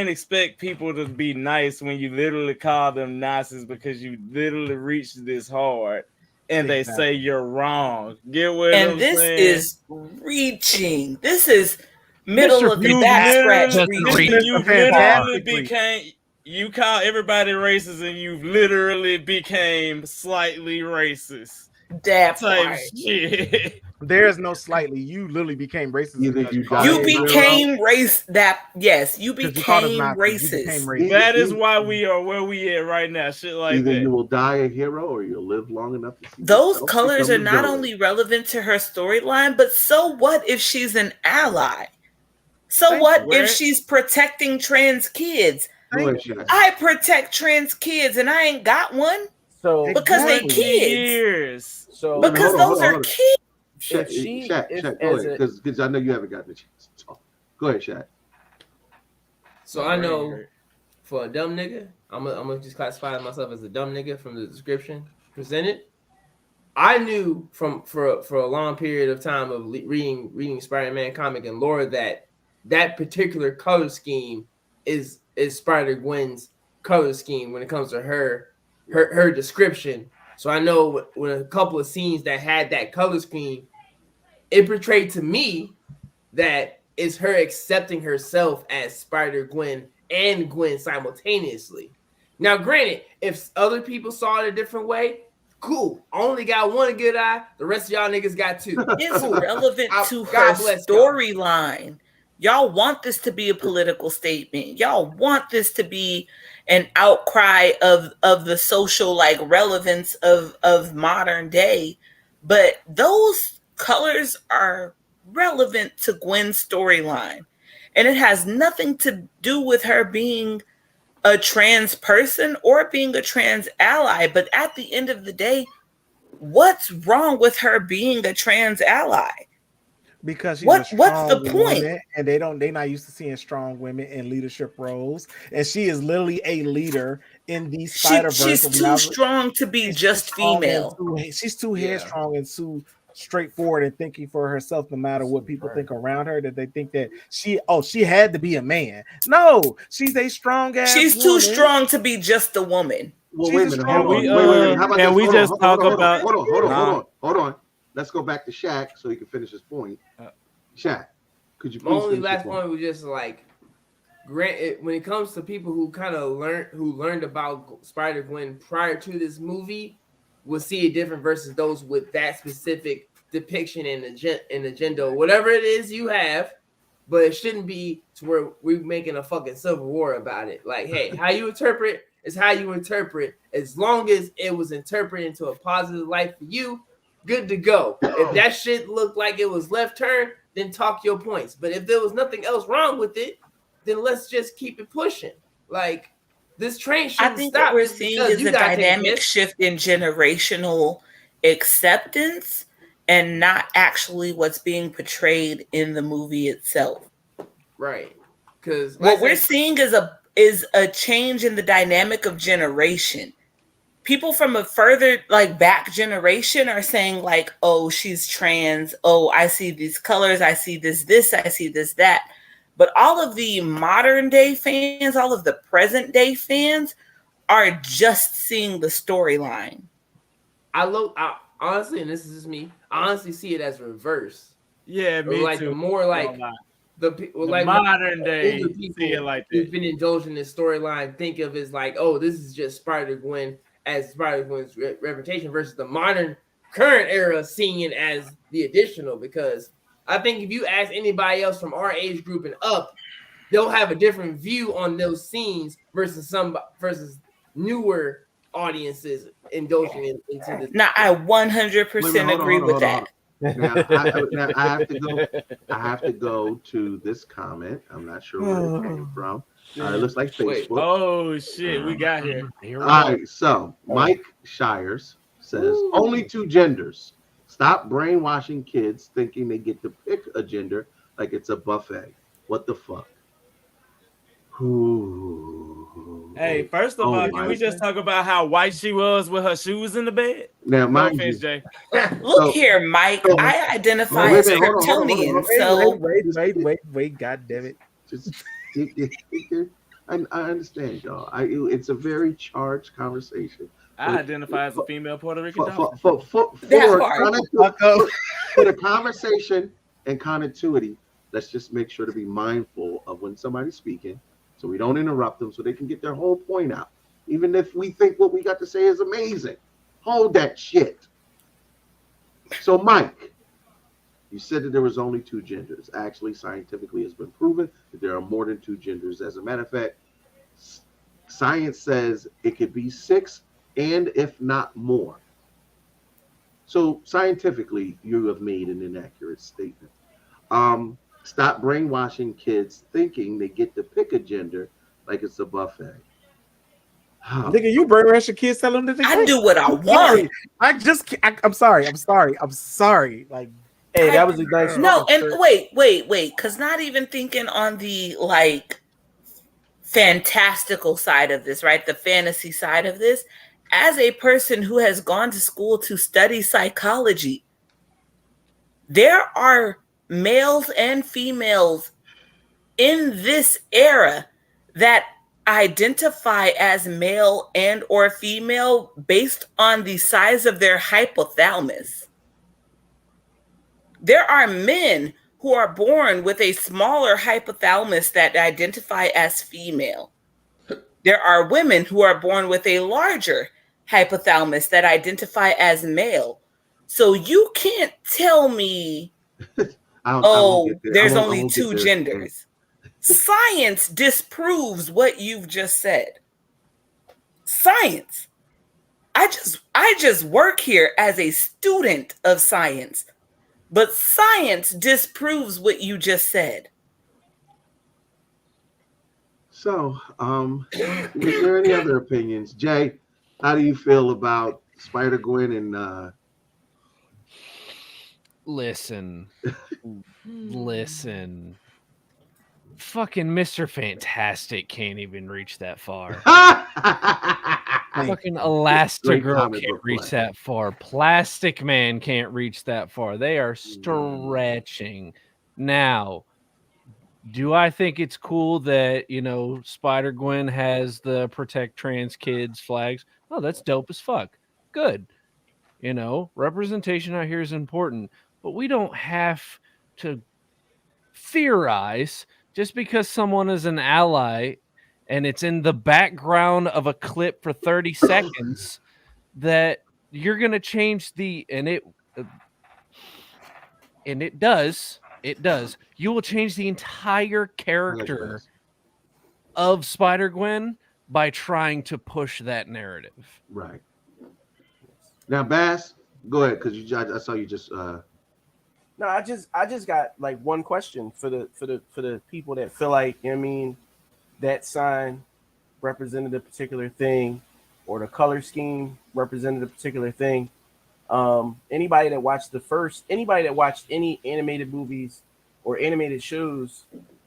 expect people to be nice when you literally call them Nazis because you literally reached this hard and they say you're wrong. Get what I'm saying? And this is reaching. This is middle of the back scratch reaching. You've literally became. You call everybody racist, and you've literally became slightly racist. That type shit. There's no slightly. You literally became racist. You became racist. You became racist. That is why we are where we at right now. Shit like Either that. you will die a hero or you'll live long enough to see those colors are not only relevant to her storyline, but so what if she's an ally? So what if she's protecting trans kids? I protect trans kids and I ain't got one. So because they kids. So because those are kids. Shaq, because I know you haven't gotten the chance to talk. Go ahead, Shaq. So I know for a dumb nigga, I'm gonna just classify myself as a dumb nigga from the description presented. I knew for a long period of time of reading Spider-Man comic and lore that particular color scheme is Spider-Gwen's color scheme when it comes to her description. So I know with a couple of scenes that had that color scheme, it portrayed to me that it's her accepting herself as Spider-Gwen and Gwen simultaneously. Now, granted, if other people saw it a different way, cool. I only got one good eye. The rest of y'all niggas got two. It's relevant to her storyline. Y'all want this to be a political statement. Y'all want this to be an outcry of the social like relevance of modern day. But those colors are relevant to Gwen's storyline. And it has nothing to do with her being a trans person or being a trans ally. But at the end of the day, what's wrong with her being a trans ally? Because she's a strong what's the point? Woman, and they're not used to seeing strong women in leadership roles, and she is literally a leader in these Spider-Verse. She's too strong to be just female. She's too headstrong and straightforward and thinking for herself, no matter what people think around her. That they think that she had to be a man. No, she's a strong ass. She's too strong to be just a woman. Well, wait a minute. Hold on. Wait. How about can this? we Hold just on, talk hold on, about? Hold on. Let's go back to Shaq so he can finish his point. Shaq, could you My please only finish your last point was just like, when it comes to people who kind of learned about Spider-Gwen prior to this movie, will see it different versus those with that specific depiction and agenda or whatever it is you have. But it shouldn't be to where we're making a fucking civil war about it. Like, hey, how you interpret is how you interpret. As long as it was interpreted into a positive light for you, good to go. If that shit looked like it was left turn, then talk your points. But if there was nothing else wrong with it, then let's just keep it pushing. Like, this train shouldn't I think stop. what we're seeing is you a gotta take dynamic piss. shift in generational acceptance and not actually what's being portrayed in the movie itself. Right. Because what we're seeing is a change in the dynamic of generation. People from a further back generation are saying like, oh, she's trans. Oh, I see these colors. I see this, I see this, that. But all of the modern day fans, all of the present day fans are just seeing the storyline. I honestly, and this is just me, I honestly see it as reverse. Yeah, me like too. The more like the modern day older people see it like who've that. been indulged in this storyline think of it as like, oh, this is just Spider-Gwen as Spider-Gwen's reputation versus the modern current era seeing it as the additional. Because I think if you ask anybody else from our age group and up, they'll have a different view on those scenes versus newer audiences indulging into this. Now, I 100% agree with that. Now I have to go to this comment. I'm not sure where it came from. It looks like Facebook. Oh shit, we got here. All right, so Mike Shires says only two genders. Stop brainwashing kids thinking they get to pick a gender like it's a buffet. What the fuck? Hey, first of all, can we just talk about how white she was with her shoes in the bed? Now, mind offense, you, Jay. Look here, Mike. I identify as Kryptonian, so wait, god damn it. Just I understand, y'all. It's a very charged conversation. I identify as a female Puerto Rican dolphin. For the conversation and continuity, let's just make sure to be mindful of when somebody's speaking so we don't interrupt them so they can get their whole point out. Even if we think what we got to say is amazing. Hold that shit. So, Mike, you said that there was only two genders. Actually, scientifically, it's been proven that there are more than two genders. As a matter of fact, science says it could be 6 and if not more. So, scientifically, you have made an inaccurate statement. Stop brainwashing kids thinking they get to pick a gender like it's a buffet. Nigga, you brainwash your kids, tell them that they I do what I want. I'm sorry. Like, hey, that was a nice. No, and wait, because not even thinking on the fantastical side of this, right? The fantasy side of this. As a person who has gone to school to study psychology, there are males and females in this era that identify as male and or female based on the size of their hypothalamus. There are men who are born with a smaller hypothalamus that identify as female. There are women who are born with a larger hypothalamus that identify as male. So you can't tell me, there's only two genders. Science disproves what you've just said. Science. I just work here as a student of science, but science disproves what you just said. So, is there any other opinions? Jay, how do you feel about Spider-Gwen and Listen. Fucking Mr. Fantastic can't even reach that far. Fucking Elastigirl can't reach that far. Plastic Man can't reach that far. They are stretching. Now, do I think it's cool that, Spider-Gwen has the protect trans kids flags? Oh, that's dope as fuck. Good. Representation out here is important, but we don't have to theorize just because someone is an ally and it's in the background of a clip for 30 seconds that you're going to change and it does you will change the entire character of Spider-Gwen by trying to push that narrative. Right. Now, Bass, go ahead, because I saw you just No, I just got like one question for the people that feel like, that sign represented a particular thing, or the color scheme represented a particular thing. Anybody that watched any animated movies or animated shows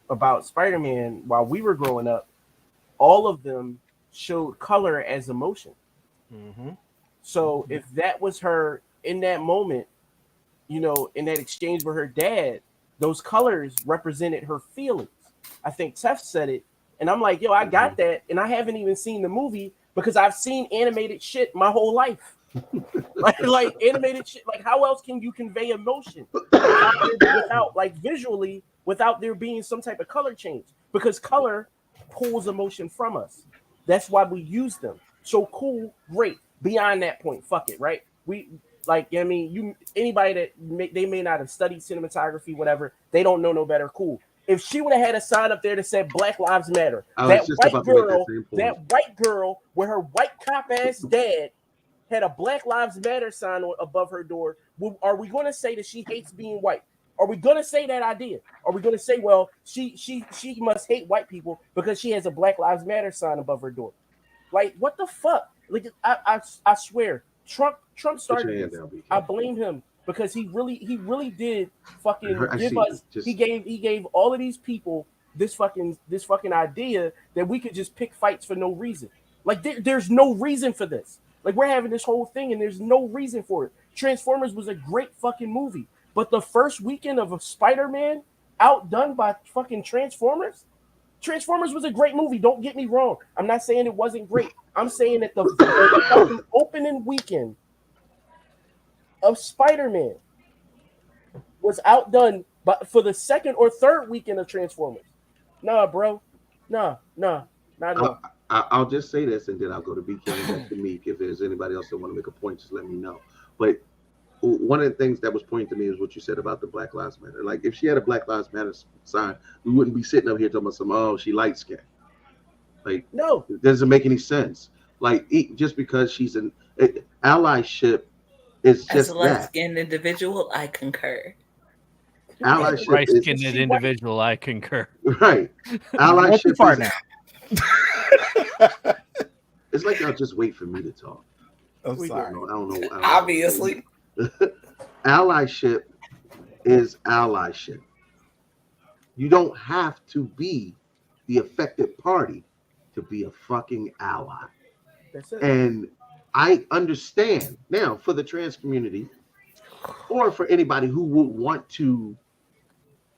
about Spider-Man while we were growing up, all of them showed color as emotion. Mm-hmm. So if that was her in that moment, in that exchange with her dad, those colors represented her feelings. I think Tef said it, and I'm like, yo, I got that, and I haven't even seen the movie because I've seen animated shit my whole life. like animated shit. Like, how else can you convey emotion without visually, without there being some type of color change? Because color pulls emotion from us. That's why we use them. So cool, great. Beyond that point, fuck it, right? Anybody that they may not have studied cinematography, whatever, they don't know no better. Cool. If she would have had a sign up there that said Black Lives Matter, that white girl with her white cop ass dad had a Black Lives Matter sign above her door, are we going to say that she hates being white? Are we going to say that idea? Are we going to say, well, she must hate white people because she has a Black Lives Matter sign above her door? Like, what the fuck? Like, I swear, Trump started this. I blame him because he really did fucking give us. He gave all of these people this fucking idea that we could just pick fights for no reason. Like, there's no reason for this. Like, we're having this whole thing and there's no reason for it. Transformers was a great fucking movie, but the first weekend of a Spider-Man outdone by fucking Transformers. Transformers was a great movie. Don't get me wrong. I'm not saying it wasn't great. I'm saying that the opening weekend of Spider-Man was outdone for the second or third weekend of Transformers. Nah, bro. Nah, not at all. I'll just say this, and then I'll go to BK and back to Meek. If there's anybody else that want to make a point, just let me know. But one of the things that was pointed to me is what you said about the Black Lives Matter. Like, if she had a Black Lives Matter sign, we wouldn't be sitting up here talking about she light skinned. Like, no, it doesn't make any sense. Like, just because she's an allyship is just as a light-skinned individual, I concur. Allyship light-skinned individual, I concur. Right. Allyship far now. It's like y'all just wait for me to talk. I'm sorry. I don't know. Obviously. Allyship is allyship. You don't have to be the affected party to be a fucking ally. That's it. And I understand now for the trans community, or for anybody who would want to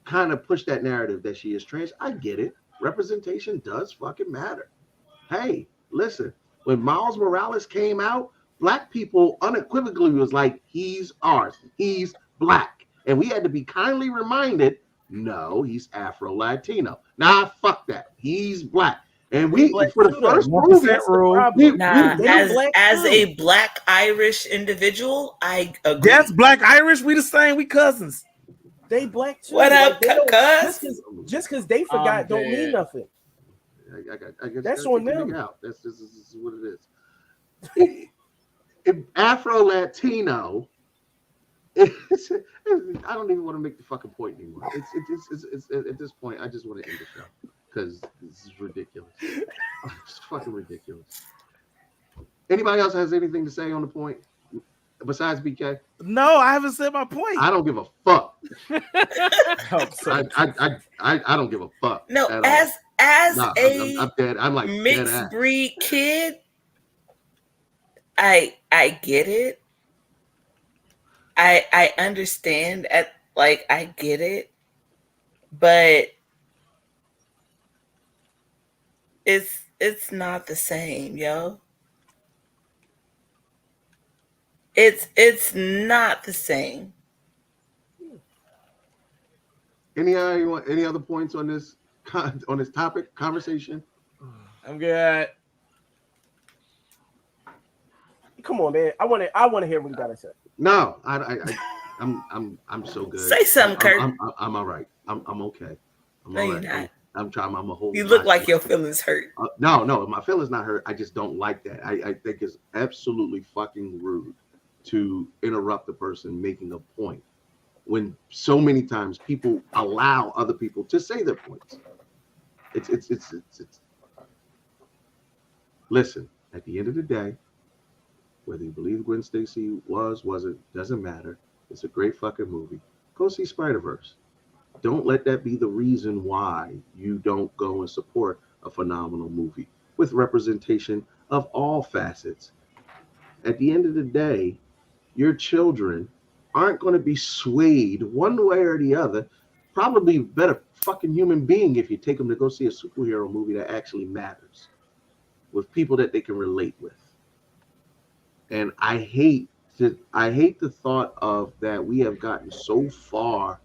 kind of push that narrative that she is trans. I get it. Representation does fucking matter. Hey, listen, when Miles Morales came out, Black people unequivocally was like, he's ours. He's Black. And we had to be kindly reminded, no, he's Afro-Latino. Nah, fuck that. He's Black. And we, for the first movie, as a Black Irish individual, I agree. That's Black Irish. We the same. We cousins. They Black too. What up, cuz? Just because they forgot don't mean nothing. I guess that's on them. This is what it is. Afro-Latino, I don't even want to make the fucking point anymore. It's at this point, I just want to end the show because this is ridiculous. It's fucking ridiculous. Anybody else has anything to say on the point? besides BK? No, I haven't said my point. I don't give a fuck. I don't give a fuck. No, at as all. a I'm dead. I'm like mixed dead ass. breed kid, I get it. I understand I get it, but it's not the same, yo. It's not the same. Any other points on this topic conversation? I'm good. Come on, man. I want to hear what you gotta say. No, I'm so good. Say something, Kurt. I'm all right. I'm okay. I'm No, all you're right. not. I'm trying. I'm a whole. You look like your feelings hurt. No, my feelings not hurt. I just don't like that. I think it's absolutely fucking rude to interrupt the person making a point when so many times people allow other people to say their points. It's listen, at the end of the day, whether you believe Gwen Stacy wasn't, doesn't matter. It's a great fucking movie. Go see Spider-Verse. Don't let that be the reason why you don't go and support a phenomenal movie with representation of all facets. At the end of the day, your children aren't going to be swayed one way or the other. Probably a better fucking human being if you take them to go see a superhero movie that actually matters with people that they can relate with. And I hate the thought of that we have gotten so far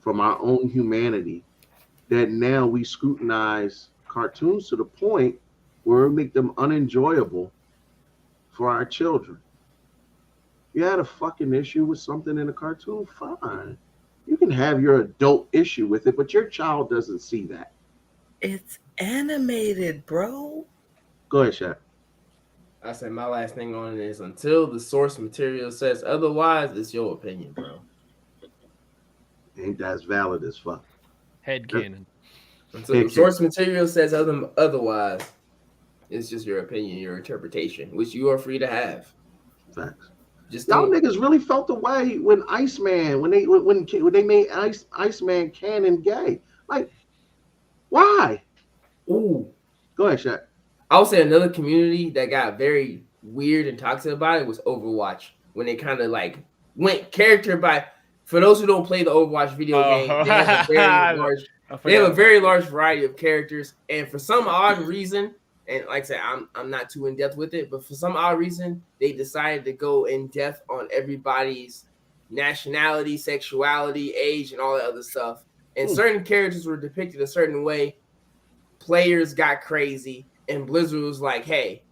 from our own humanity that now we scrutinize cartoons to the point where we make them unenjoyable for our children. You had a fucking issue with something in a cartoon, fine. You can have your adult issue with it, but your child doesn't see that. It's animated, bro. Go ahead, Shaq. I said my last thing on it is until the source material says otherwise, it's your opinion, bro. Ain't that as valid as fuck. Headcanon. Until the source material says otherwise, it's just your opinion, your interpretation, which you are free to have. Facts. Just y'all niggas really felt the way when Iceman, when they made Iceman canon gay. Like, why? Ooh. Go ahead, Shaq. I would say another community that got very weird and toxic about it was Overwatch. When they kind of like went character by. For those who don't play the Overwatch video game, they have a very large variety of characters, and for some odd reason, and like I said, I'm not too in depth with it, but for some odd reason, they decided to go in depth on everybody's nationality, sexuality, age, and all that other stuff. And certain characters were depicted a certain way. Players got crazy, and Blizzard was like, "Hey,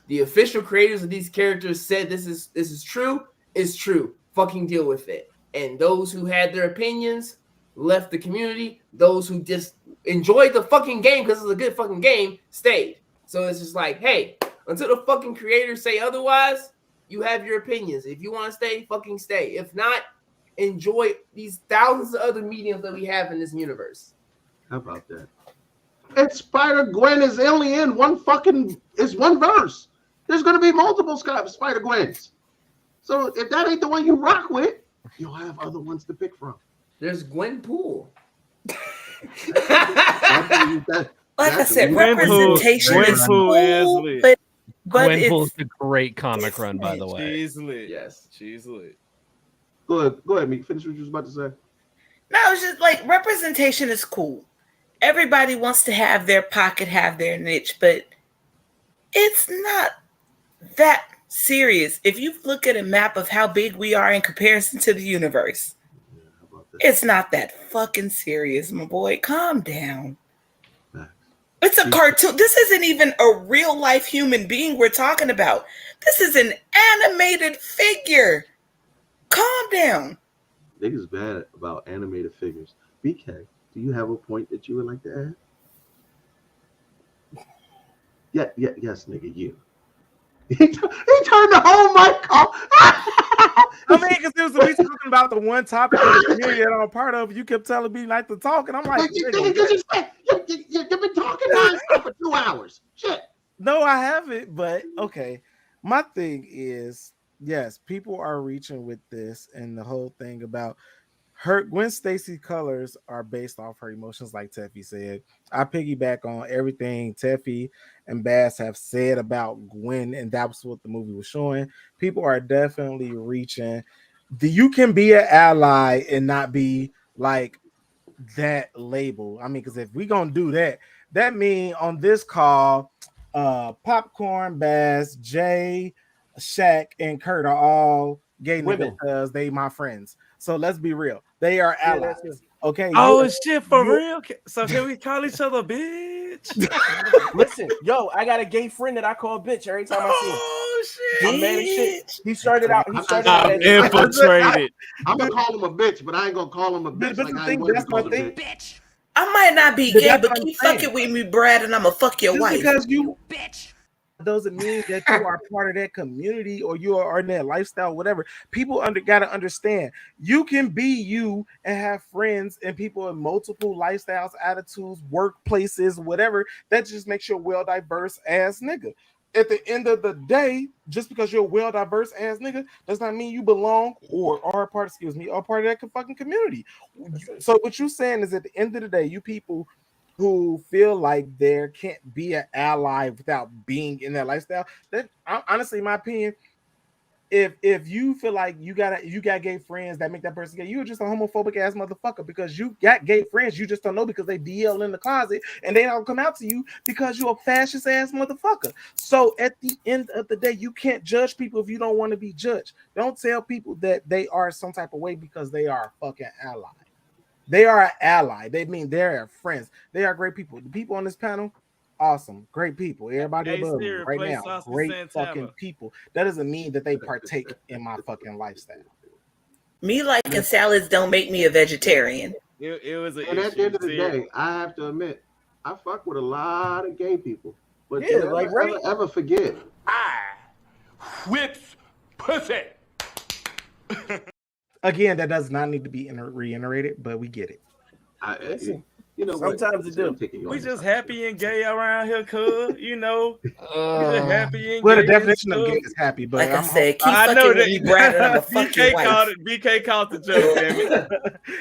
the official creators of these characters said this is true. It's true. Fucking deal with it." And those who had their opinions left the community. Those who just enjoyed the fucking game because it's a good fucking game stayed. So it's just like, hey, until the fucking creators say otherwise, you have your opinions. If you want to stay, fucking stay. If not, enjoy these thousands of other mediums that we have in this universe. How about that? And Spider-Gwen is only in one verse. There's going to be multiple Spider-Gwens. So if that ain't the one you rock with, you'll have other ones to pick from. There's Gwenpool. Like I said, representation is cool, but Gwenpool's a great comic run, by the way. She's lit. Yes, she's lit. Go ahead, me. Finish what you was about to say. No, it's just like representation is cool. Everybody wants to have their pocket, have their niche, but it's not that serious. If you look at a map of how big we are in comparison to the universe, it's not that fucking serious, my boy. Calm down. It's a cartoon. This isn't even a real life human being we're talking about. This is an animated figure. Calm down. Niggas bad about animated figures. BK, do you have a point that you would like to add? Yes, nigga, you. He turned the whole mic off. I mean, because we talking about the one topic of the community that I'm a part of. You kept telling me like to talk, and I'm like, you've been talking nonstop for 2 hours. Shit. No, I haven't. But okay, my thing is yes, people are reaching with this, and the whole thing about Gwen Stacy colors are based off her emotions, like Teffy said. I piggyback on everything Teffy and Bass have said about Gwen, and that's what the movie was showing. People are definitely reaching. You can be an ally and not be like that label. I mean, because if we gonna do that, that mean on this call, Popcorn, Bass, Jay, Shaq, and Kurt are all gay niggas because they my friends. So let's be real. They are allies. Okay. Oh shit, for real? So can we call each other bitch? Listen, yo, I got a gay friend that I call bitch every time I see him. Oh shit! I'm mad as shit. He started out. Infiltrated. I'm gonna call him a bitch, but I ain't gonna call him a bitch. But like the I thing, ain't that's call my him a thing. bitch. I might not be But gay, that's but what I'm keep saying. fucking with me, Brad, and I'ma fuck your Just wife. because you bitch doesn't mean that you are part of that community or you are in that lifestyle, whatever. People gotta understand you can be you and have friends and people in multiple lifestyles, attitudes, workplaces, whatever. That just makes you a well diverse ass nigga. At the end of the day, just because you're a well diverse ass nigga does not mean you belong or are a part, are part of that fucking community. So what you're saying is at the end of the day, you people who feel like there can't be an ally without being in that lifestyle. That honestly, in my opinion, if you feel like you got gay friends that make that person gay, you're just a homophobic ass motherfucker because you got gay friends. You just don't know because they DL in the closet and they don't come out to you because you're a fascist ass motherfucker. So at the end of the day, you can't judge people if you don't want to be judged. Don't tell people that they are some type of way because they are a fucking ally. They are an ally. They mean they're friends. They are great people. The people on this panel, awesome, great people. Everybody Hey, above me Siri, right play now, Saucy great Santana. fucking people. That doesn't mean that they partake in my fucking lifestyle. Me liking salads don't make me a vegetarian. It was an And at the issue. end of the Siri. day, I have to admit, I fuck with a lot of gay people, but Yeah, don't like, right? ever forget. Whips pussy. Again, that does not need to be reiterated, but we get it. Listen, you know, sometimes it do. We just happy and gay around here, cuz. You know, we just happy and Well, gay. the definition and of gay stuff. is happy, but Like I I'm said, keep I fucking know with that me, Brad, and I'ma fuck your BK wife. called it. BK called the joke, damn it.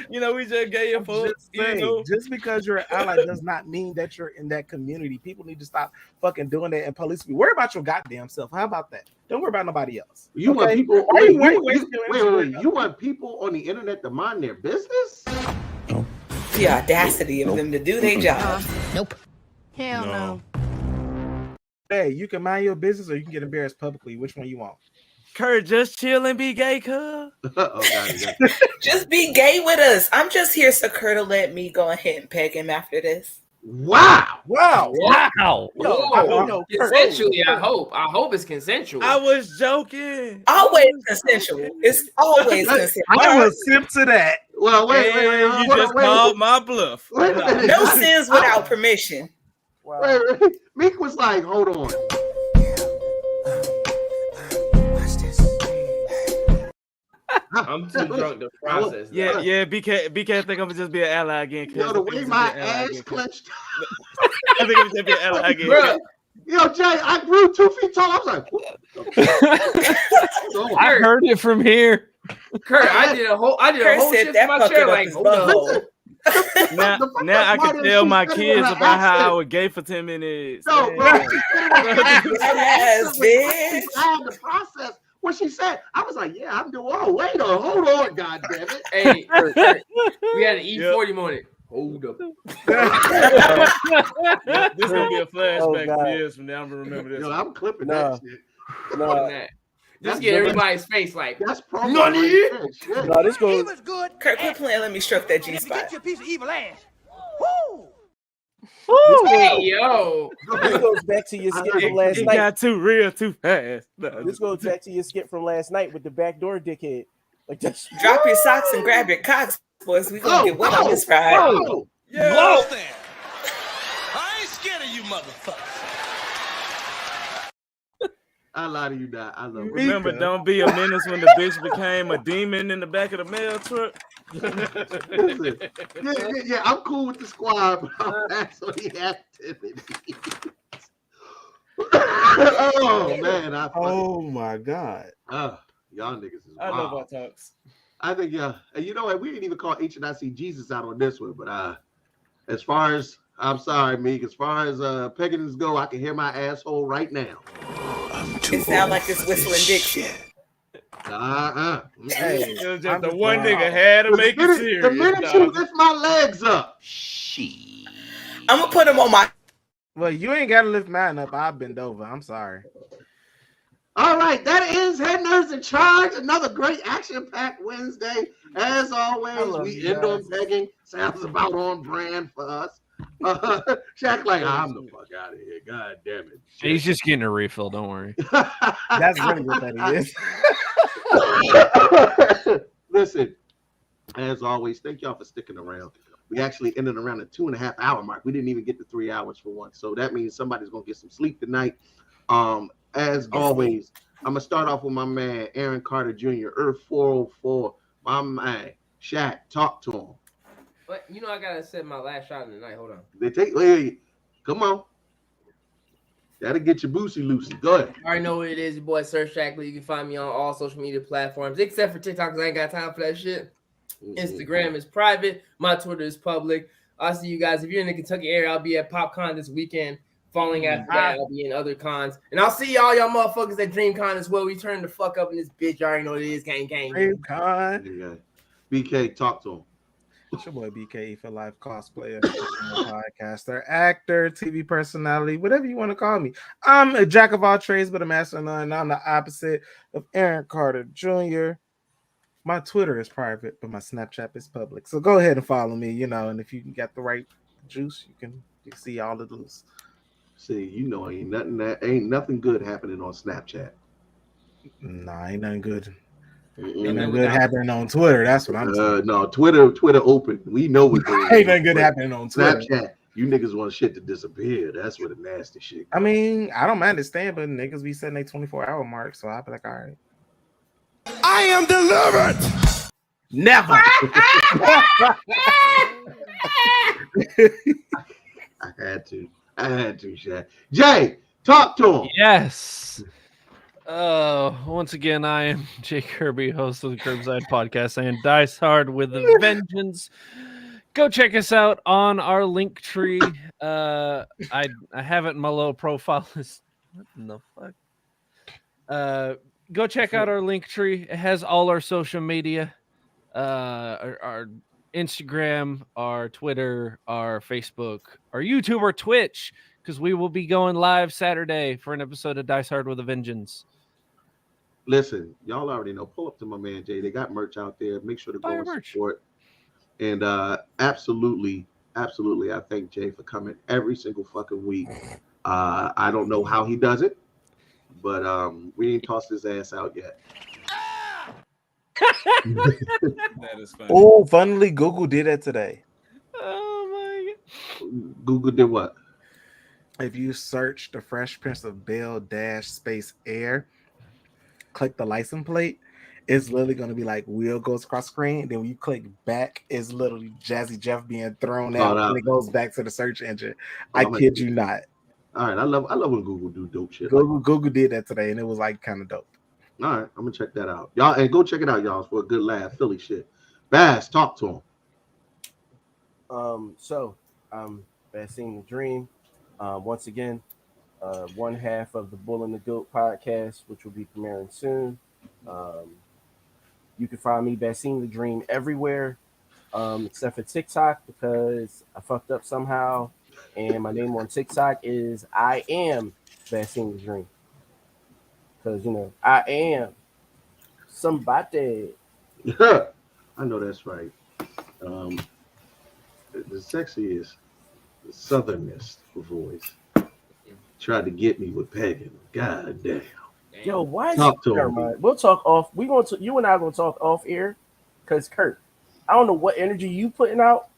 You know, we just gay and fuck. just saying, You know, just because you're an ally does not mean that you're in that community. People need to stop fucking doing that, and police be worry about your goddamn self. How about that? Don't worry about nobody else. You want okay? people? Why Wait, you wasting your energy? wait. You want people on the internet to mind their business? The audacity of them to do their job. Nope. Hell no. Hey, you can mind your business or you can get embarrassed publicly. Which one you want? Kurt, just chill and be gay, cuz. Just be gay with us. I'm just here so Kurt will let me go ahead and peg him after this. Wow. Consensually, I hope. I hope it's consensual. I was joking. Always consensual. It's always consensual. I will sip to that. Well, wait. You just called my bluff. Wait a minute. No sins without permission. Wait. Meek was like, hold on. I'm too drunk to process that. Yeah. BK, I think I'm gonna just be an ally again. Yo, the way my ass clenched. I think I'm gonna just be an ally again. Bro, yo, Jay, I grew 2 feet tall. I was like, I heard it from here. Kurt, I did a whole shift in my chair. Like, hold on. Now I can tell my kids about how I was gay for 10 minutes. No, bro. Yes, bitch. I had to process what she said. I was like, yeah, I'm doing. Oh, wait on, hold on, God damn it. Hey, Kurt, we had an E40 morning. Hold up. This gonna be a flashback years from now. I'm gonna remember this. Yo, I'm clipping that shit. Just get everybody's face like that's probably No, this goes. Kurt, quit playing. Let me stroke that G spot. Get your piece of evil ass. Woo! Hey, yo. This goes back to your skit from last It night. got too real too fast. No, This goes back to your skit from last night with the backdoor dickhead. Like that's Drop your socks and grab your cocks, boys. We gonna get wet on this ride. Yeah. Blow there. I ain't scared of you, motherfuckers. I lie to you, Dad. I love it. Remember, don't be a menace when the bitch became a demon in the back of the mail truck. Listen, yeah, I'm cool with the squad, but I'm actually activity. Oh man, Oh my god. Y'all niggas is I wild. love our talks. I think, and you know what? We didn't even call HNIC Jesus out on this one, but as far as, I'm sorry, Meek, as far as peggings go, I can hear my asshole right now. It sounds like it's whistling Dixie. Hey, It was just the one nigga had to make it serious. The minute you lift my legs up. I'm gonna put them on my. Well, you ain't gotta lift mine up. I'll bend over. I'm sorry. All right, that is Head Nerds in Charge. Another great action-packed Wednesday. As always, we end on pegging. Sounds about on brand for us. Shaq like, I'm the fuck out of here. God damn it. Shit. He's just getting a refill. Don't worry. That's really what that is. Listen, as always, thank y'all for sticking around. We actually ended around the 2.5 hour mark. We didn't even get to 3 hours for once. So that means somebody's going to get some sleep tonight. As always, I'm going to start off with my man, Aaron Carter Jr., Earth 404. My man, Shaq, talk to him. But you know, I got to set my last shot of the night. Hold on. Hey, come on. That'll get you boosy loosey. Go ahead. I already know what it is. Your boy, Sir Shackley. You can find me on all social media platforms, except for TikTok, because I ain't got time for that shit. Instagram is private. My Twitter is public. I'll see you guys. If you're in the Kentucky area, I'll be at PopCon this weekend. Following after that, I'll be in other cons. And I'll see y'all motherfuckers at DreamCon as well. We turn the fuck up in this bitch. You already know what it is. Gang. DreamCon. Yeah. BK, talk to him. It's your boy BKE for life, cosplayer, podcaster, actor, TV personality, whatever you want to call me. I'm a jack of all trades, but a master of none. I'm the opposite of Aaron Carter Jr. My Twitter is private, but my Snapchat is public. So go ahead and follow me, and if you got the right juice, you can see all of those. See, ain't nothing good happening on Snapchat. Nah, ain't nothing good. Ain't nothing good happening on Twitter. That's what I'm saying. No, Twitter open. We know what ain't nothing good happening on Twitter. Snapchat, you niggas want shit to disappear. That's where the nasty shit goes. I mean, I don't understand, but niggas be setting a 24-hour mark, so I'll be like, all right. I am delivered. Never. I had to, Shaq. Jay, talk to him. Yes. Once again, I am Jay Kirby, host of the Curbside Podcast and Dice Hard with a Vengeance. Go check us out on our link tree. I have it in my little profile list. What in the fuck? Go check out our link tree. It has all our social media, our Instagram, our Twitter, our Facebook, our YouTube, our Twitch, because we will be going live Saturday for an episode of Dice Hard with a Vengeance. Listen, y'all already know. Pull up to my man Jay. They got merch out there. Make sure to go and support. And absolutely, I thank Jay for coming every single fucking week. I don't know how he does it, but we ain't tossed his ass out yet. That is funny. Oh, funnily, Google did that today. Oh my God. Google did what? If you search the Fresh Prince of Bel-space Air, click the license plate, it's literally going to be like wheel goes across screen. Then when you click back, it's literally Jazzy Jeff being thrown out, and it goes back to the search engine. I kid you not. All right, I love when Google do dope shit. Google did that today, and it was like kind of dope. All right, I'm gonna check that out, y'all, and go check it out, y'all, for a good laugh, Philly shit. Bass, talk to him. So I'm Bassing the Dream. Once again, one half of the Bull and the Goat podcast, which will be premiering soon. You can find me Bassing the Dream everywhere, except for TikTok, because I fucked up somehow, and my name on TikTok is I am Bassing the Dream. Because, I am somebody. Yeah, I know that's right. The sexiest, the southernest voice tried to get me with Pagan. God damn. Yo, why is talk to him? We'll talk off. You and I are gonna talk off air, because Kurt, I don't know what energy you putting out,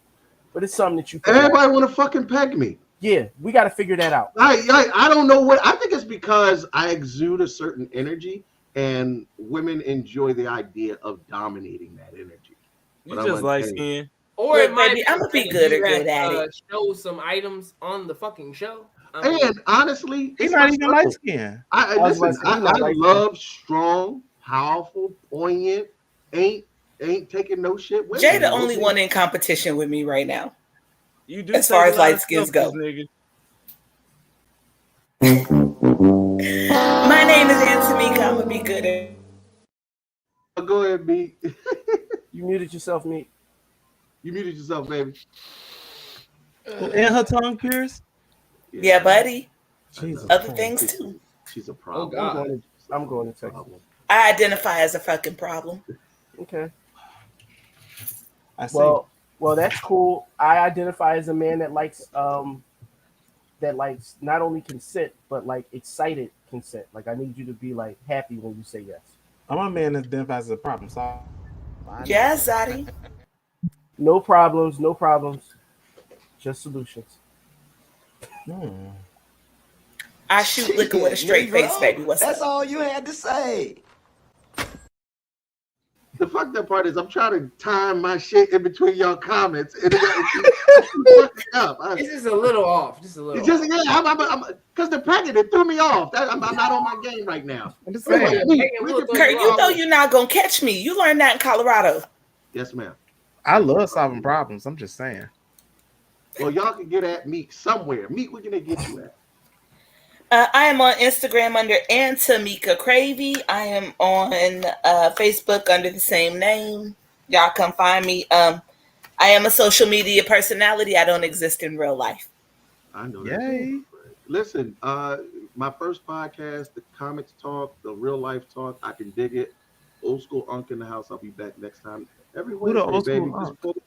but it's something that you. Everybody want to fucking peg me. Yeah, we got to figure that out. I don't know what. I think it's because I exude a certain energy, and women enjoy the idea of dominating that energy. You just like skin. Or it might be I'm gonna be good at it. Show some items on the fucking show. And honestly, he's not even light skin. I love strong, powerful, poignant, ain't taking no shit with Jay, me. the only one in competition with me right now. You do as far take as a lot light of skins selfies, go. nigga. My name is Antamika. I'm gonna be good at. Go ahead, Meek. You muted yourself, Meek. You muted yourself, baby. And her tongue pierced. Yeah, buddy. Jesus Other Christ. things too. She's a problem. Oh God. I'm going to text you. I identify as a fucking problem. Okay. I see. Well, that's cool. I identify as a man that likes not only consent but like excited consent. Like I need you to be like happy when you say yes. I'm a man that identifies as a problem. So Yes, Zaddy. No problems, just solutions. I shoot liquor with a straight face, baby. What's That's up? all you had to say. The fucked up part is I'm trying to time my shit in between y'all comments, and it's up. This is a little off. Just a little. It's just I'm because the packet it threw me off. I'm not on my game right now. I'm just Kurt, you know you're not gonna catch me. You learned that in Colorado. Yes, ma'am. I love solving problems. I'm just saying. Well, y'all can get at Meek somewhere. Meek, where can they get you at? I am on Instagram under Antamika Cravey. I am on Facebook under the same name. Y'all come find me. I am a social media personality. I don't exist in real life. I know that. Yay. Listen, my first podcast, the comics talk, the real life talk, I can dig it. Old school Unk in the house. I'll be back next time. Every Who the Wednesday, old baby. school Unk?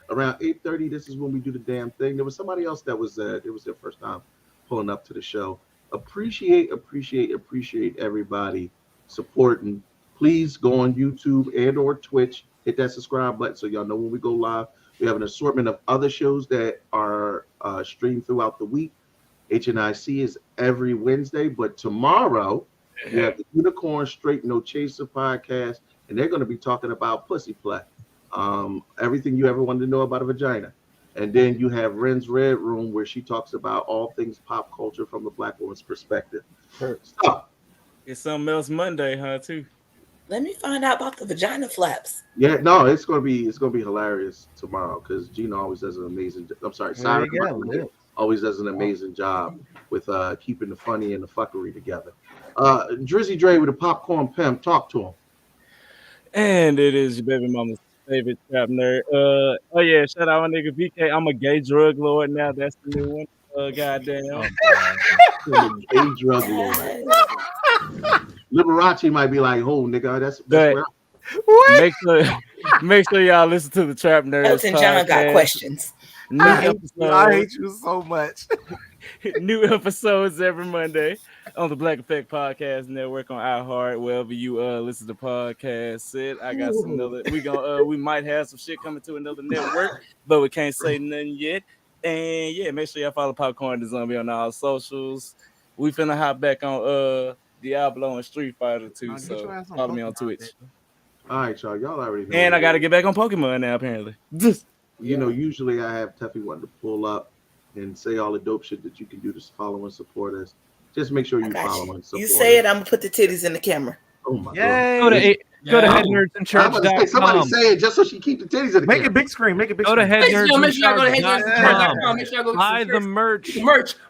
Around 8:30, this is when we do the damn thing. There was somebody else that was it was their first time pulling up to the show. Appreciate everybody supporting. Please go on YouTube and or Twitch. Hit that subscribe button so y'all know when we go live. We have an assortment of other shows that are streamed throughout the week. HNIC is every Wednesday, but tomorrow we have the Unicorn Straight No Chaser podcast, and they're going to be talking about pussy play. Everything you ever wanted to know about a vagina. And then you have Ren's Red Room, where she talks about all things pop culture from the Black woman's perspective. So, It's something else Monday, huh? Too. Let me find out about the vagina flaps. yeah, no, it's gonna be hilarious tomorrow because Gina always does an amazing. I'm sorry, Sarah always does an amazing job with keeping the funny and the fuckery together. Drizzy Dre with a popcorn pimp, talk to him. And it is your baby mama's favorite trap nerd. Oh yeah, shout out my nigga VK. I'm a gay drug lord now. That's the new one. Goddamn. Gay drug lord. Liberace might be like, "Oh, nigga, that's where." Make sure y'all listen to the Trap Nerds. Elton John got podcast. questions. I hate you so much. New episodes every Monday on the Black Effect Podcast Network on iHeart, wherever you listen to podcasts. I got some other. We might have some shit coming to another network, but we can't say nothing yet. And yeah, make sure y'all follow Popcorn the Zombie on all socials. We finna hop back on Diablo and Street Fighter too. So follow me on Twitch. All right, y'all already know. And I got to get back on Pokemon now, apparently. You know, usually I have Teffy wanting to pull up and say all the dope shit that you can do to follow and support us. Just make sure you follow and support. You say it, I'm gonna put the titties in the camera. Oh my god! Go to headnerdsinchurch.com. Somebody say it just so she keep the titties in the camera. Make it big screen. Make it big Go screen. to headnerdsinchurch.com. Make sure I go to headnerdsinchurch.com. Make sure I go buy the merch.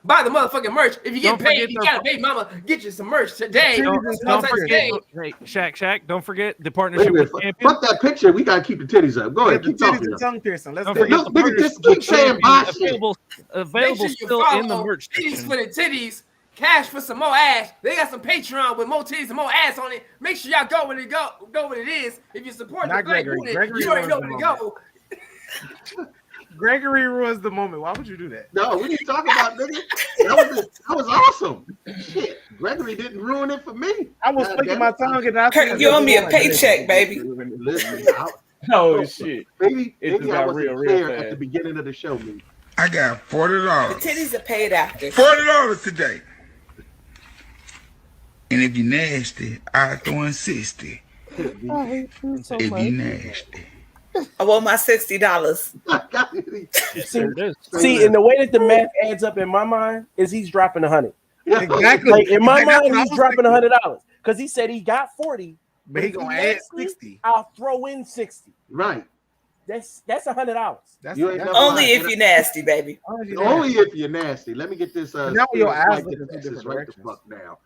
Buy the motherfucking merch. If you get Don't paid, forget you gotta pay mama. Get you some merch today. Don't forget. Hey, Shaq. Don't forget the partnership with Champion. Fuck that picture. We gotta keep the titties up. Go ahead. Keep talking. And tongue piercing. Let's Don't forget the partnership with Champion. Available still in the merch Titties section. for the titties. Cash for some more ass. They got some Patreon with more titties and more ass on it. Make sure y'all go when it is. If you support the Black Unit, you already know where to go. Gregory ruins the moment. Why would you do that? No, what are you talking about, nigga? That was awesome. Shit, Gregory didn't ruin it for me. I was flicking my tongue and I Kurt, you owe me a paycheck, baby. Listen, oh shit, maybe it just I got wasn't real clear fast. at the beginning of the show. Me, I got $40. The titties are paid after. $40 today. And if you nasty, I throw in 60. I hate you so If much. you nasty. I want my $60. See, and the way that the math adds up in my mind is he's dropping 100. Exactly. Like in my That's mind, what I he's was dropping $100 because he said he got 40, But he gonna add 60. I'll throw in 60. Right. That's $100. Only if you're nasty, baby. Only if you're nasty. Let me get this. Now your eyes get look in this different right the directions. fuck now.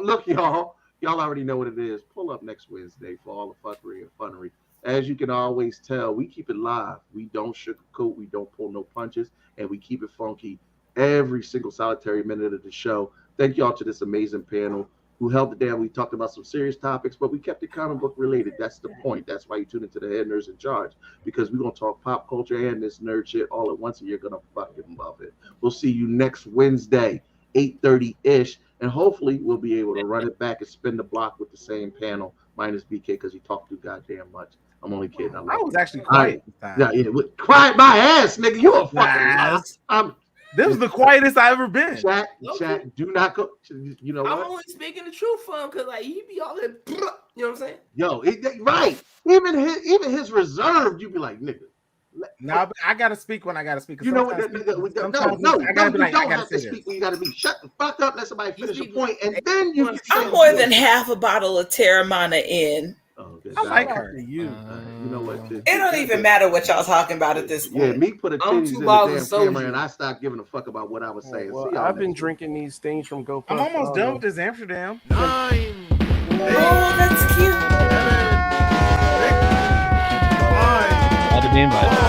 Look, y'all already know what it is. Pull up next Wednesday for all the fuckery and funnery. As you can always tell, we keep it live. We don't sugarcoat. We don't pull no punches, and we keep it funky every single solitary minute of the show. Thank y'all to this amazing panel who held it down. We talked about some serious topics, but we kept it comic book related. That's the point. That's why you tune into the Head Nerds in Charge, because we're going to talk pop culture and this nerd shit all at once, and you're going to fucking love it. We'll see you next Wednesday, 8:30-ish, and hopefully we'll be able to run it back and spin the block with the same panel, minus BK, because he talked too goddamn much. I'm only kidding. I was actually quiet this time. Yeah. Quiet my ass, nigga. You a fucking This is the quietest I've ever been. Chat, do not go. You know what? I'm only speaking the truth for him because like he be all in, you know what I'm saying? Yo, right. Even his reserve, you be like, nigga. No, but I gotta speak when I gotta speak. You know what? No, you don't have to speak when you gotta be. Shut the fuck up. Let somebody finish a point, and then you. I'm more than half a bottle of Terramana in. I like her. You know what? It don't even matter what y'all talking about at this point. Yeah, me put a titties in the damn camera, and I stopped giving a fuck about what I was saying. Well, I've been drinking these things from GoPro. I'm almost done with this Amsterdam. 9. Oh, that's cute. Glad to be invited.